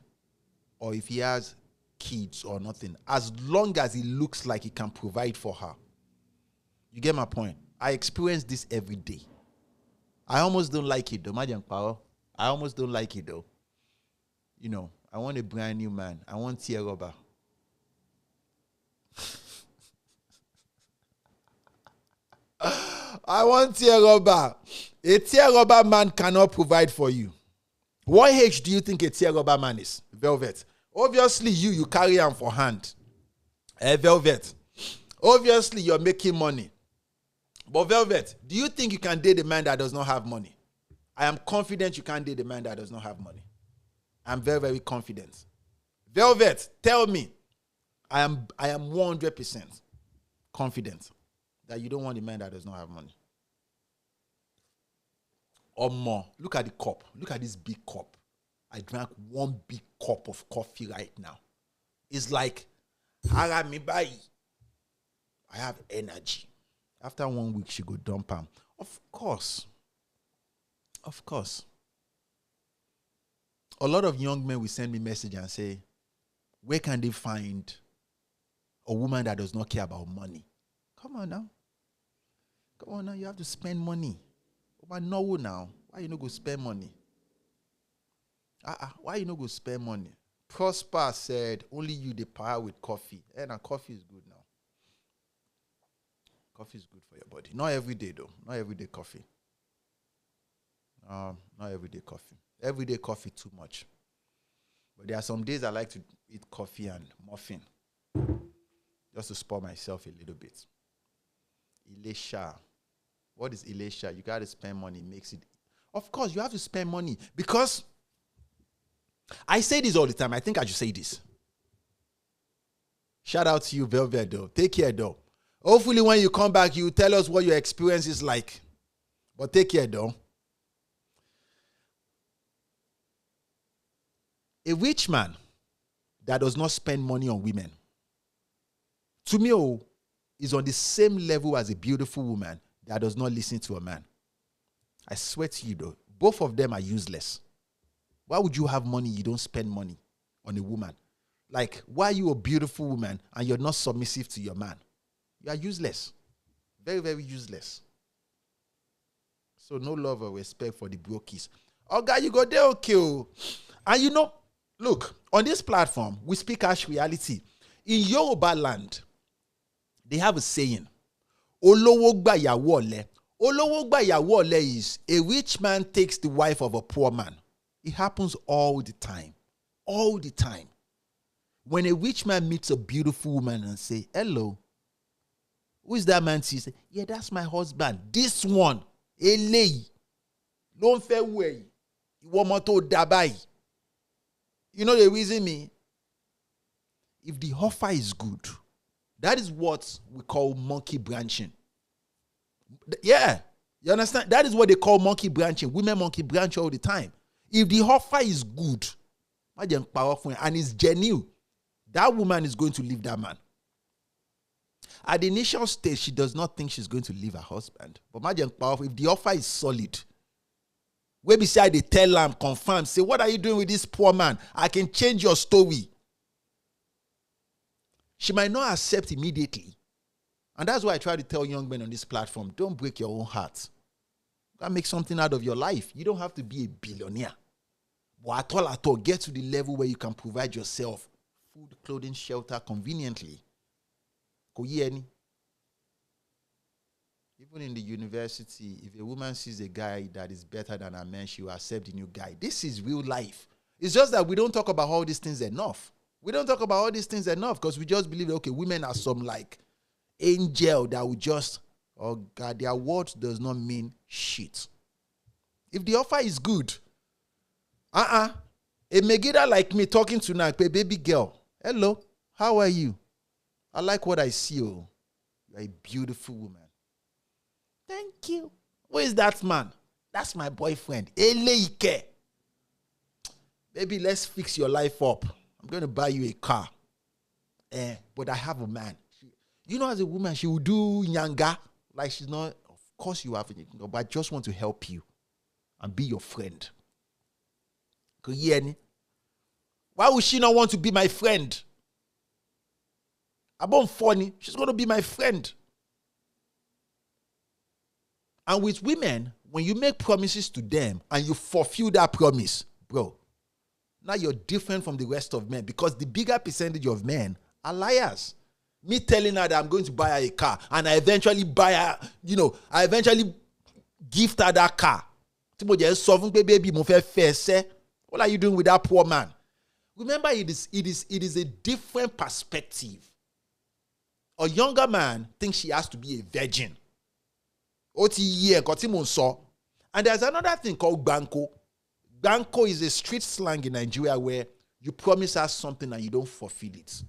Speaker 1: or if he has kids or nothing, as long as he looks like he can provide for her. You get my point? I experience this every day. I almost don't like it though. I almost don't like it though. I want a brand new man. I want tear rubber. I want tear rubber. A tear rubber man cannot provide for you. What age do you think a tear rubber man is? Velvet. Obviously, you carry him for hand. Velvet. Obviously, you're making money. But Velvet, do you think you can date a man that does not have money? I am confident you can't date a man that does not have money. I'm very, very confident. Velvet, tell me. I am 100% confident that you don't want a man that does not have money. Or more. Look at the cup. Look at this big cup. I drank one big cup of coffee right now. It's like, I have energy. After 1 week, she go dump him. Of course. A lot of young men will send me message and say, where can they find a woman that does not care about money? Come on now, you have to spend money. But no now. Why you not go spend money? Why you not go spend money? Prosper said, only you the power with coffee. And coffee is good now. Coffee is good for your body. Not every day though. Not every day coffee. Not every day coffee. Every day coffee too much. But there are some days I like to eat coffee and muffin. Just to spoil myself a little bit. Elisha. What is Elisha? You got to spend money. Makes it. Of course, you have to spend money. Because I say this all the time. I think I should say this. Shout out to you, Velvet, though. Take care, though. Hopefully, when you come back, you tell us what your experience is like. But take care, though. A rich man that does not spend money on women, to me, is on the same level as a beautiful woman that does not listen to a man. I swear to you, though, both of them are useless. Why would you have money you don't spend money on a woman? Like, why are you a beautiful woman and you're not submissive to your man? You are useless. Very, very useless. So no love or respect for the brokies. Oh, God, you go there, okay. And look, on this platform, we speak harsh reality. In Yoruba land, they have a saying, Olowo gba iyawo ole. Olowo gba iyawo ole is a rich man takes the wife of a poor man. It happens all the time. All the time. When a rich man meets a beautiful woman and say, hello, who is that man? She say, yeah, that's my husband. This one, Elei, don't fair way. You want to dabai. You know the reason me? If the offer is good, that is what we call monkey branching. Yeah, you understand? That is what they call monkey branching. Women monkey branch all the time. If the offer is good, and it's genuine, that woman is going to leave that man. At the initial stage, she does not think she's going to leave her husband. But if the offer is solid, where beside they tell her, confirm, say, what are you doing with this poor man? I can change your story. She might not accept immediately. And that's why I try to tell young men on this platform, don't break your own heart. You gotta make something out of your life. You don't have to be a billionaire. But at all, get to the level where you can provide yourself food, clothing, shelter conveniently. Even in the university, if a woman sees a guy that is better than a man, she will accept the new guy. This is real life. It's just that we don't talk about all these things enough. We don't talk about all these things enough because we just believe, okay, women are some like angel that will just, oh God, their words does not mean shit. If the offer is good, a Megida like me talking tonight, a baby girl, hello, how are you? I like what I see. Oh, you're a beautiful woman. Thank you. Who is that man? That's my boyfriend. Eleike. Baby, let's fix your life up. I'm going to buy you a car. But I have a man. You know, as a woman, she will do nyanga. Like she's not, of course you have it, but I just want to help you and be your friend. Why would she not want to be my friend? I'm funny. She's going to be my friend. And with women, when you make promises to them and you fulfill that promise, bro, now you're different from the rest of men because the bigger percentage of men are liars. Me telling her that I'm going to buy her a car and I eventually buy her, I eventually gift her that car. What are you doing with that poor man? Remember, it is a different perspective. A younger man thinks she has to be a virgin. And there's another thing called banco. Banco is a street slang in Nigeria where you promise us something and you don't fulfill it.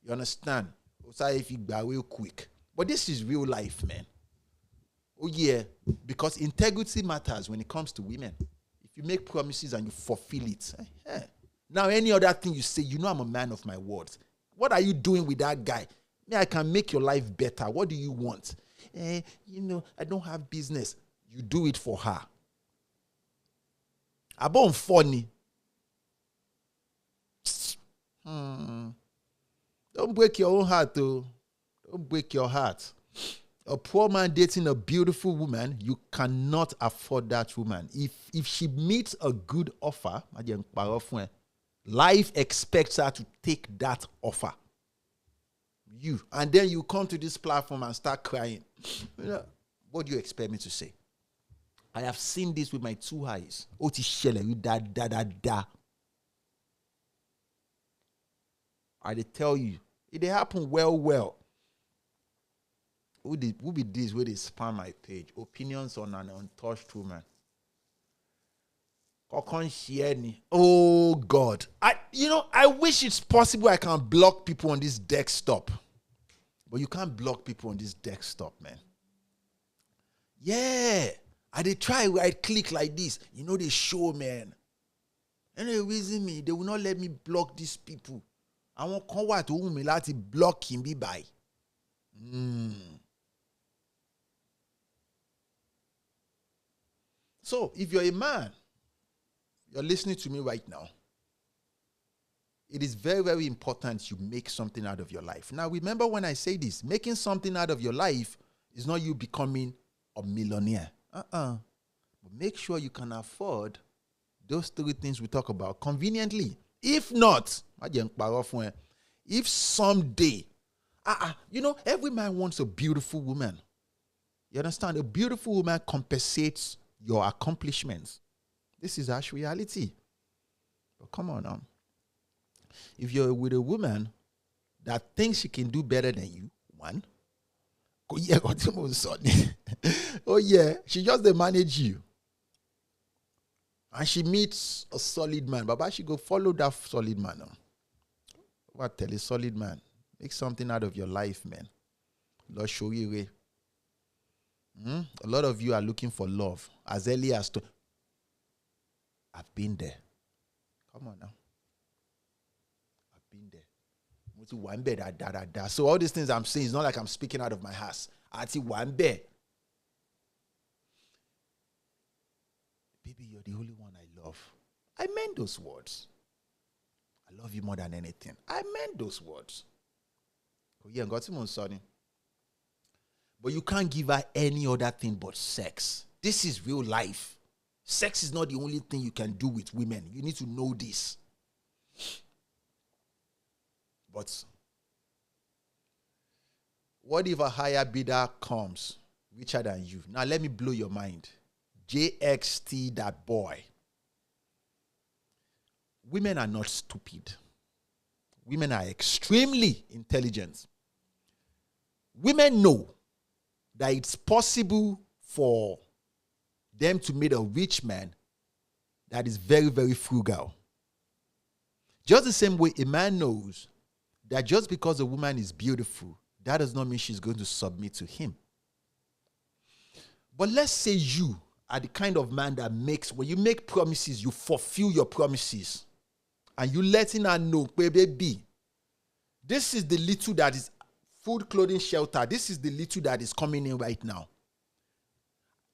Speaker 1: You understand? If you go real quick. But this is real life, man. Oh yeah, because integrity matters when it comes to women. If you make promises and you fulfill it. Now any other thing you say, I'm a man of my words. What are you doing with that guy? I can make your life better. What do you want? I don't have business. You do it for her. Abon funny. Don't break your own heart, though. Don't break your heart. A poor man dating a beautiful woman, you cannot afford that woman. If she meets a good offer, life expects her to take that offer. And then you come to this platform and start crying. What do you expect me to say? I have seen this with my two eyes. I tell you, it happened well. Who be this where they spam my page? Opinions on an untouched woman. Oh God. I wish it's possible I can block people on this desktop. But you can't block people on this desktop, man. Yeah. I they try right click like this. They show, man. And they reason me, they will not let me block these people. I won't come to whom me let block him be by. So if you're a man, you're listening to me right now, it is very, very important you make something out of your life. Now, remember when I say this, making something out of your life is not you becoming a millionaire. But make sure you can afford those three things we talk about conveniently. If not, if someday, every man wants a beautiful woman. You understand? A beautiful woman compensates your accomplishments. This is harsh reality. But come on now. If you're with a woman that thinks she can do better than you, one, oh yeah, she just they manage you. And she meets a solid man. Baba, she go follow that solid man now. What tell a solid man? Make something out of your life, man. Lord show you way. A lot of you are looking for love as early as to. I've been there. Come on now. I've been there. So all these things I'm saying is not like I'm speaking out of my ass. Ati one bed. Baby, you're the only one I love. I meant those words. I love you more than anything. I meant those words. Oh yeah, got him on Sonny. But you can't give her any other thing but sex. This is real life. Sex is not the only thing you can do with women. You need to know this. But what if a higher bidder comes richer than you. Now let me blow your mind. JXT, that boy. Women are not stupid. Women are extremely intelligent. Women know that it's possible for them to meet a rich man that is very, very frugal. Just the same way a man knows that just because a woman is beautiful, that does not mean she's going to submit to him. But let's say you are the kind of man that when you make promises, you fulfill your promises. And you letting her know, baby, this is the little that is food, clothing, shelter. This is the little that is coming in right now.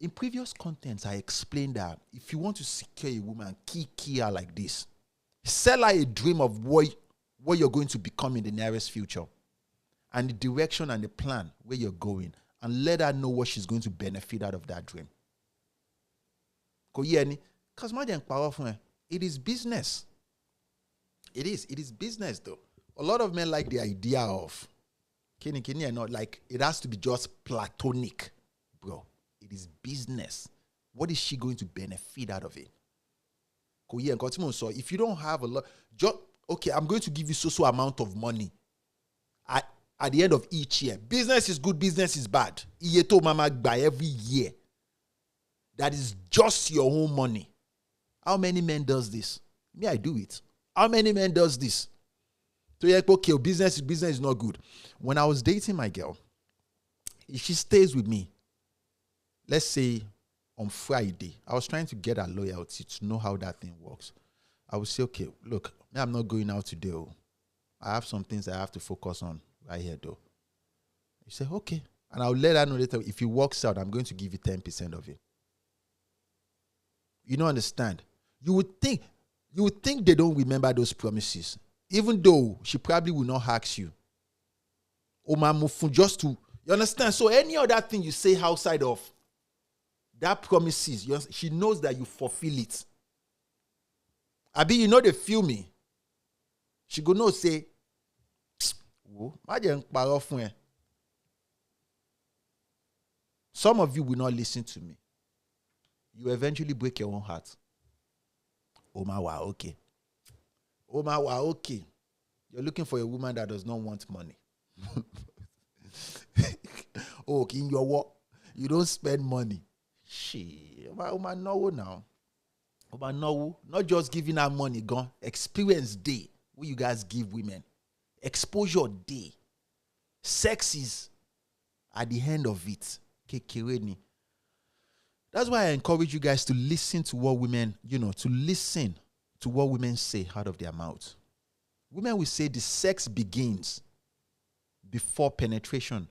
Speaker 1: In previous contents, I explained that if you want to secure a woman, key her like this. Sell her a dream of what you're going to become in the nearest future. And the direction and the plan where you're going. And let her know what she's going to benefit out of that dream. Because it is business. It is business though. A lot of men like the idea of kini and not like it has to be just platonic, bro. It is business. What is she going to benefit out of it? So if you don't have a lot, okay, I'm going to give you so amount of money at the end of each year. Business is good, business is bad. Iyeto mama buy every year. That is just your own money. How many men does this? Me, I do it. How many men does this? So you're like, okay, business is not good. When I was dating my girl, if she stays with me, let's say on Friday, I was trying to get her loyalty to know how that thing works. I would say, okay, look, I'm not going out today. I have some things I have to focus on right here, though. You say, okay. And I'll let her know later, if it works out, I'm going to give you 10% of it. You don't understand. You would think they don't remember those promises. Even though she probably will not ask you. Just to, you understand? So any other thing you say outside of that promises, she knows that you fulfill it. Abi, you know they feel me. She go no say, some of you will not listen to me. You eventually break your own heart. Okay. Okay. You're looking for a woman that does not want money. Okay, in your work, you don't spend money. No now. No, not just giving her money, gone. Experience day. What you guys give women. Exposure day. Sex is at the end of it. That's why I encourage you guys to listen to what women, to listen to what women say out of their mouth. Women will say the sex begins before penetration,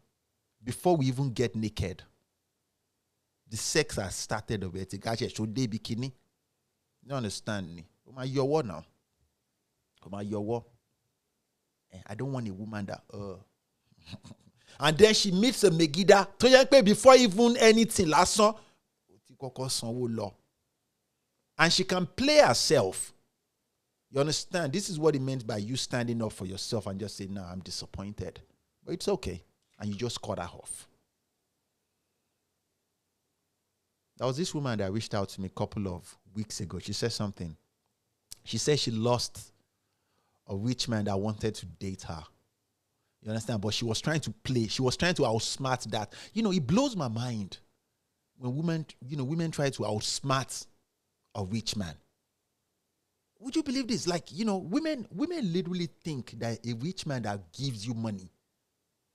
Speaker 1: before we even get naked. The sex has started already. Should they bikini? You understand me? Your what now? Your what? I don't want a woman that and then she meets a Megida before even anything last song. And she can play herself. You understand? This is what it meant by you standing up for yourself and just saying, no, I'm disappointed. But it's okay. And you just cut her off. There was this woman that reached out to me a couple of weeks ago. She said something. She said she lost a rich man that wanted to date her. You understand? But she was trying to play. She was trying to outsmart that. It blows my mind when women try to outsmart a rich man. Would you believe this? Like, women literally think that a rich man that gives you money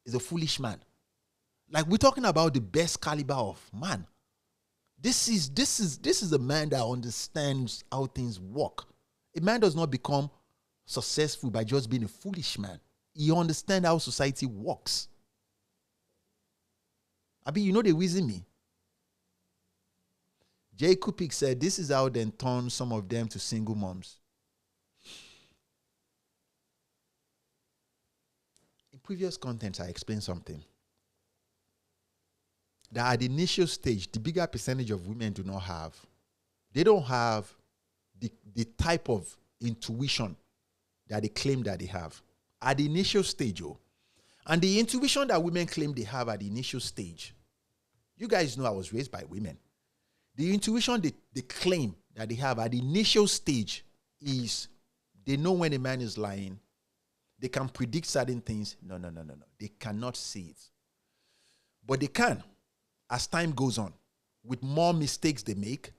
Speaker 1: is a foolish man. Like, we're talking about the best caliber of man. This is a man that understands how things work. A man does not become successful by just being a foolish man. He understands how society works. They reason me. Jay Kupik said, this is how they turn some of them to single moms. In previous content, I explained something. That at the initial stage, the bigger percentage of women do not have. They don't have the type of intuition that they claim that they have. At the initial stage, and the intuition that women claim they have at the initial stage You guys know I was raised by women. The intuition they claim that they have at the initial stage is they know when a man is lying. They can predict certain things. No. They cannot see it. But they can, as time goes on, with more mistakes they make,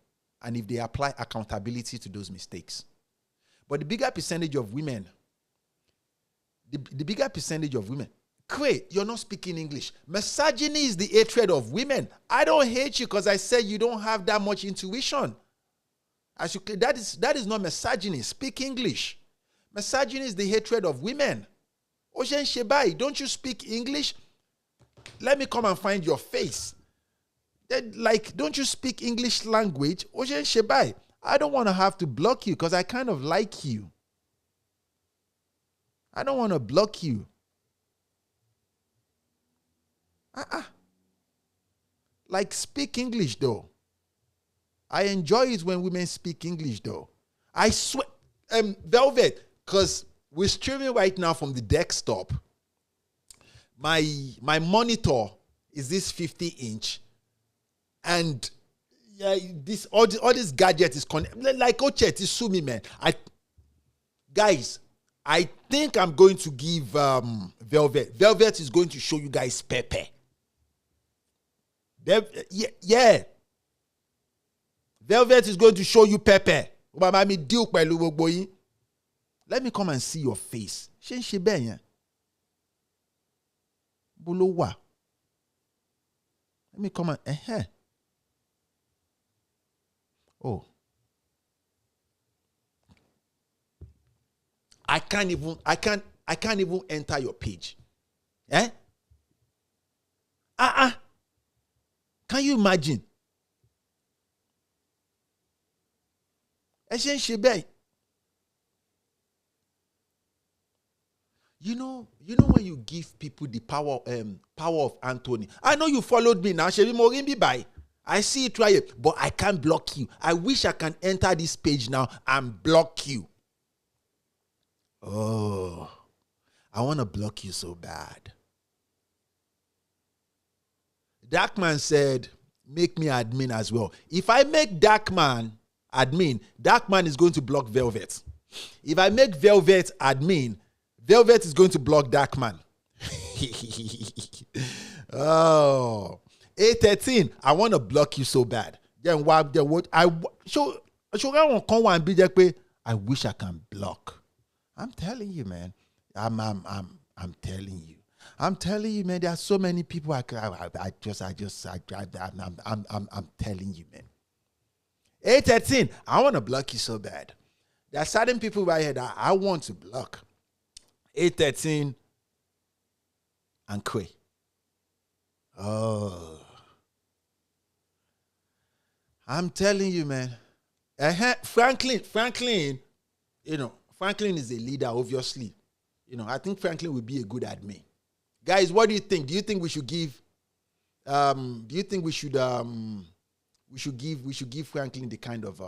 Speaker 1: and if they apply accountability to those mistakes. But the bigger percentage of women, Kwe, you're not speaking English. Misogyny is the hatred of women. I don't hate you because I said you don't have that much intuition. That is not misogyny. Speak English. Misogyny is the hatred of women. Ojen Shebai, don't you speak English? Let me come and find your face. Don't you speak English language? Ojen Shebai, I don't want to have to block you because I kind of like you. I don't want to block you. Like, speak English, though. I enjoy it when women speak English, though. I swear, Velvet, because we're streaming right now from the desktop. My monitor is this 50-inch, and yeah, all this gadget is like Ochet is sue me, man. Guys, I think I'm going to give Velvet. Velvet is going to show you guys Pepe. Yeah. Velvet is going to show you Pepe. Let me come and see your face. Let me come and Oh. I can't even enter your page. Can you imagine? You know when you give people the power of Anthony. I know you followed me now. I see it right here, but I can't block you. I wish I can enter this page now and block you. Oh, I want to block you so bad. Darkman said, make me admin as well. If I make Darkman admin, Darkman is going to block Velvet. If I make Velvet admin, Velvet is going to block Darkman. Oh, 813. I want to block you so bad. Then what? I wish I can block. I'm telling you, man. I'm telling you. I'm telling you, man. There are so many people. I'm telling you, man. 813. I want to block you so bad. There are certain people right here that I want to block. 813 and Kwe. Oh, I'm telling you, man. Franklin. Franklin is a leader, obviously. I think Franklin would be a good admin. Guys, what do you think? Do you think we should give? Do you think we should give Franklin the kind of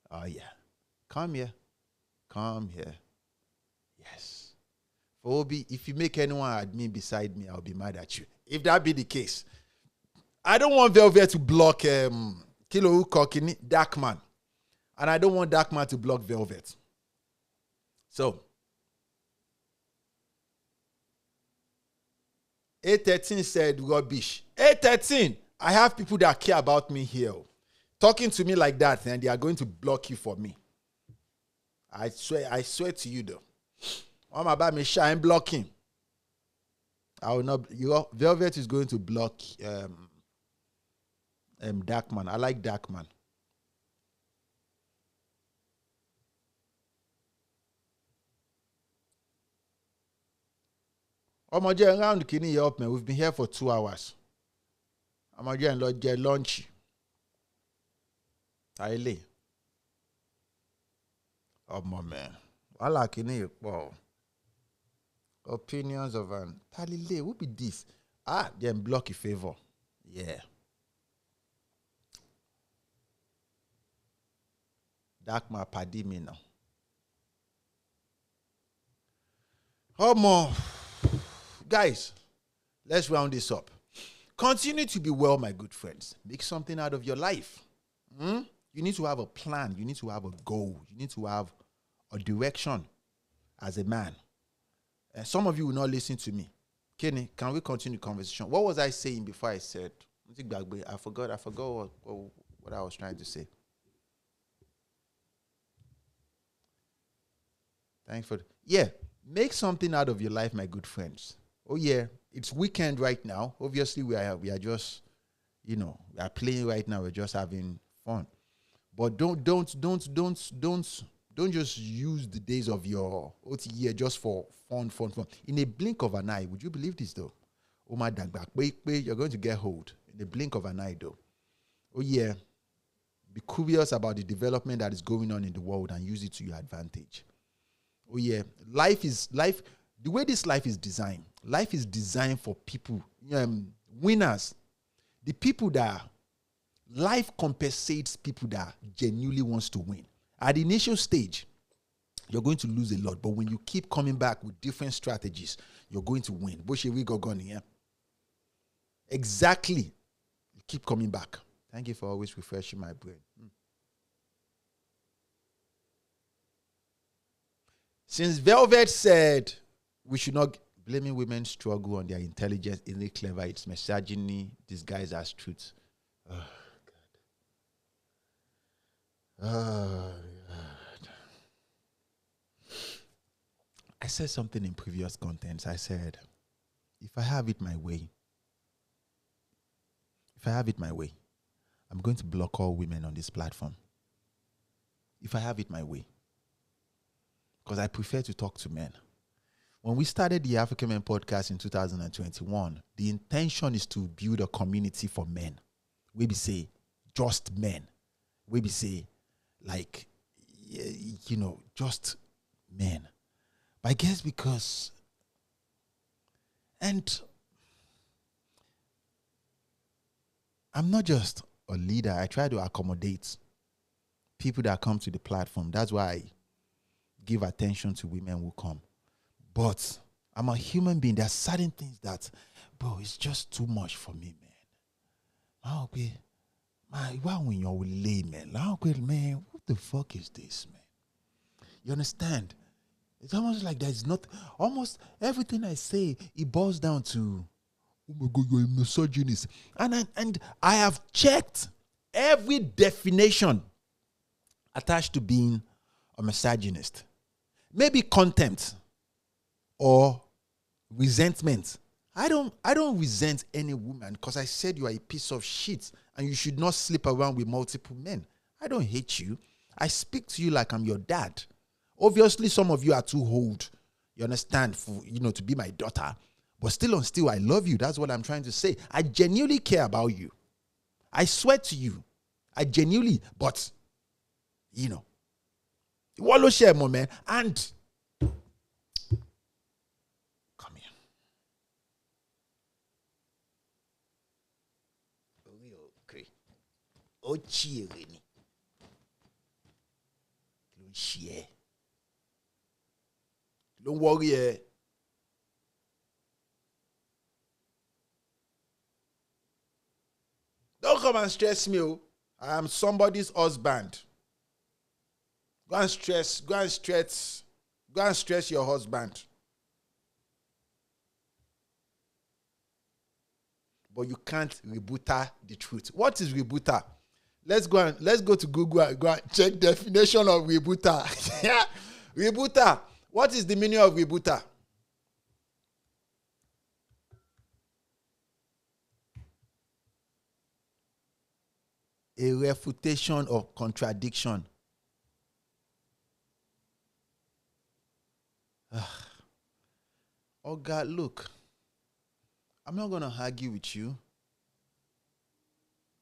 Speaker 1: Oh yeah. Come here. Yes. For Obi, if you make anyone admin beside me, I'll be mad at you. If that be the case, I don't want Velvet to block Kilo Kokini, Darkman. And I don't want Darkman to block Velvet. So 813 said rubbish. 813, I have people that care about me here. Talking to me like that, and they are going to block you for me. I swear to you though. I'm about me shine blocking. I will not. Velvet is going to block Darkman. I like Darkman. I'm around Kini help me. We've been here for 2 hours. I'm going to get lunch. Aile. Oh my man. I like it. Wow. Opinions of an Talile. What be this? Then block in favor. Yeah. Dark my paddy me now. more. Guys, let's round this up. Continue to be well, my good friends. Make something out of your life. You need to have a plan. You need to have a goal. You need to have a direction as a man. And some of you will not listen to me. Kenny, can we continue the conversation? What was I saying before I said? I forgot what I was trying to say. Thanks for make something out of your life, my good friends. Oh yeah, it's weekend right now. Obviously, we are just, we are playing right now. We're just having fun. But don't just use the days of your OT just for fun. In a blink of an eye, would you believe this though? Oh my dang back, you're going to get hold in the blink of an eye though. Oh yeah, be curious about the development that is going on in the world and use it to your advantage. Oh yeah, life. The way this life is designed for people, winners. The people that life compensates people that genuinely wants to win. At the initial stage, you're going to lose a lot, but when you keep coming back with different strategies, you're going to win. Exactly. You keep coming back. Thank you for always refreshing my brain. Since Velvet said we should not blaming women's struggle on their intelligence, isn't it clever? It's misogyny disguised as truth. Oh, God. Oh, God. I said something in previous contents. I said, if I have it my way, I'm going to block all women on this platform. If I have it my way. Because I prefer to talk to men. When we started the African Men podcast in 2021, the intention is to build a community for men. We be say, just men. We be say, just men. But I guess because, and I'm not just a leader. I try to accommodate people that come to the platform. That's why I give attention to women who come. But I'm a human being. There are certain things that, bro, it's just too much for me, man. Why when you're lay, man? Man, what the fuck is this, man? You understand? It's almost like there's not, almost everything I say, it boils down to, oh my God, you're a misogynist. And I have checked every definition attached to being a misogynist. Maybe contempt or resentment. I don't resent any woman because I said you are a piece of shit and you should not sleep around with multiple men. I don't hate you. I speak to you like I'm your dad. Obviously, some of you are too old, you understand, for to be my daughter. But still, I love you. That's what I'm trying to say. I genuinely care about you. I swear to you. I genuinely, but, Wallow share more, man. And come here. Okay. Ochirini. Share. Don't worry. Don't come and stress me. I am somebody's husband. Go and stress your husband. But you can't rebuttal the truth. What is rebuttal? Let's go to Google and go and check definition of rebuttal. Rebuttal. What is the meaning of rebuttal? A refutation or contradiction. Oh God, look. I'm not going to argue with you.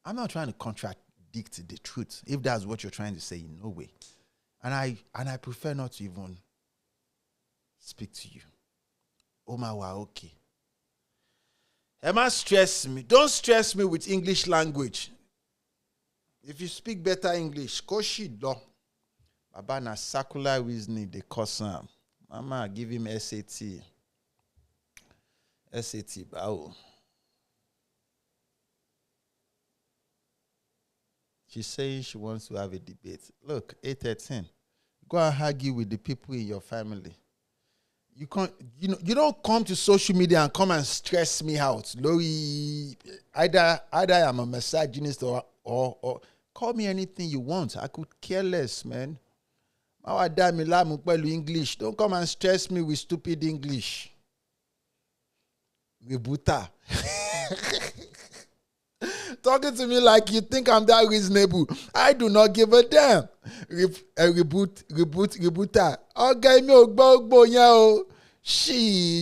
Speaker 1: I'm not trying to contradict the truth, if that's what you're trying to say, in no way. And I prefer not to even speak to you. Oh my wow, okay. Emma, stress me. Don't stress me with English language. If you speak better English, koshi do. Baba na circular reasoning they cause am. Mama, give him SAT. SAT, bow. She's saying she wants to have a debate. Look, 8:13. Go and argue with the people in your family. You can't, you don't come to social media and come and stress me out. Lori, either I'm a misogynist or call me anything you want. I could care less, man. English. Don't come and stress me with stupid English. Rebuta. Talking to me like you think I'm that reasonable. I do not give a damn. Rebuta. Okay,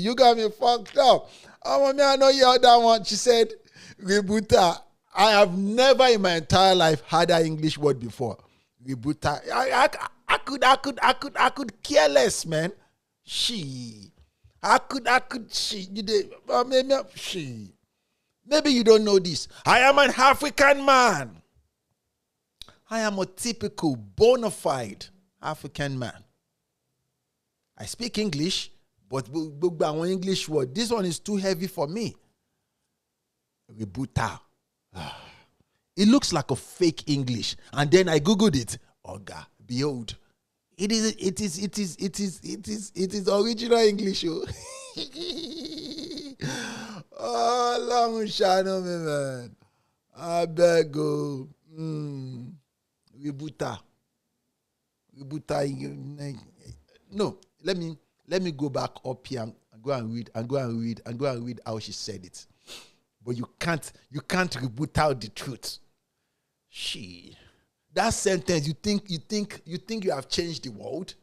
Speaker 1: you got me fucked up. Oh, I know you heard that one. She said, Rebuta. I have never in my entire life had that English word before. Rebuta. I could care less, man. Maybe you don't know this. I am an African man. I am a typical, bona fide African man. I speak English, but one English word. This one is too heavy for me. Rebuta. It looks like a fake English. And then I Googled it. Oga, behold. It is original English. Oh, long shadow me, man. I beg you. Rebuta. No, let me go back up here and go and read how she said it. But you can't reboot out the truth. That sentence, you think you have changed the world,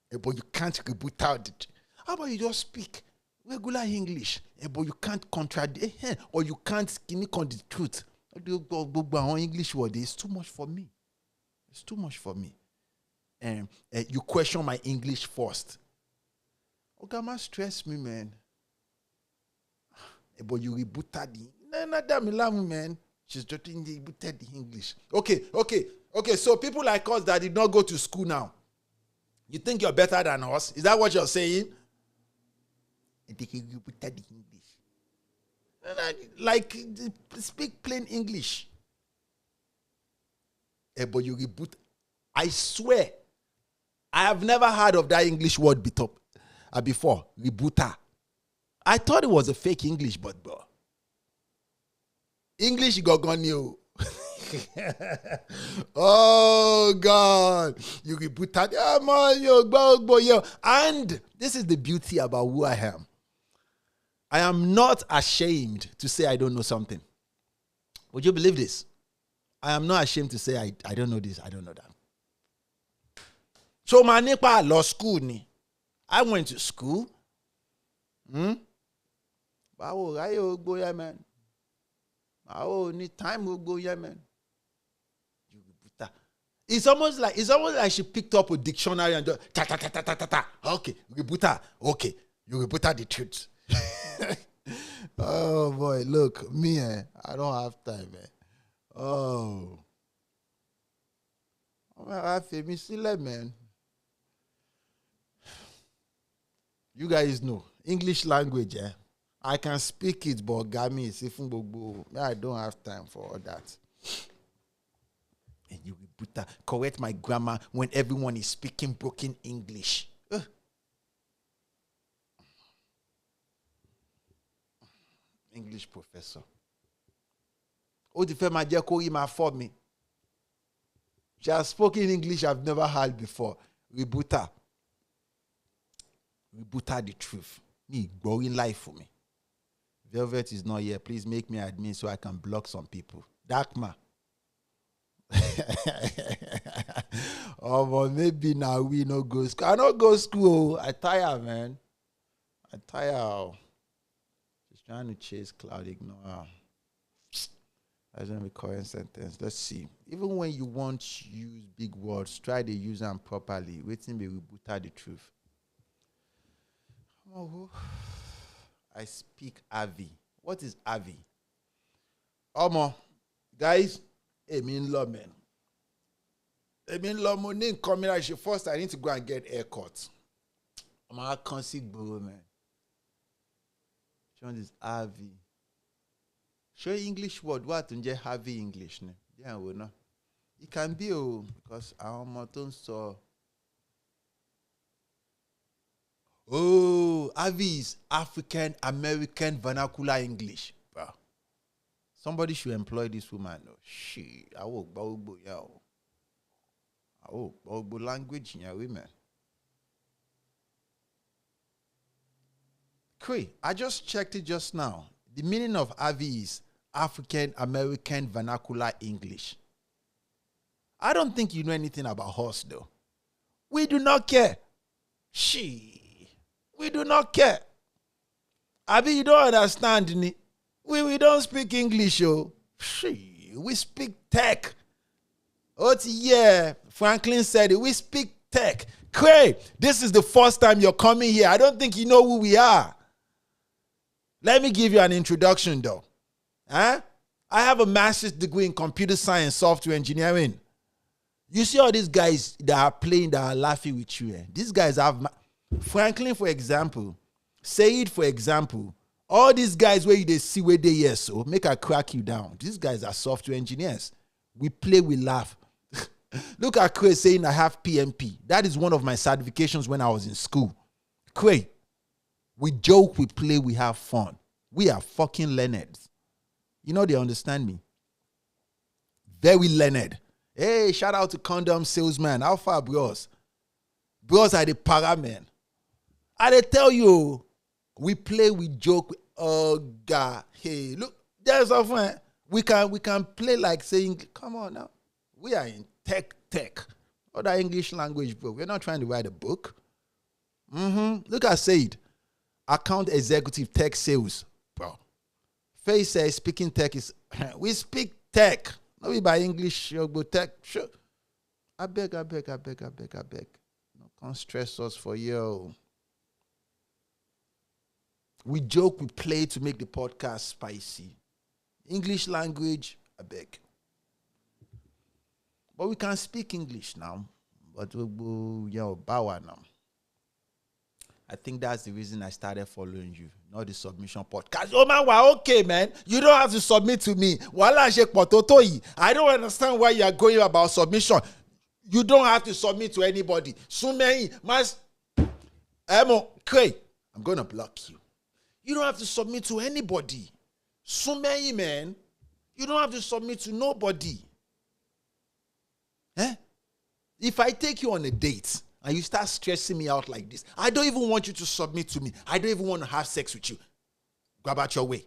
Speaker 1: but you can't reboot out the truth. How about you just speak regular English, but you can't contradict, or you can't give me the truth. English word is too much for me. It's too much for me. You question my English first. Ogama stress me, man. But you rebooted the man. She's just rebooted the English. Okay. So people like us that did not go to school now, you think you're better than us? Is that what you're saying? They rebooted the English. Like, speak plain English. But you reboot. I swear, I have never heard of that English word before. Rebooter. I thought it was a fake English, but bro. English gone new. Oh God. You rebooted. And this is the beauty about who I am. I am not ashamed to say I don't know something. Would you believe this? I am not ashamed to say I don't know this, I don't know that. So my nipa law school ni. I went to school. Bawo rayo go Yemen. Bawo ni time go Yemen. It's almost like she picked up a dictionary and just ta. Okay, rebuta. Okay, you rebuta the truth. Oh boy, look, me, I don't have time, man. Oh, I feel me still, man. You guys know English language, I can speak it, but Gami is I don't have time for all that. And you correct my grammar when everyone is speaking broken English. English professor. For me. She has spoken English I've never heard before. Rebuta the truth. Me growing life for me. Velvet is not here. Please make me admin so I can block some people. Darkma. Oh, but maybe now we no go school. I don't go school. I tire, man. I tire. She's trying to chase cloud, ignore her. That's not a current sentence. Let's see. Even when you want to use big words, try to use them properly. Waiting be rebuta the truth. Oh, I speak Avi. What is Avi? Omo, guys, Emin law, man. Emin law, money coming out. First, I need to go and get haircut. I'm a conceit bro, man. Which one is Harvey? Show English word. What in Harvey English? Ne? Yeah, we know. It can be because our motto so. Oh, Harvey is African American vernacular English. Bro. Somebody should employ this woman. No, shit. I will bow yeah. I will bow language in your women. Quick, I just checked it just now. The meaning of Harvey is African American vernacular English. I don't think you know anything about horse though. We do not care. We do not care. Abi, you don't understand me. We don't speak English, yo. We speak tech. Yeah, Franklin said it. We speak tech. Cray, this is the first time you're coming here. I don't think you know who we are. Let me give you an introduction, though. I have a master's degree in computer science, software engineering. You see all these guys that are playing, that are laughing with you. These guys have... Franklin, for example. Said, for example. All these guys where they see where they are, so make I crack you down. These guys are software engineers. We play, we laugh. Look at Chris saying I have PMP. That is one of my certifications when I was in school. Chris, we joke, we play, we have fun. We are fucking learned. You know they understand me. Very learned. Hey, shout out to condom salesman. How far, bros? Bros are the para men. I tell you, we play, we joke. Oh God, hey, look, there's a fun. We can play like saying, come on now. We are in tech. Other English language, bro. We're not trying to write a book. Look at Said. Account executive tech sales, bro. Faye says speaking tech is we speak tech. Not we by English, but tech. Sure. I beg. No, can't stress us for you. We joke, we play to make the podcast spicy. English language, I beg. But we can speak English now. But we'll bow now. I think that's the reason I started following you, not the submission podcast. Oh man, we're okay, man. You don't have to submit to me. I don't understand why you are going about submission. You don't have to submit to anybody. I'm going to block you. You don't have to submit to anybody. Man, you don't have to submit to nobody. If I take you on a date, and you start stressing me out like this, I don't even want you to submit to me. I don't even want to have sex with you. Go about your way.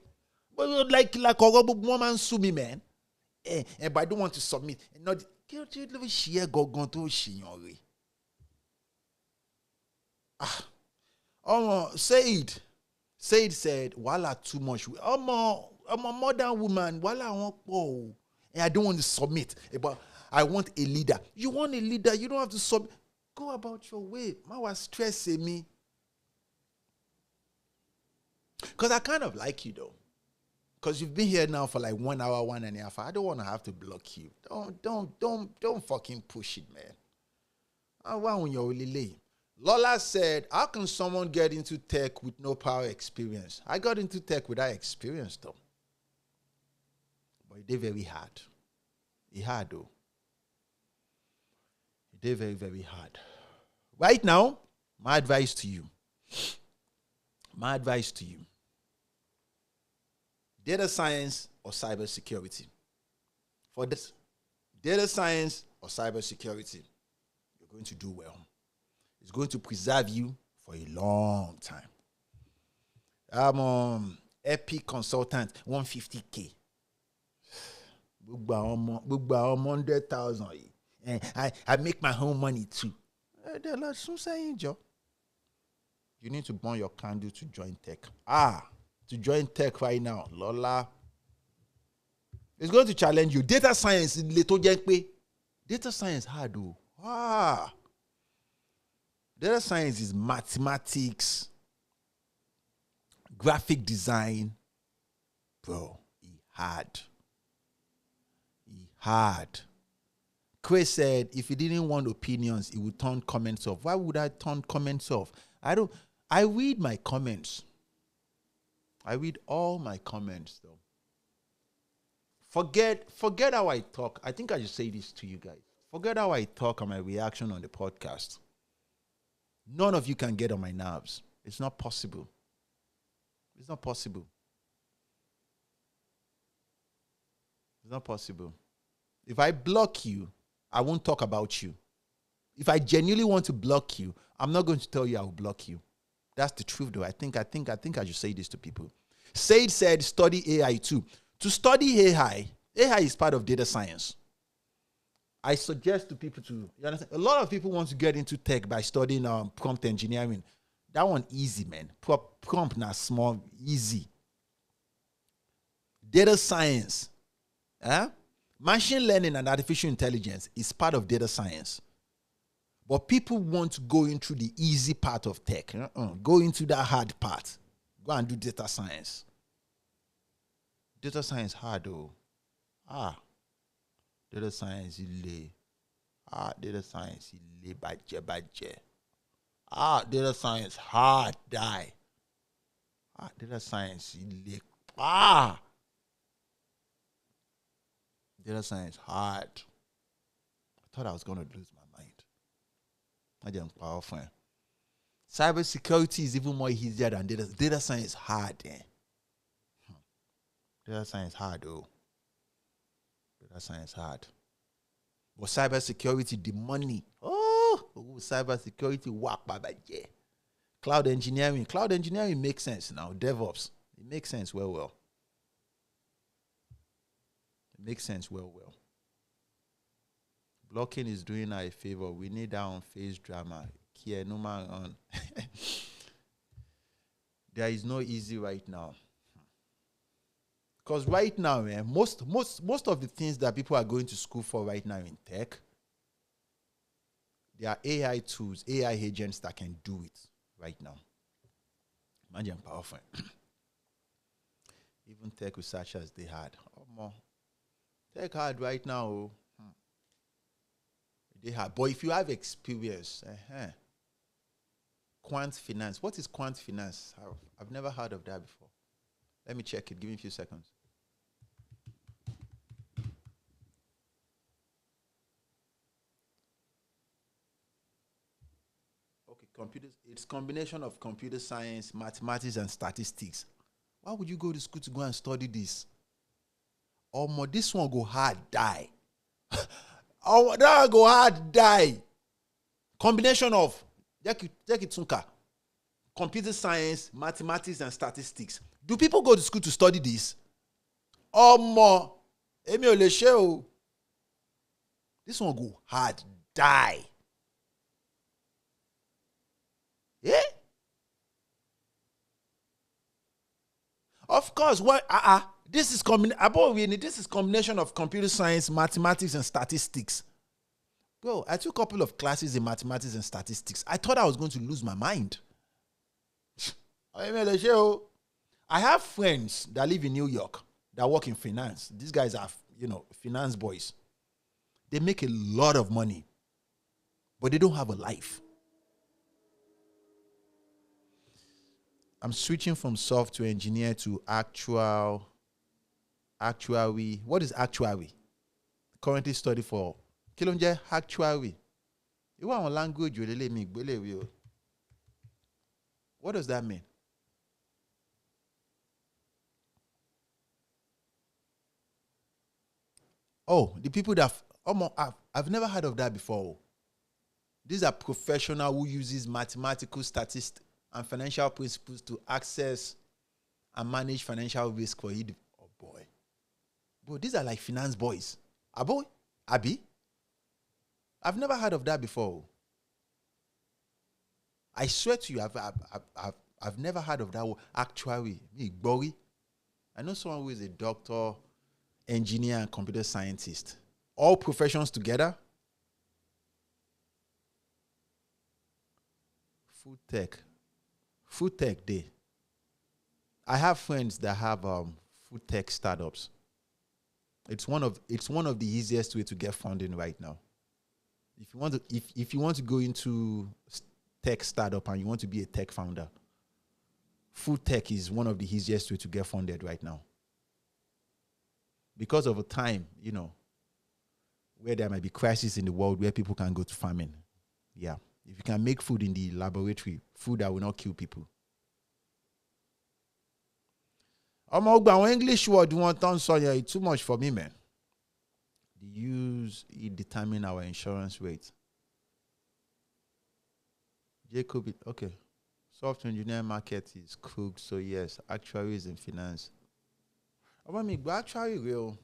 Speaker 1: But like a woman sue me, man. But I don't want to submit. Not Said said, "Wala too much. I'm a modern woman. Wala and I don't want to submit. But I want a leader. You want a leader? You don't have to submit. Go about your way. Man was stressing me. Because I kind of like you though. Because you've been here now for like 1 hour, 1.5 hours. I don't want to have to block you. Don't fucking push it, man. Why when you're really late? Lola said, how can someone get into tech with no prior experience? I got into tech without experience though. But it did very hard. It hard though. They're very, very hard. Right now, my advice to you. Data science or cybersecurity. For this, data science or cybersecurity, you're going to do well. It's going to preserve you for a long time. I'm Epic Consultant, 150K. 100,000. And I make my own money too. You need to burn your candle to join tech. To join tech right now, Lola. It's going to challenge you. Data science is little Jenkpe. Data science hard though. Data science is mathematics, graphic design. Bro, hard. Chris said, if he didn't want opinions, he would turn comments off. Why would I turn comments off? I read my comments. I read all my comments though. Forget how I talk. I think I should say this to you guys. Forget how I talk and my reaction on the podcast. None of you can get on my nerves. It's not possible. It's not possible. It's not possible. If I block you, I won't talk about you. If I genuinely want to block you, I'm not going to tell you I will block you. That's the truth, though. I think I should say this to people. Said said, study AI too. To study AI is part of data science. I suggest to people to, you understand? A lot of people want to get into tech by studying prompt engineering. That one easy, man. Prompt na small, easy. Data science, machine learning and artificial intelligence is part of data science. But people want to go into the easy part of tech. Go into that hard part. Go and do data science. Data science hard though. Data science ile. Data science ile baje. Data science hard die. Data science ile. Data science hard. I thought I was gonna lose my mind. I didn't powerful. Cybersecurity is even more easier than data science hard. Data science hard though. Data science hard. But cybersecurity, the money. Cybersecurity work by yeah. Cloud engineering. Cloud engineering makes sense now. DevOps. It makes sense well. It makes sense well. Blocking is doing her a favor. We need that on face drama. Here, no man on. There is no easy right now. Because right now, man, most of the things that people are going to school for right now in tech, there are AI tools, AI agents that can do it right now. Imagine powerful. Even tech researchers, they had. Tech hard right now. They have. But if you have experience, quant finance. What is quant finance? I've never heard of that before. Let me check it. Give me a few seconds. Okay, computers. It's combination of computer science, mathematics, and statistics. Why would you go to school to go and study this? This one go hard die. That go hard die. Combination of computer science, mathematics, and statistics. Do people go to school to study this? This one go hard die. Yeah. Of course. What? This is combination of computer science, mathematics, and statistics. Bro, I took a couple of classes in mathematics and statistics. I thought I was going to lose my mind. I have friends that live in New York that work in finance. These guys are, finance boys. They make a lot of money, but they don't have a life. I'm switching from software engineer to actuary. What is actuary? Currently study for Kilonje actuary. You want language you. What does that mean? The people that I've never heard of that before. These are professionals who uses mathematical statistics and financial principles to access and manage financial risk for it. Oh boy. Bro, these are like finance boys. Abi? I've never heard of that before. I swear to you, I've never heard of that word. Actuary. I know someone who is a doctor, engineer, and computer scientist. All professions together. Food tech day. I have friends that have food tech startups. It's one of the easiest way to get funding right now. If you want to go into tech startup and you want to be a tech founder, food tech is one of the easiest way to get funded right now. Because of a time, where there might be crisis in the world where people can go to farming. Yeah. If you can make food in the laboratory, food that will not kill people. English word one ton so yeah, it's too much for me, man. It determine our insurance rate. Jacob, okay. Software engineering market is cooked, so yes, actuaries in finance. About me, actually real.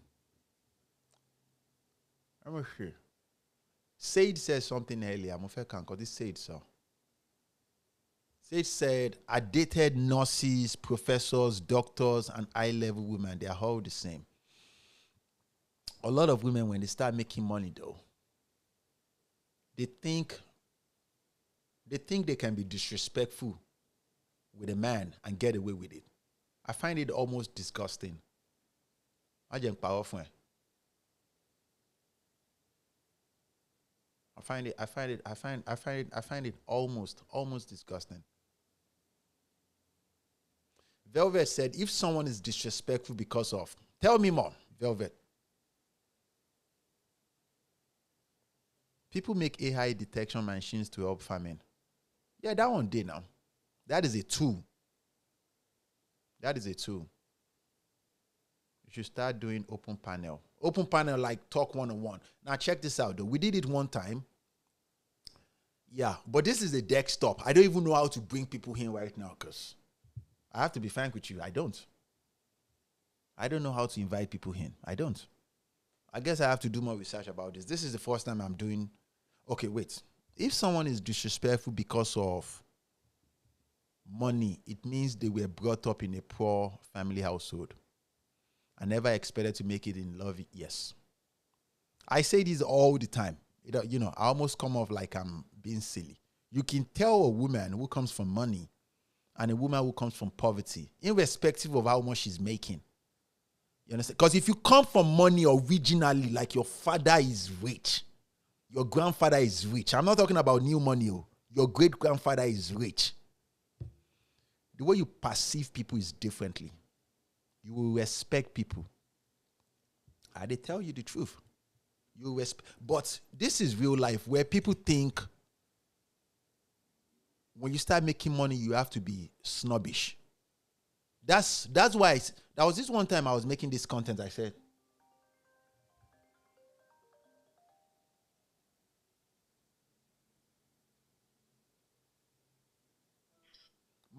Speaker 1: Let me see. Said said something earlier. I'm afraid can't this Said so. Said said, I dated nurses, professors, doctors, and high-level women. They are all the same. A lot of women, when they start making money, though, they think they can be disrespectful with a man and get away with it. I find it almost disgusting. I find it almost disgusting. Velvet said, if someone is disrespectful because of, tell me more, Velvet. People make AI detection machines to help farming. Yeah, that one did now. That is a tool. You should start doing open panel. Open panel like talk one-on-one. Now check this out though. We did it one time. Yeah, but this is a desktop. I don't even know how to bring people in right now because I have to be frank with you. I don't know how to invite people in. I don't. I guess I have to do more research about this. This is the first time I'm doing. Okay, wait. If someone is disrespectful because of money, it means they were brought up in a poor family household. I never expected to make it in love. Yes. I say this all the time. I almost come off like I'm being silly. You can tell a woman who comes from money and a woman who comes from poverty, irrespective of how much she's making. You understand? Because if you come from money originally, like your father is rich, your grandfather is rich. I'm not talking about new money. Your great-grandfather is rich. The way you perceive people is differently. You will respect people. They tell you the truth. But this is real life where people think when you start making money, you have to be snobbish. That's why there was this one time I was making this content. I said,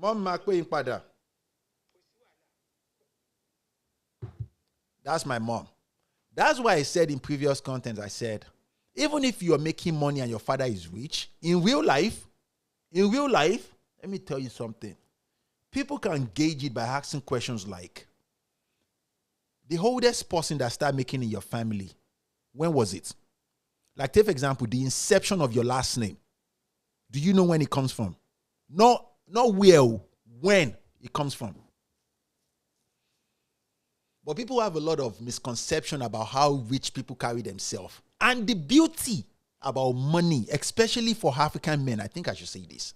Speaker 1: Mom, that's my mom. That's why I said in previous content, I said, even if you're making money and your father is rich, in real life, let me tell you something. People can gauge it by asking questions like, the oldest person that started making in your family, when was it? Like, take for example, the inception of your last name. Do you know when it comes from? Not where, when it comes from. But people have a lot of misconception about how rich people carry themselves. And the beauty about money, especially for African men, I think I should say this.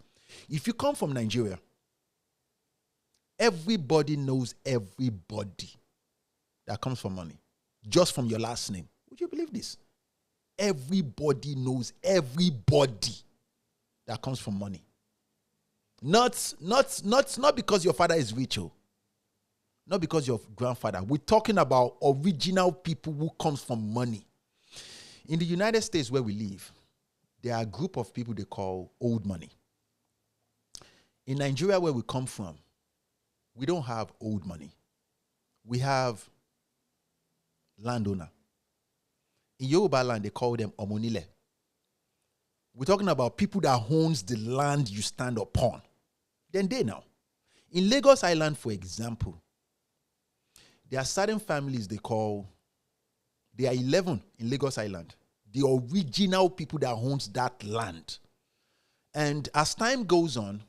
Speaker 1: If you come from Nigeria, everybody knows everybody that comes from money. Just from your last name. Would you believe this? Everybody knows everybody that comes from money. Not because your father is rich, not because your grandfather. We're talking about original people who comes from money. In the United States where we live, there are a group of people they call old money. In Nigeria where we come from, we don't have old money. We have landowner. In Yoruba land, they call them omonile. We're talking about people that owns the land you stand upon. Then they now. In Lagos Island, for example, there are certain families there are 11 in Lagos Island. The original people that owns that land. And as time goes on,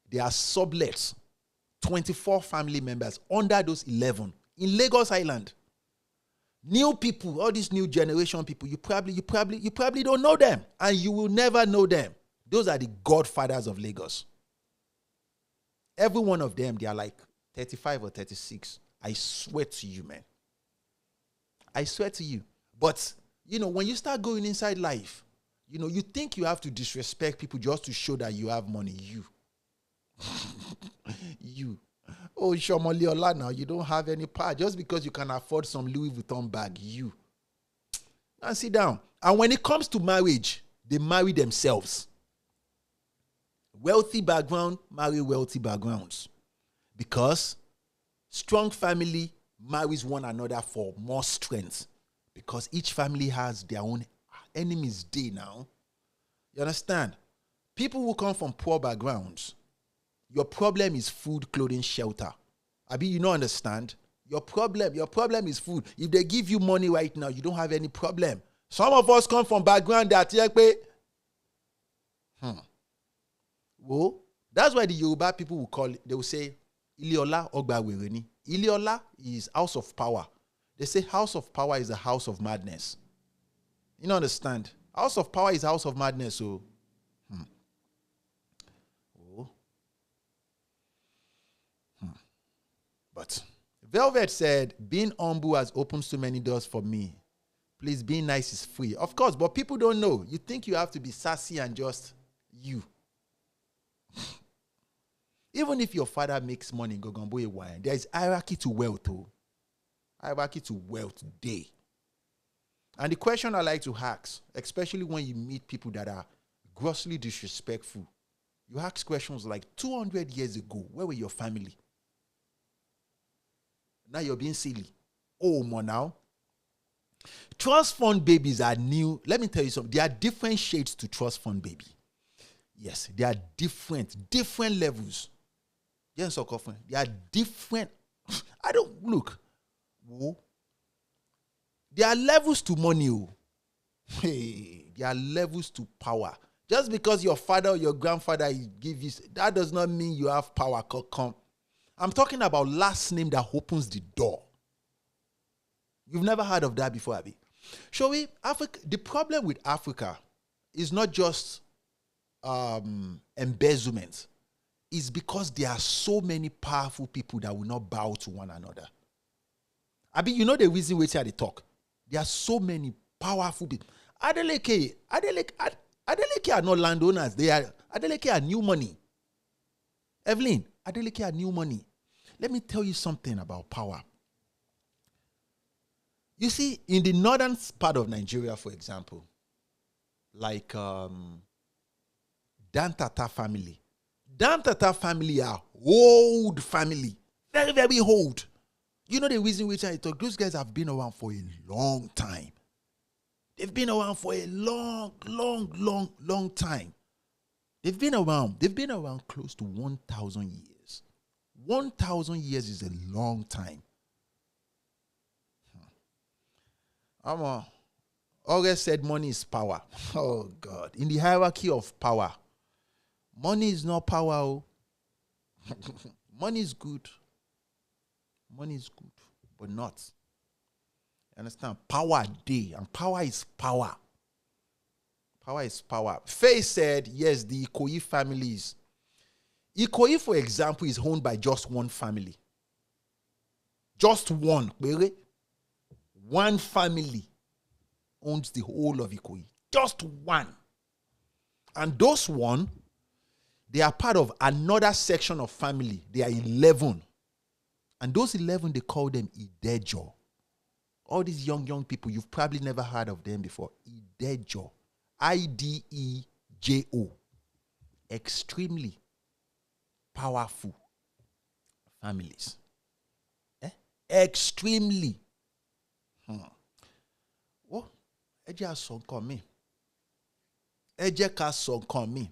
Speaker 1: there are sublets, 24 family members under those 11 in Lagos Island. New people, all these new generation people, you probably don't know them, and you will never know them. Those are the godfathers of Lagos. Every one of them, they are like 35 or 36. I swear to you, man. I swear to you. But, when you start going inside life, you think you have to disrespect people just to show that you have money. You. Oh, Shomoli Ola now, you don't have any power. Just because you can afford some Louis Vuitton bag, you. Now sit down. And when it comes to marriage, they marry themselves. Wealthy background, marry wealthy backgrounds. Because strong family marries one another for more strength. Because each family has their own enemies day now. You understand? People who come from poor backgrounds, your problem is food, clothing, shelter. Abi, you don't understand? Your problem is food. If they give you money right now, you don't have any problem. Some of us come from background that well, that's why the Yoruba people will call it, they will say, Iliola Ogbawereni. Iliola is house of power. They say house of power is a house of madness. You don't understand? House of power is house of madness. So, But Velvet said, being humble has opened so many doors for me. Please, being nice is free. Of course, but people don't know. You think you have to be sassy and just you. Even if your father makes money in Gogomboye wine, there is hierarchy to wealth. Hierarchy to wealth day. And the question I like to ask, especially when you meet people that are grossly disrespectful, you ask questions like, 200 years ago, where were your family? Now you're being silly. Oh, more now. Trust fund babies are new. Let me tell you something. There are different shades to trust fund baby. Yes, there are different levels. Yes, so there are different. Look. Whoa. There are levels to money. Hey, there are levels to power. Just because your father or your grandfather give you, that does not mean you have power. Come. I'm talking about last name that opens the door. You've never heard of that before, Abi. Shall we? Africa. The problem with Africa is not just embezzlement. It's because there are so many powerful people that will not bow to one another. Abi, you know the reason why they talk? There are so many powerful people. Adeleke are not landowners. Adeleke are new money. Evelyn, Adeleke are new money. Let me tell you something about power. You see, in the northern part of Nigeria, for example, like Dantata family. Dantata family are old family. Very, very old. You know the reason which I talk? Those guys have been around for a long time. They've been around for a long time. They've been around close to 1,000 years. 1,000 years is a long time. August said money is power. Oh, God. In the hierarchy of power, money is not power. Money is good. Money is good, but not. You understand? Power day, and power is power. Power is power. Faye said, yes, the Ikoyi families. Ikoyi, for example, is owned by just one family. Just one. One family owns the whole of Ikoyi. Just one. And those one, they are part of another section of family. They are 11. And those 11, they call them Idejo. All these young people, you've probably never heard of them before. Idejo. Idejo. Extremely powerful families. Extremely. Oh, Eje sọ nǹkan mi. Eje ká sọ nǹkan mi.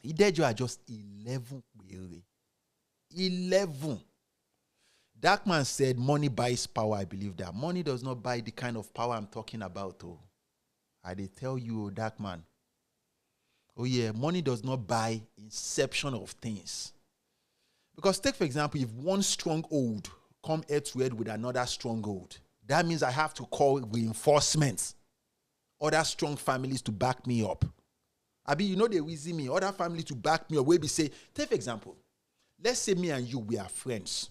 Speaker 1: Idejo are just 11 péré. 11. Darkman said money buys power. I believe that. Money does not buy the kind of power I'm talking about. Oh, I they tell you, Darkman. Oh yeah, money does not buy inception of things. Because take for example, if one stronghold come head to head with another stronghold, that means I have to call reinforcements, other strong families to back me up. Abi, you know they reason me, other family to back me or maybe say, take for example, let's say me and you, we are friends.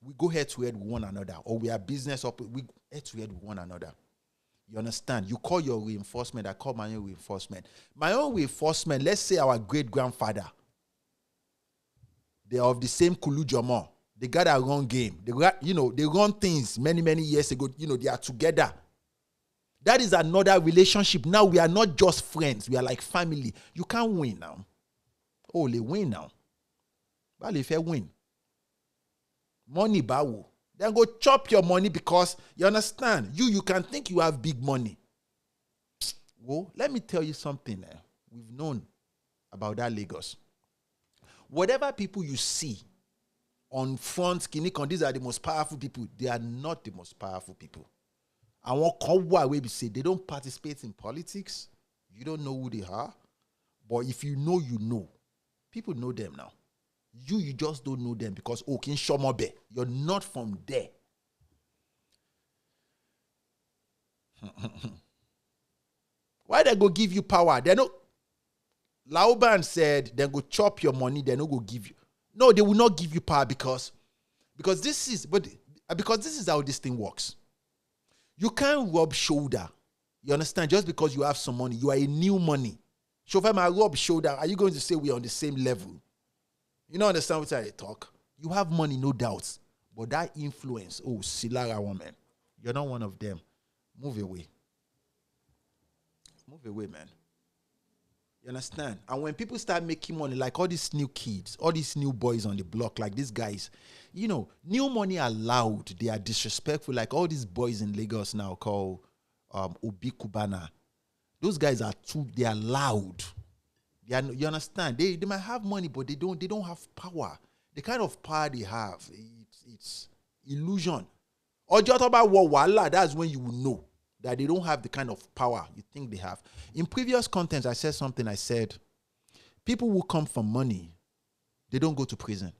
Speaker 1: We go head to head with one another, or we are business up, we head to head with one another. You understand? You call your reinforcement, I call my own reinforcement. My own reinforcement, let's say our great-grandfather, they are of the same Kulu Jomo. They got a wrong game. They run things many, many years ago. They are together. That is another relationship. Now we are not just friends. We are like family. You can't win now. Oh, they win now. Well, if you win, money bawo. Then go chop your money because you understand. You can think you have big money. Well, let me tell you something. We've known about that Lagos. Whatever people you see on front, Kinikon, these are the most powerful people. They are not the most powerful people. I want to say they don't participate in politics. You don't know who they are. But if you know, you know. People know them now. You just don't know them because Kin Shomobe, you're not from there. Why they go give you power? They no. Lauban said they go chop your money. They no go give you. No, they will not give you power because this is how this thing works. You can't rub shoulder. You understand? Just because you have some money, you are a new money. So if I rub shoulder, are you going to say we are on the same level? You don't understand what I talk? You have money, no doubts. But that influence, Silara woman, you're not one of them. Move away. Move away, man. You understand? And when people start making money, like all these new kids, all these new boys on the block, like these guys, new money are loud. They are disrespectful. Like all these boys in Lagos now called Obi Kubana. Those guys they are loud. You understand? They might have money, but they don't have power. The kind of power they have, it's illusion. Or just about wala, that's when you will know that they don't have the kind of power you think they have. In previous contents, I said something. I said, people who come from money, they don't go to prison.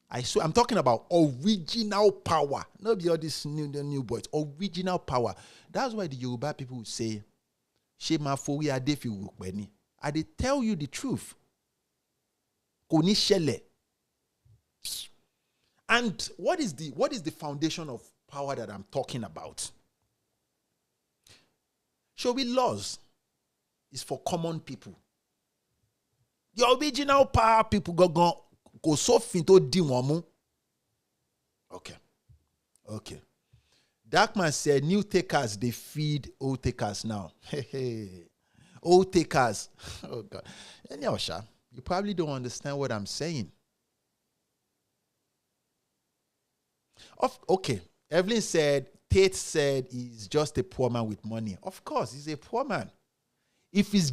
Speaker 1: I'm talking about original power. Not all these new boys. Original power. That's why the Yoruba people say, Shema Fori Adefi Rukbeni. I they tell you the truth. Koni shele. And what is the foundation of power that I'm talking about? Show me laws is for common people. The original power people go so finto dimwamu. Okay. Darkman said new takers they feed old takers now. Old takers. Oh God. Anyhow, you probably don't understand what I'm saying. Okay. Evelyn said, Tate said he's just a poor man with money. Of course, he's a poor man. If he's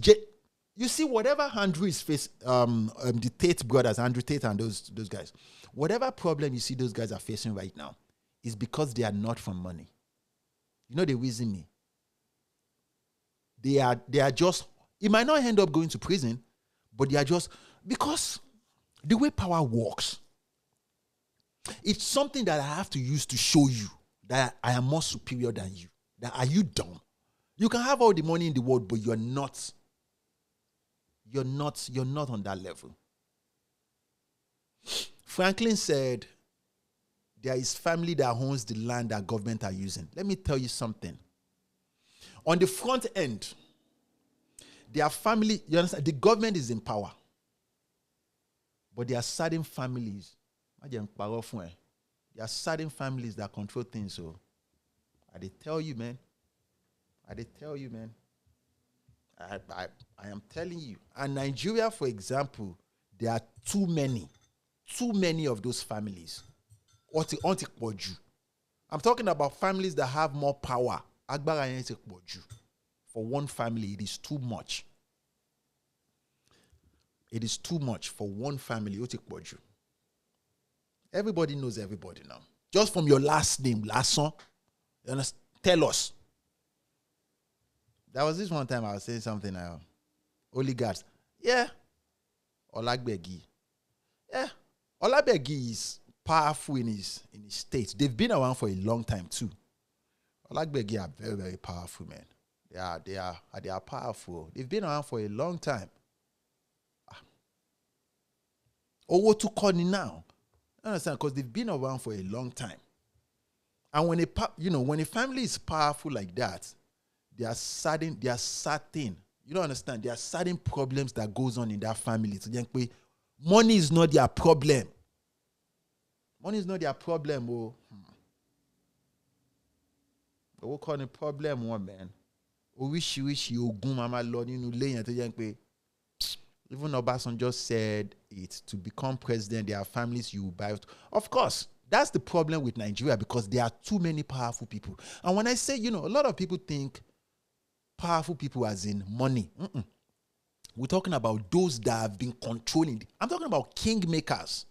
Speaker 1: you see, whatever Andrew is facing, the Tate brothers, Andrew Tate and those guys, whatever problem you see those guys are facing right now is because they are not from money. You know the reason me. They are just, it might not end up going to prison, but they are just, because the way power works, it's something that I have to use to show you that I am more superior than you. That are you dumb? You can have all the money in the world, but you're not on that level. Franklin said, there is family that owns the land that government are using. Let me tell you something. On the front end, their family, you understand, the government is in power. But there are certain families, there are certain families that control things. So, I tell you, man. I am telling you. And Nigeria, for example, there are too many of those families. I'm talking about families that have more power. For one family, it is too much. It is too much for one family. Everybody knows everybody now. Just from your last name, last song, tell us. There was this one time I was saying something. Oligarchs. Yeah. Olagbegi. Yeah. Olagbegi is powerful in his state. They've been around for a long time too. Olagbegi are very, very powerful, man. They are powerful. They've been around for a long time. Owo to call now. You understand? Because they've been around for a long time. And when when a family is powerful like that, there are certain, you don't understand, there are certain problems that goes on in that family. So money is not their problem. Money is not their problem. What kind of problem, man? Wish ogun mama Lord nínú ilé yẹn tó jẹ́ pé even Obasanjo said it, to become president, there are families you buy. Of course, that's the problem with Nigeria, because there are too many powerful people. And when I say, a lot of people think powerful people as in money. We're talking about those that have been controlling. I'm talking about kingmakers.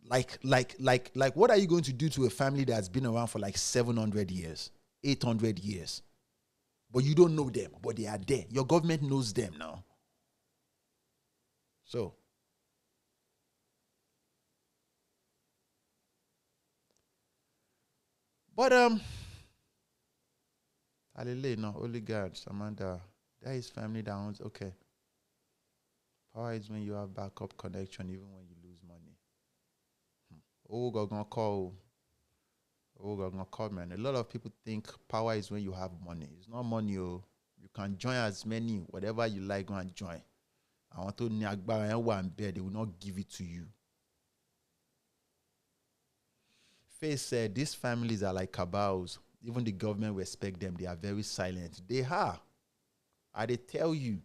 Speaker 1: Like, what are you going to do to a family that's been around for like 700 years, 800 years? But you don't know them, but they are there. Your government knows them now. So, but Alele, no, oligarchs, Amanda, that is family that owns. Okay. Power is when you have backup connection, even when you lose money. Gonna call, man. A lot of people think power is when you have money. It's not money. You can join as many, whatever you like, go and join. I want to Niagara and one bed, they will not give it to you. Faith said these families are like cabals. Even the government respect them. They are very silent. They are. I they tell you.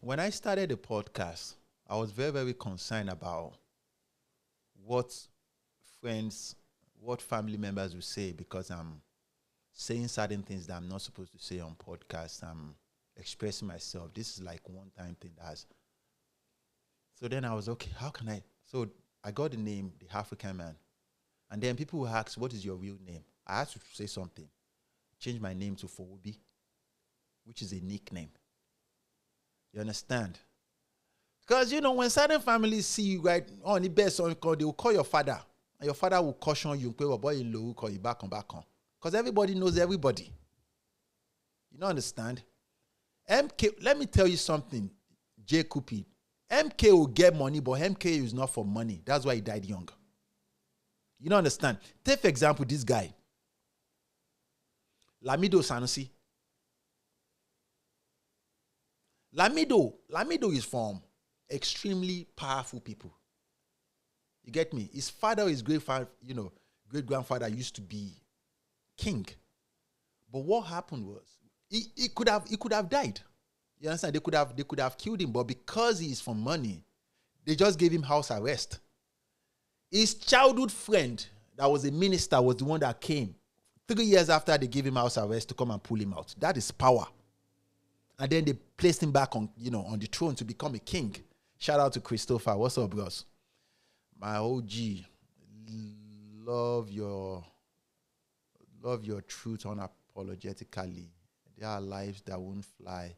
Speaker 1: When I started the podcast, I was very, very concerned about what family members will say, because I'm saying certain things that I'm not supposed to say on podcasts. I'm expressing myself. This is like one-time thing. So then I was, okay, how can I? So I got the name, The African Man. And then people will ask, what is your real name? I had to say something. Change my name to Fowobi, which is a nickname. You understand? Because, when certain families see you right on the best on call, they will call your father. And your father will caution you, will call you back on. Because everybody knows everybody. You don't understand? MK, let me tell you something, J. Cupid. MK will get money, but MK is not for money. That's why he died young. You don't understand? Take, for example, this guy. Lamido Sanusi. Lamido is from extremely powerful people. You get me? His father, his great-grandfather used to be king. But what happened was, he could have died. You understand? They could have killed him, but because he is from money, they just gave him house arrest. His childhood friend, that was a minister, was the one that came 3 years after they gave him house arrest to come and pull him out. That is power. And then they placed him back on the throne to become a king. Shout out to Christopher. What's up, bros? My OG. Love your truth unapologetically. There are lives that won't fly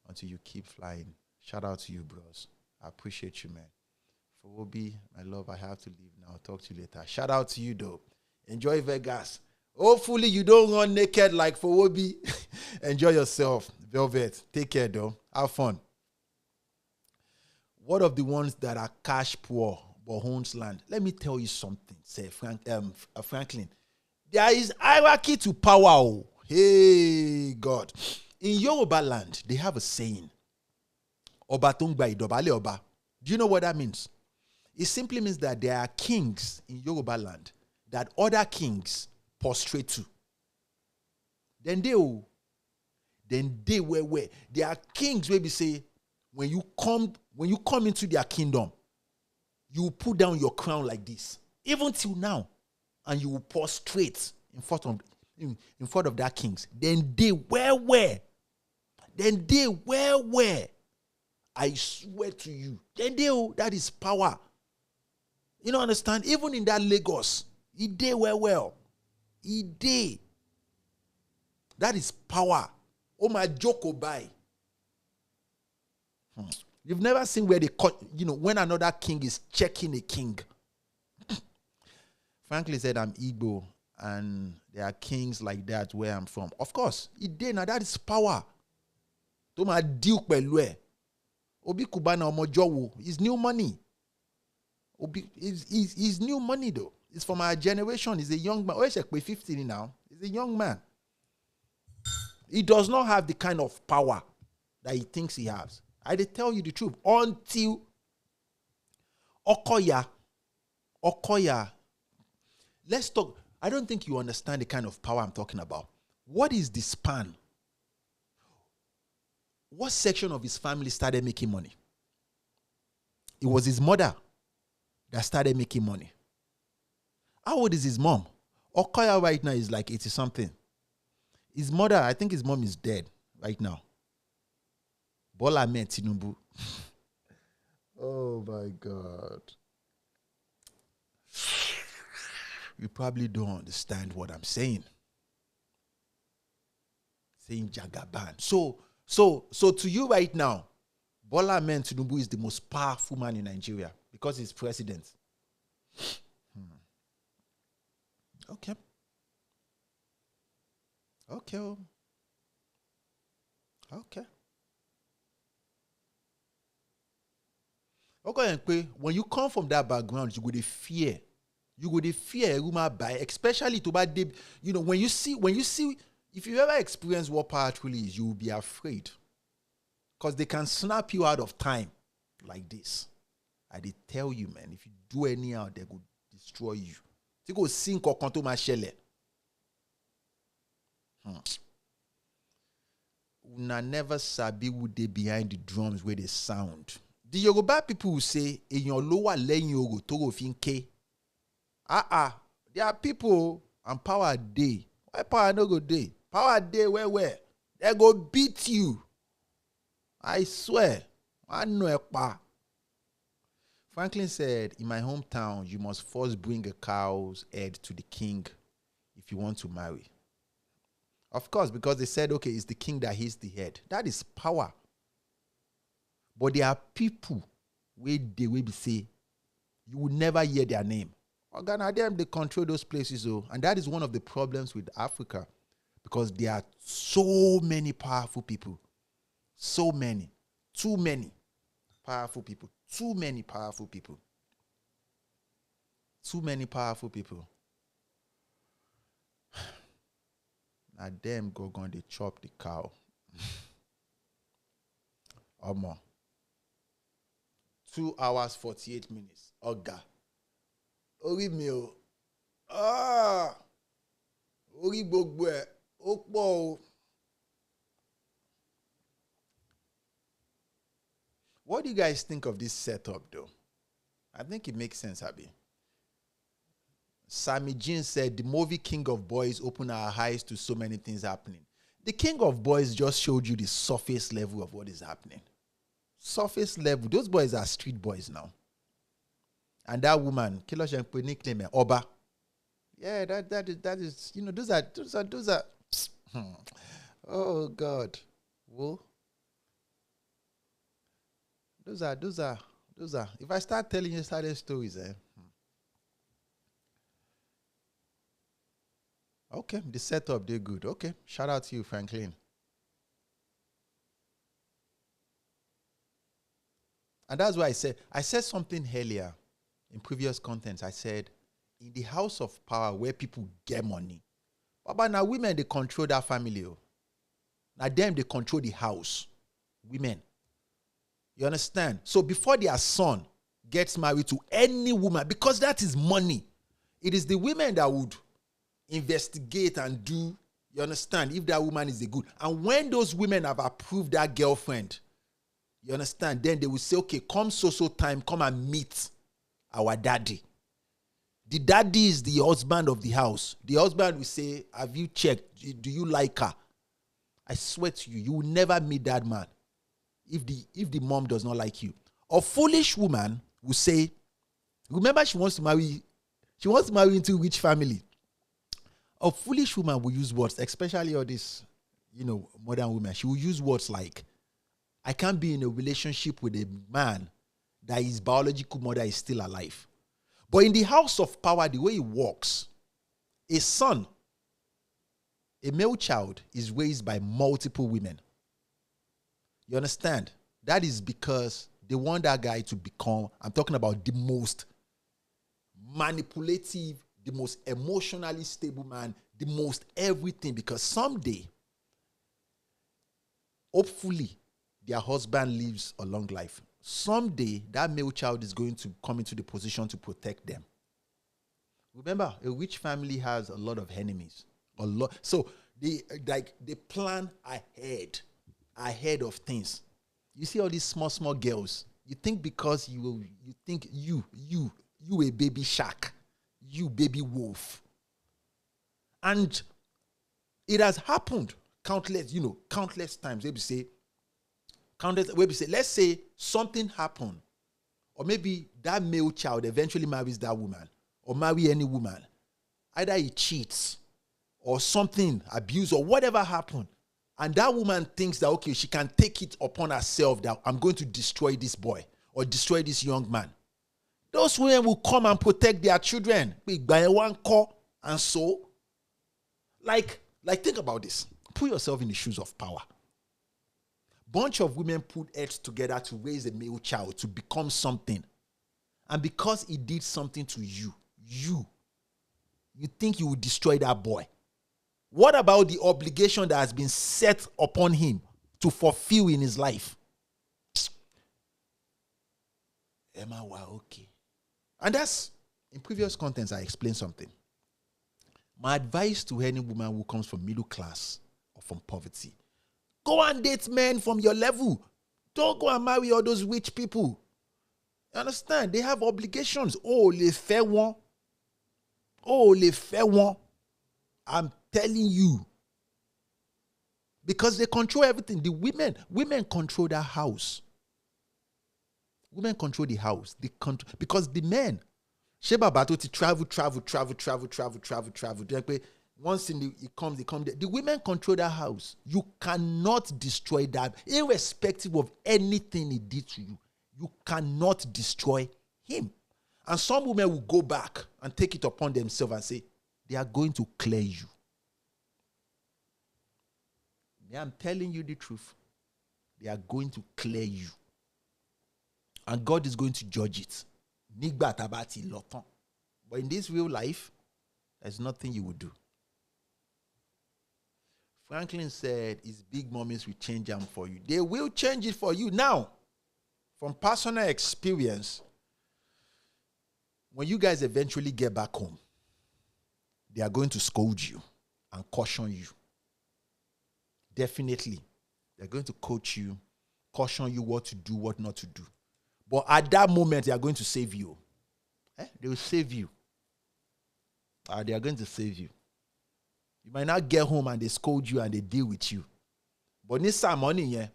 Speaker 1: until you keep flying. Shout out to you, bros. I appreciate you, man. For Obi, my love, I have to leave now. I'll talk to you later. Shout out to you, though. Enjoy Vegas. Hopefully you don't run naked like for Obi. Enjoy yourself, Velvet. Take care, though. Have fun. What of the ones that are cash poor but owns land? Let me tell you something, say Franklin. There is hierarchy to power. Oh. Hey, God. In Yoruba land, they have a saying. Oba tungba idobale oba. Do you know what that means? It simply means that there are kings in Yoruba land that other kings prostrate to. Then they were. There are kings where we say, when you come into their kingdom, you put down your crown like this, even till now, and you will prostrate in front of that kings. Then they were. I swear to you. Then that is power. You don't understand? Even in that Lagos, he did well. He did. That is power. Oh my Joko by. You've never seen where they cut, when another king is checking a king. Frankly said, I'm Igbo, and there are kings like that where I'm from. Of course, now that is power. Toma Duke Belue. Obi Kubana Omojowo is new money. Is new money though. It's from our generation. He's a young man. Oeshekwe 15 now. He's a young man. He does not have the kind of power that he thinks he has. I tell you the truth. Until Okoya, let's talk. I don't think you understand the kind of power I'm talking about. What is the span? What section of his family started making money? It was his mother that started making money. How old is his mom? Okoya right now is like 80-something. His mother, I think his mom is dead right now. Bola Ahmed Tinubu. Oh my God. You probably don't understand what I'm saying. Saying Jagaban. So to you right now, Bola Ahmed Tinubu is the most powerful man in Nigeria because he's president. Okay. Okay, when you come from that background, you go to fear. You go to fear especially to bad, when you see, if you ever experience what power truly is, you will be afraid. Because they can snap you out of time like this. I did tell you, man, if you do anyhow, they will destroy you. They go sink or conto my shell. Una never sabi who they behind the drums where they sound. The Yoruba people will say, "Eyan lowa leyin oro toro fin ke." There are people and power day. Why power no go day? Power day where? They go beat you. I swear. I know a pa. Franklin said, in my hometown, you must first bring a cow's head to the king if you want to marry. Of course, because they said, okay, it's the king that hits the head. That is power. But there are people where they will be say, you will never hear their name. Ghana, them, they control those places. And that is one of the problems with Africa. Because there are so many powerful people. So many. Too many powerful people. Too many powerful people. Too many powerful people. Now them go they chop the cow. Omo. 2 hours, 48 minutes. Oga. Ori mi o. Ori gbogbo ẹ. Ó pọ̀ o. What do you guys think of this setup, though? I think it makes sense, Abi. Sammy Jean said, the movie King of Boys opened our eyes to so many things happening. The King of Boys just showed you the surface level of what is happening. Surface level. Those boys are street boys now. And that woman, Kiloshenko nickname Oba. Yeah, that is, those are. Oh God. Whoa. Those are. If I start telling you certain stories, Okay, the setup, they're good. Okay, shout out to you, Franklin. And that's why I said something earlier in previous contents. I said, in the house of power where people get money, but now women, they control that family. Now them, they control the house. Women. You understand? So before their son gets married to any woman, because that is money, it is the women that would investigate and do, you understand, if that woman is a good. And when those women have approved that girlfriend, you understand, then they will say, okay, come so time, come and meet our daddy. The daddy is the husband of the house. The husband will say, have you checked? Do you like her? I swear to you, you will never meet that man if the mom does not like you. A foolish woman will say, remember she wants to marry into rich family. A foolish woman will use words, especially all this, modern women. She will use words like, I can't be in a relationship with a man that his biological mother is still alive. But in the house of power, the way it works, a son, a male child, is raised by multiple women. You understand? That is because they want that guy to become, I'm talking about the most manipulative, the most emotionally stable man, the most everything, because someday, hopefully, their husband lives a long life. Someday, that male child is going to come into the position to protect them. Remember, a rich family has a lot of enemies. A lot. So they plan ahead of things. You see all these small girls. You think because you think you a baby shark, you baby wolf. And it has happened countless times. Let's say something happened, or maybe that male child eventually marries that woman, or marry any woman. Either he cheats, or something, abuse, or whatever happened. And that woman thinks that, okay, she can take it upon herself that I'm going to destroy this boy or destroy this young man. Those women will come and protect their children. And so, like think about this. Put yourself in the shoes of power. Bunch of women put heads together to raise a male child to become something. And because he did something to you think you will destroy that boy. What about the obligation that has been set upon him to fulfill in his life? Emma, wow, okay. And that's, in previous contents, I explained something. My advice to any woman who comes from middle class or from poverty: go and date men from your level. Don't go and marry all those rich people. You understand? They have obligations. Oh, les fair one. I'm telling you. Because they control everything. The women control that house. Women control the house. Because the men, Sheba Batoti travel. Once it comes. The women control that house. You cannot destroy that, irrespective of anything he did to you. You cannot destroy him. And some women will go back and take it upon themselves and say, they are going to clear you. I'm telling you the truth. They are going to clear you. And God is going to judge it. But in this real life, there's nothing you will do. Franklin said his big mommies will change them for you. They will change it for you. Now, from personal experience, when you guys eventually get back home, they are going to scold you and caution you. Definitely. They're going to coach you, caution you what to do, what not to do. But at that moment, they are going to save you. They will save you. They are going to save you. You might not get home and they scold you and they deal with you. But this time money,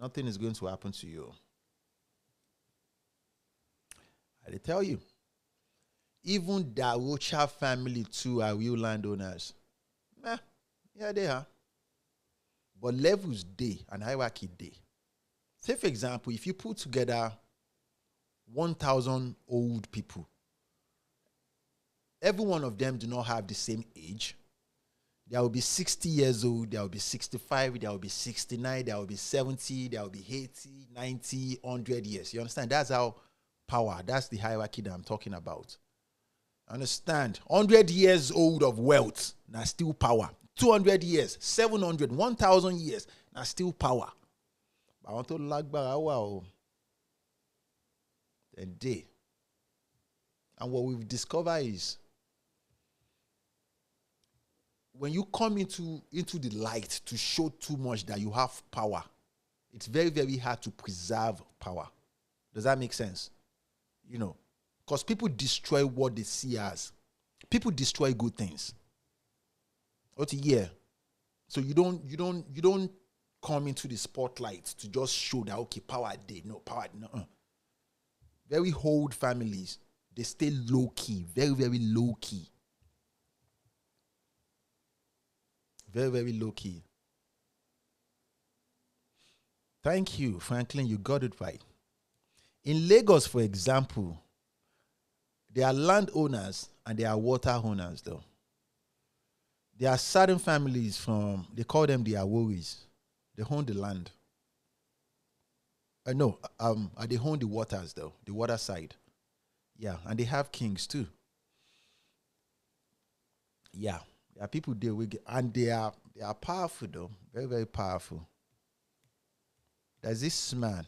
Speaker 1: nothing is going to happen to you. I tell you, even the Rocha family too are real landowners. Yeah, they are. But levels day and hierarchy day. Say, for example, if you put together 1,000 old people, every one of them do not have the same age. There will be 60 years old, there will be 65, there will be 69, there will be 70, there will be 80, 90, 100 years. You understand? That's how power, that's the hierarchy that I'm talking about. Understand? 100 years old of wealth, now still power. 200 years, 700, 1,000 years, now still power. I want to lag wow. And day. And what we've discovered is, when you come into the light to show too much that you have power, it's very, very hard to preserve power. Does that make sense? Because people destroy what they see as. People destroy good things. So you don't come into the spotlight to just show that, okay, power day. No, power, no. Very old families, they stay low key, very, very low key. Very, very low key. Thank you, Franklin. You got it right. In Lagos, for example, there are landowners and there are water owners, though. There are certain families they call them the Aworis. They own the land. No, they own the waters, though, the water side. Yeah, and they have kings, too. Yeah, there are people there, and they are powerful, though. Very, very powerful. There's this man.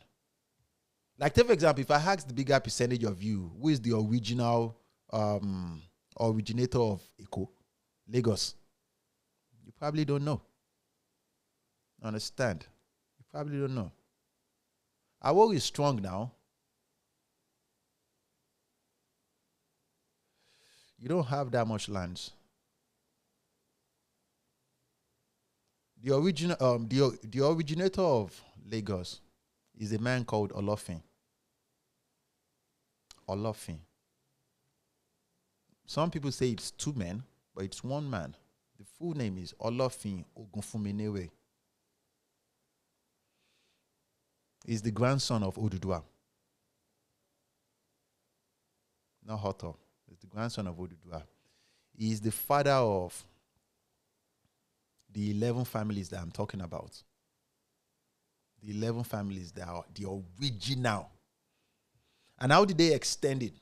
Speaker 1: Like, take for example, if I ask the bigger percentage of you, who is the original originator of Eko, Lagos? You probably don't know. Understand? You probably don't know. Awo is strong now. You don't have that much lands. The originator of Lagos is a man called Olofin. Olofin. Some people say it's two men, but it's one man. The full name is Olofin Ogunfunminewe. He's the grandson of Odudua. Not Hotor. He's the grandson of Odudua. He is the father of the 11 families that I'm talking about. The 11 families that are the original. And how did they extend it?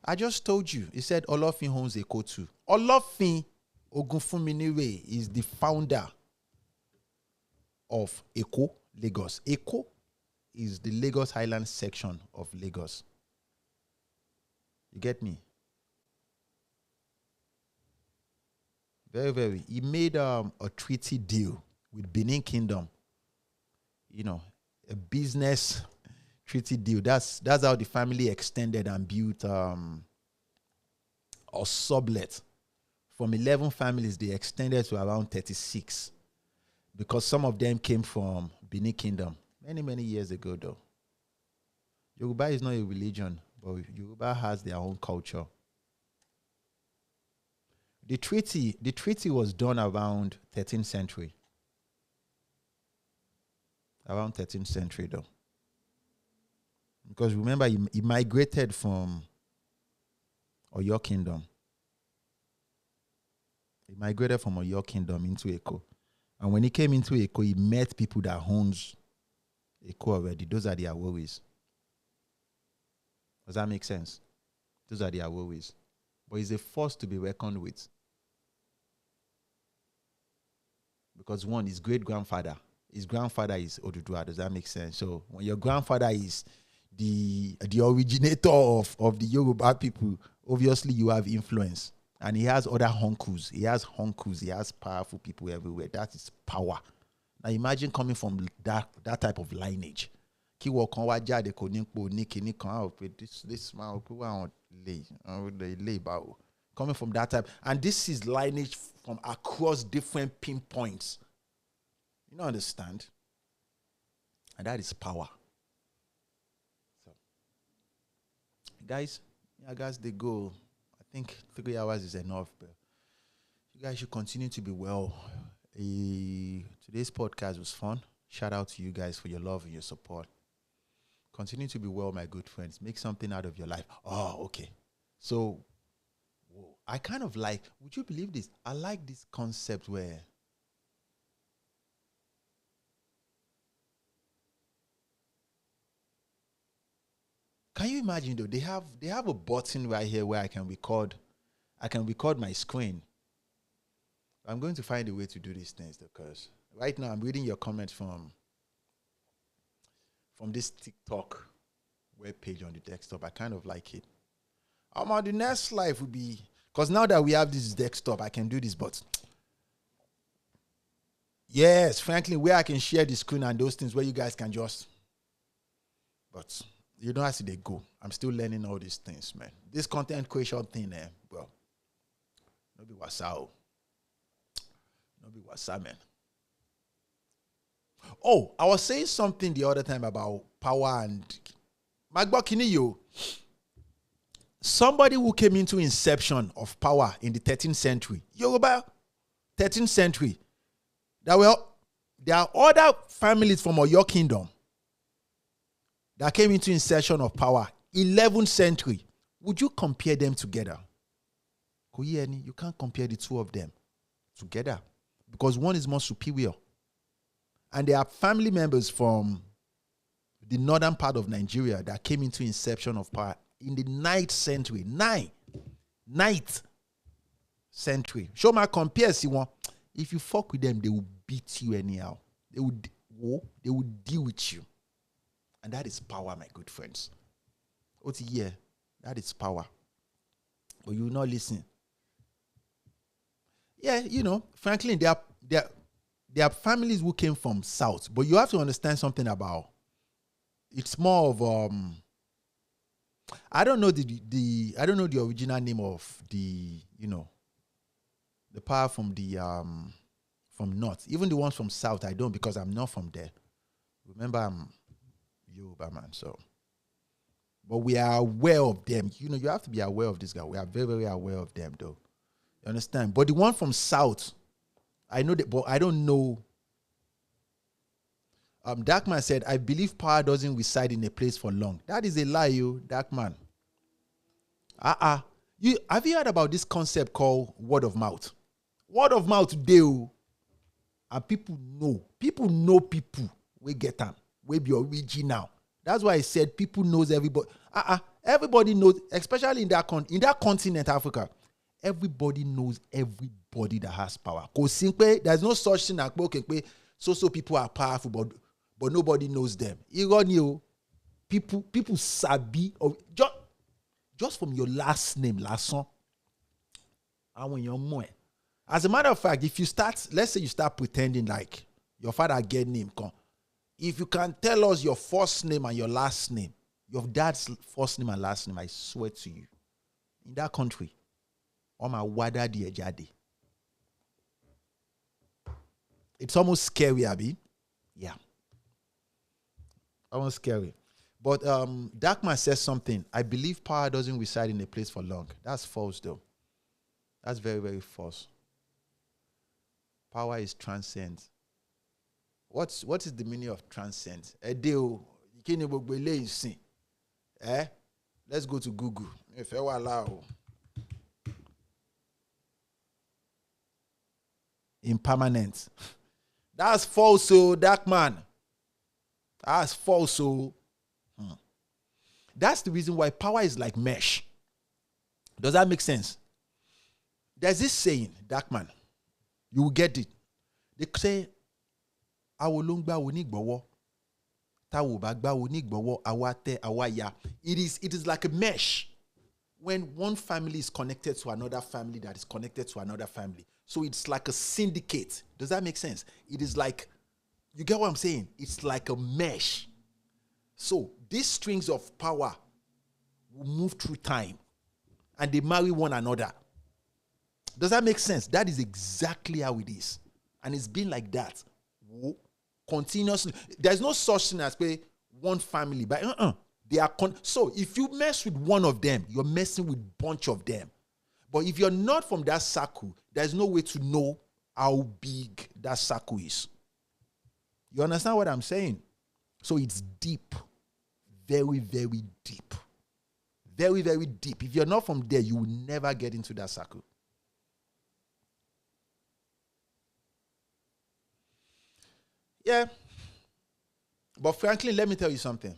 Speaker 1: I just told you. He said Olofin owns Eko too. Olofin Ogunfunminewe is the founder of Eko, Lagos. Eko is the Lagos Highland section of Lagos. You get me? Very, very. He made a treaty deal with Benin Kingdom. You know, a business treaty deal. That's how the family extended and built or sublet. From 11 families, they extended to around 36. Because some of them came from Benin Kingdom many, many years ago, though. Yoruba is not a religion, but Yoruba has their own culture. The treaty was done around 13th century. Around 13th century, though. Because remember, he migrated from Oyo Kingdom. He migrated from Oyo Kingdom into Eko. And when he came into Eko, he met people that owns Eko already. Those are the Aworis. Does that make sense? Those are the Aworis. But he's a force to be reckoned with. Because one, his great-grandfather. His grandfather is Odudua. Does that make sense? So when your grandfather is the originator of the Yoruba people, obviously you have influence. And he has other uncles. He has powerful people everywhere. That is power. Now imagine coming from that type of lineage. This man coming from that type. And this is lineage from across different pinpoints. You don't understand? And that is power. So, guys, they go. I think 3 hours is enough, but you guys should continue to be well. Today's podcast was fun. Shout out to you guys for your love and your support. Continue to be well, my good friends. Make something out of your life. Oh, okay. So, I kind of like, would you believe this? I like this concept where can you imagine though? They have a button right here where I can record my screen. I'm going to find a way to do these things because right now I'm reading your comments from this TikTok webpage on the desktop. I kind of like it. The next life would be, because now that we have this desktop, I can do this, but yes, frankly, where I can share the screen and those things where you guys can just, but you know how they go. I'm still learning all these things, man. This content creation thing, bro. No be wasa. No be wasa, man. Oh, I was saying something the other time about power and Magbokini. Somebody who came into inception of power in the 13th century, Yoruba, 13th century, that There are other families from Oyo Kingdom that came into insertion of power, 11th century. Would you compare them together? You can't compare the two of them together because one is more superior. And there are family members from the northern part of Nigeria that came into inception of power in the 9th century. 9th century. Show my compare, see one. If you fuck with them, they will beat you anyhow. They would deal with you. And that is power, my good friends. That is power. But you will not listen. Yeah, Franklin, there are families who came from south, but you have to understand something about it's more of I don't know the original name of the power from the from north. Even the ones from south, I don't because I'm not from there. Remember, I'm Yoruba man, so. But we are aware of them. You have to be aware of this guy. We are very, very aware of them, though. You understand? But the one from south, I know that, but I don't know. Darkman said, I believe power doesn't reside in a place for long. That is a lie, you, Darkman. Have you heard about this concept called word of mouth? Word of mouth today, and people know people. We get them. We be original. That's why I said people knows everybody. Everybody knows, especially in that continent, Africa. Everybody knows everybody that has power. Because there's no such thing as so people are powerful, but nobody knows them. People sabi just from your last name, last song. And when you're more. As a matter of fact, if you start, let's say you start pretending like your father get name, if you can tell us your first name and your last name, your dad's first name and last name, I swear to you, in that country, wada di ejade. It's almost scary, Abi. Yeah. Almost scary. But Darkman says something. I believe power doesn't reside in a place for long. That's false, though. That's very, very false. Power is transcend. What is the meaning of transcend? Let's go to Google. If you allow. Impermanent. That's false, so Darkman. That's false, so. That's the reason why power is like mesh. Does that make sense? There's this saying, Darkman. You will get it. They say, it is like a mesh. When one family is connected to another family that is connected to another family. So it's like a syndicate. Does that make sense? It is like, you get what I'm saying? It's like a mesh. So these strings of power will move through time and they marry one another. Does that make sense? That is exactly how it is. And it's been like that continuously. There's no such thing as one family, but they are so if you mess with one of them, you're messing with a bunch of them. But if you're not from that circle, there's no way to know how big that circle is. You understand what I'm saying? So it's deep. Very, very deep. Very, very deep. If you're not from there, you will never get into that circle. Yeah. But frankly, let me tell you something.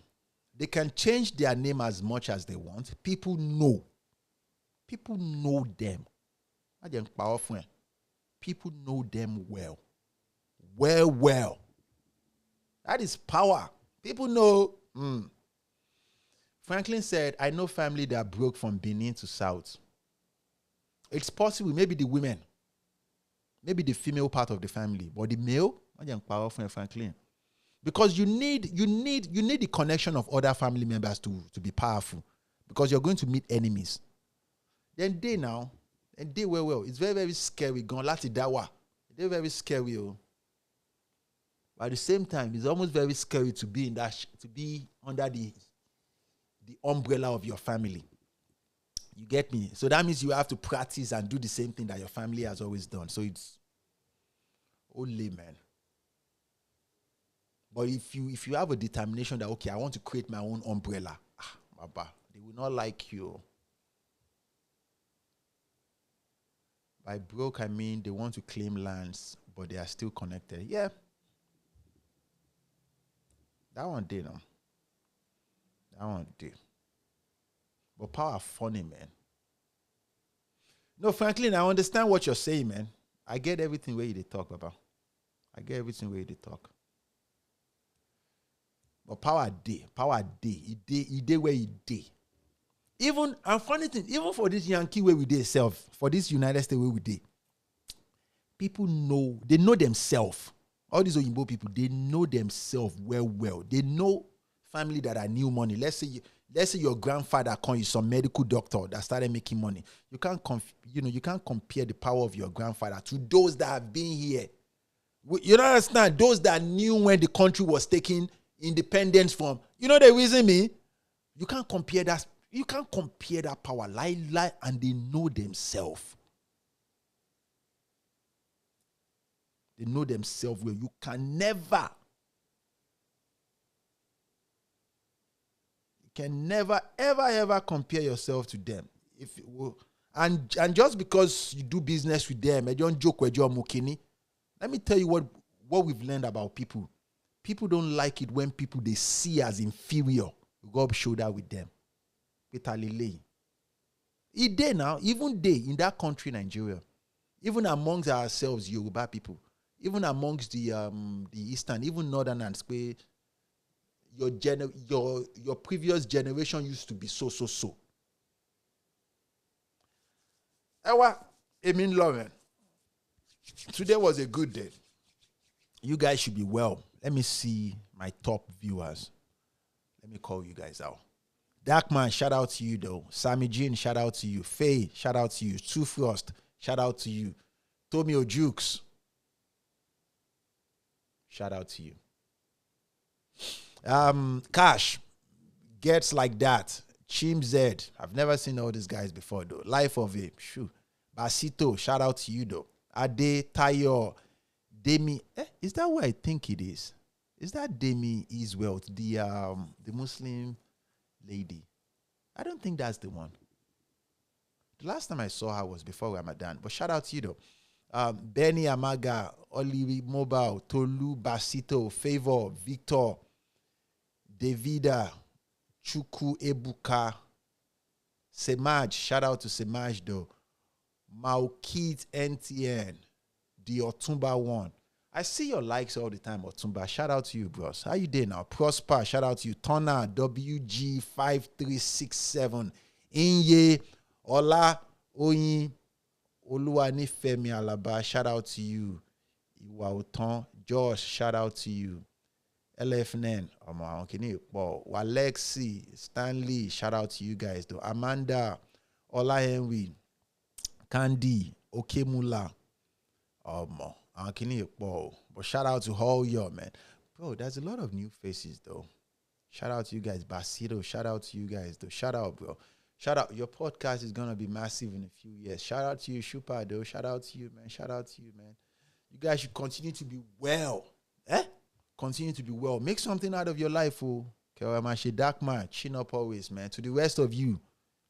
Speaker 1: They can change their name as much as they want. People know. People know them. People know them well. Well. That is power. People know. Franklin said, I know family that broke from Benin to South. It's possible, maybe the women. Maybe the female part of the family. But the male, powerful, Franklin. Because you need the connection of other family members to be powerful. Because you're going to meet enemies. Then they well. It's very, very scary. Gone lati dawa. They're very scary. But at the same time, it's almost very scary to be in that to be under the umbrella of your family. You get me? So that means you have to practice and do the same thing that your family has always done. So it's only, man. But if you have a determination that, okay, I want to create my own umbrella, Baba, they will not like you. By broke, I mean they want to claim lands, but they are still connected. Yeah. That one did, no. That one did. But power funny, man. No, Franklin, I understand what you're saying, man. I get everything where you talk, Baba. I get everything where you talk. But power day. He day where he day. Even, and funny thing, even for this Yankee where we day self, for this United States where we day, people know, they know themselves. All these Oyinbo people, they know themselves well. They know family that are new money. Let's say your grandfather called you some medical doctor that started making money. You can't compare the power of your grandfather to those that have been here. You don't understand? Those that knew when the country was taking independence from. You know the reason me? You can't compare that. You can't compare that power. Lie, and they know themselves. They know themselves well. You can never ever compare yourself to them. If it will, and just because you do business with them, and don't joke with your mukini. Let me tell you what we've learned about people. People don't like it when people they see as inferior rub shoulder with them. Even they in that country, Nigeria, even amongst ourselves, Yoruba people, even amongst the Eastern, even Northerners, where your previous generation used to be so. Emin Lauren, today was a good day. You guys should be well. Let me see my top viewers. Let me call you guys out. Darkman, shout out to you though. Sammy Jean, shout out to you. Faye, shout out to you. Sue Frost, shout out to you. Tommy Ojukes, shout out to you. Cash, Gets Like That. Chim Z, I've never seen all these guys before though. Life of it, shoo. Basito, shout out to you though. Ade, Tayo, Demi, is that what I think it is? Is that Demi Iswelt, the Muslim lady? I don't think that's the one. The last time I saw her was before Ramadan. But shout out to you though. Benny Amaga, Olivi Mobile, Tolu, Basito, Favor, Victor, Davida, Chuku Ebuka, Semaj, shout out to Semaj though. Maukit NTN, the Otumba one. I see your likes all the time, Otumba. Shout out to you, bros. How you doing now? Prosper, shout out to you. Tona, WG5367. Inye, Ola, Oyin, Oluwanifemi Alaba, shout out to you. Iwa Oton, Josh, shout out to you. LFN, Walexi, Stanley, shout out to you guys though. Amanda, Ola Henry, Candy, Okemula, but shout out to all y'all, man. Bro, there's a lot of new faces though. Shout out to you guys. Basito, shout out to you guys though. Shout out, bro. Shout out. Your podcast is gonna be massive in a few years. Shout out to you, Shupa though. Shout out to you, man. Shout out to you, man. You guys should continue to be well. Continue to be well. Make something out of your life, oh. Dark man, chin up always, man. To the rest of you,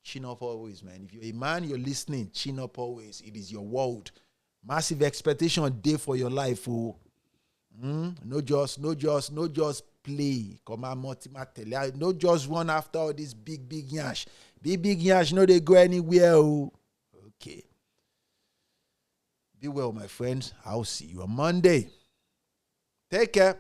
Speaker 1: chin up always, man. If you're a man, you're listening, chin up always. It is your world. Massive expectation day for your life, oh. No just play. No just run after all this big yash. Big yash, no they go anywhere, oh. Okay. Be well, my friends. I'll see you on Monday. Take care.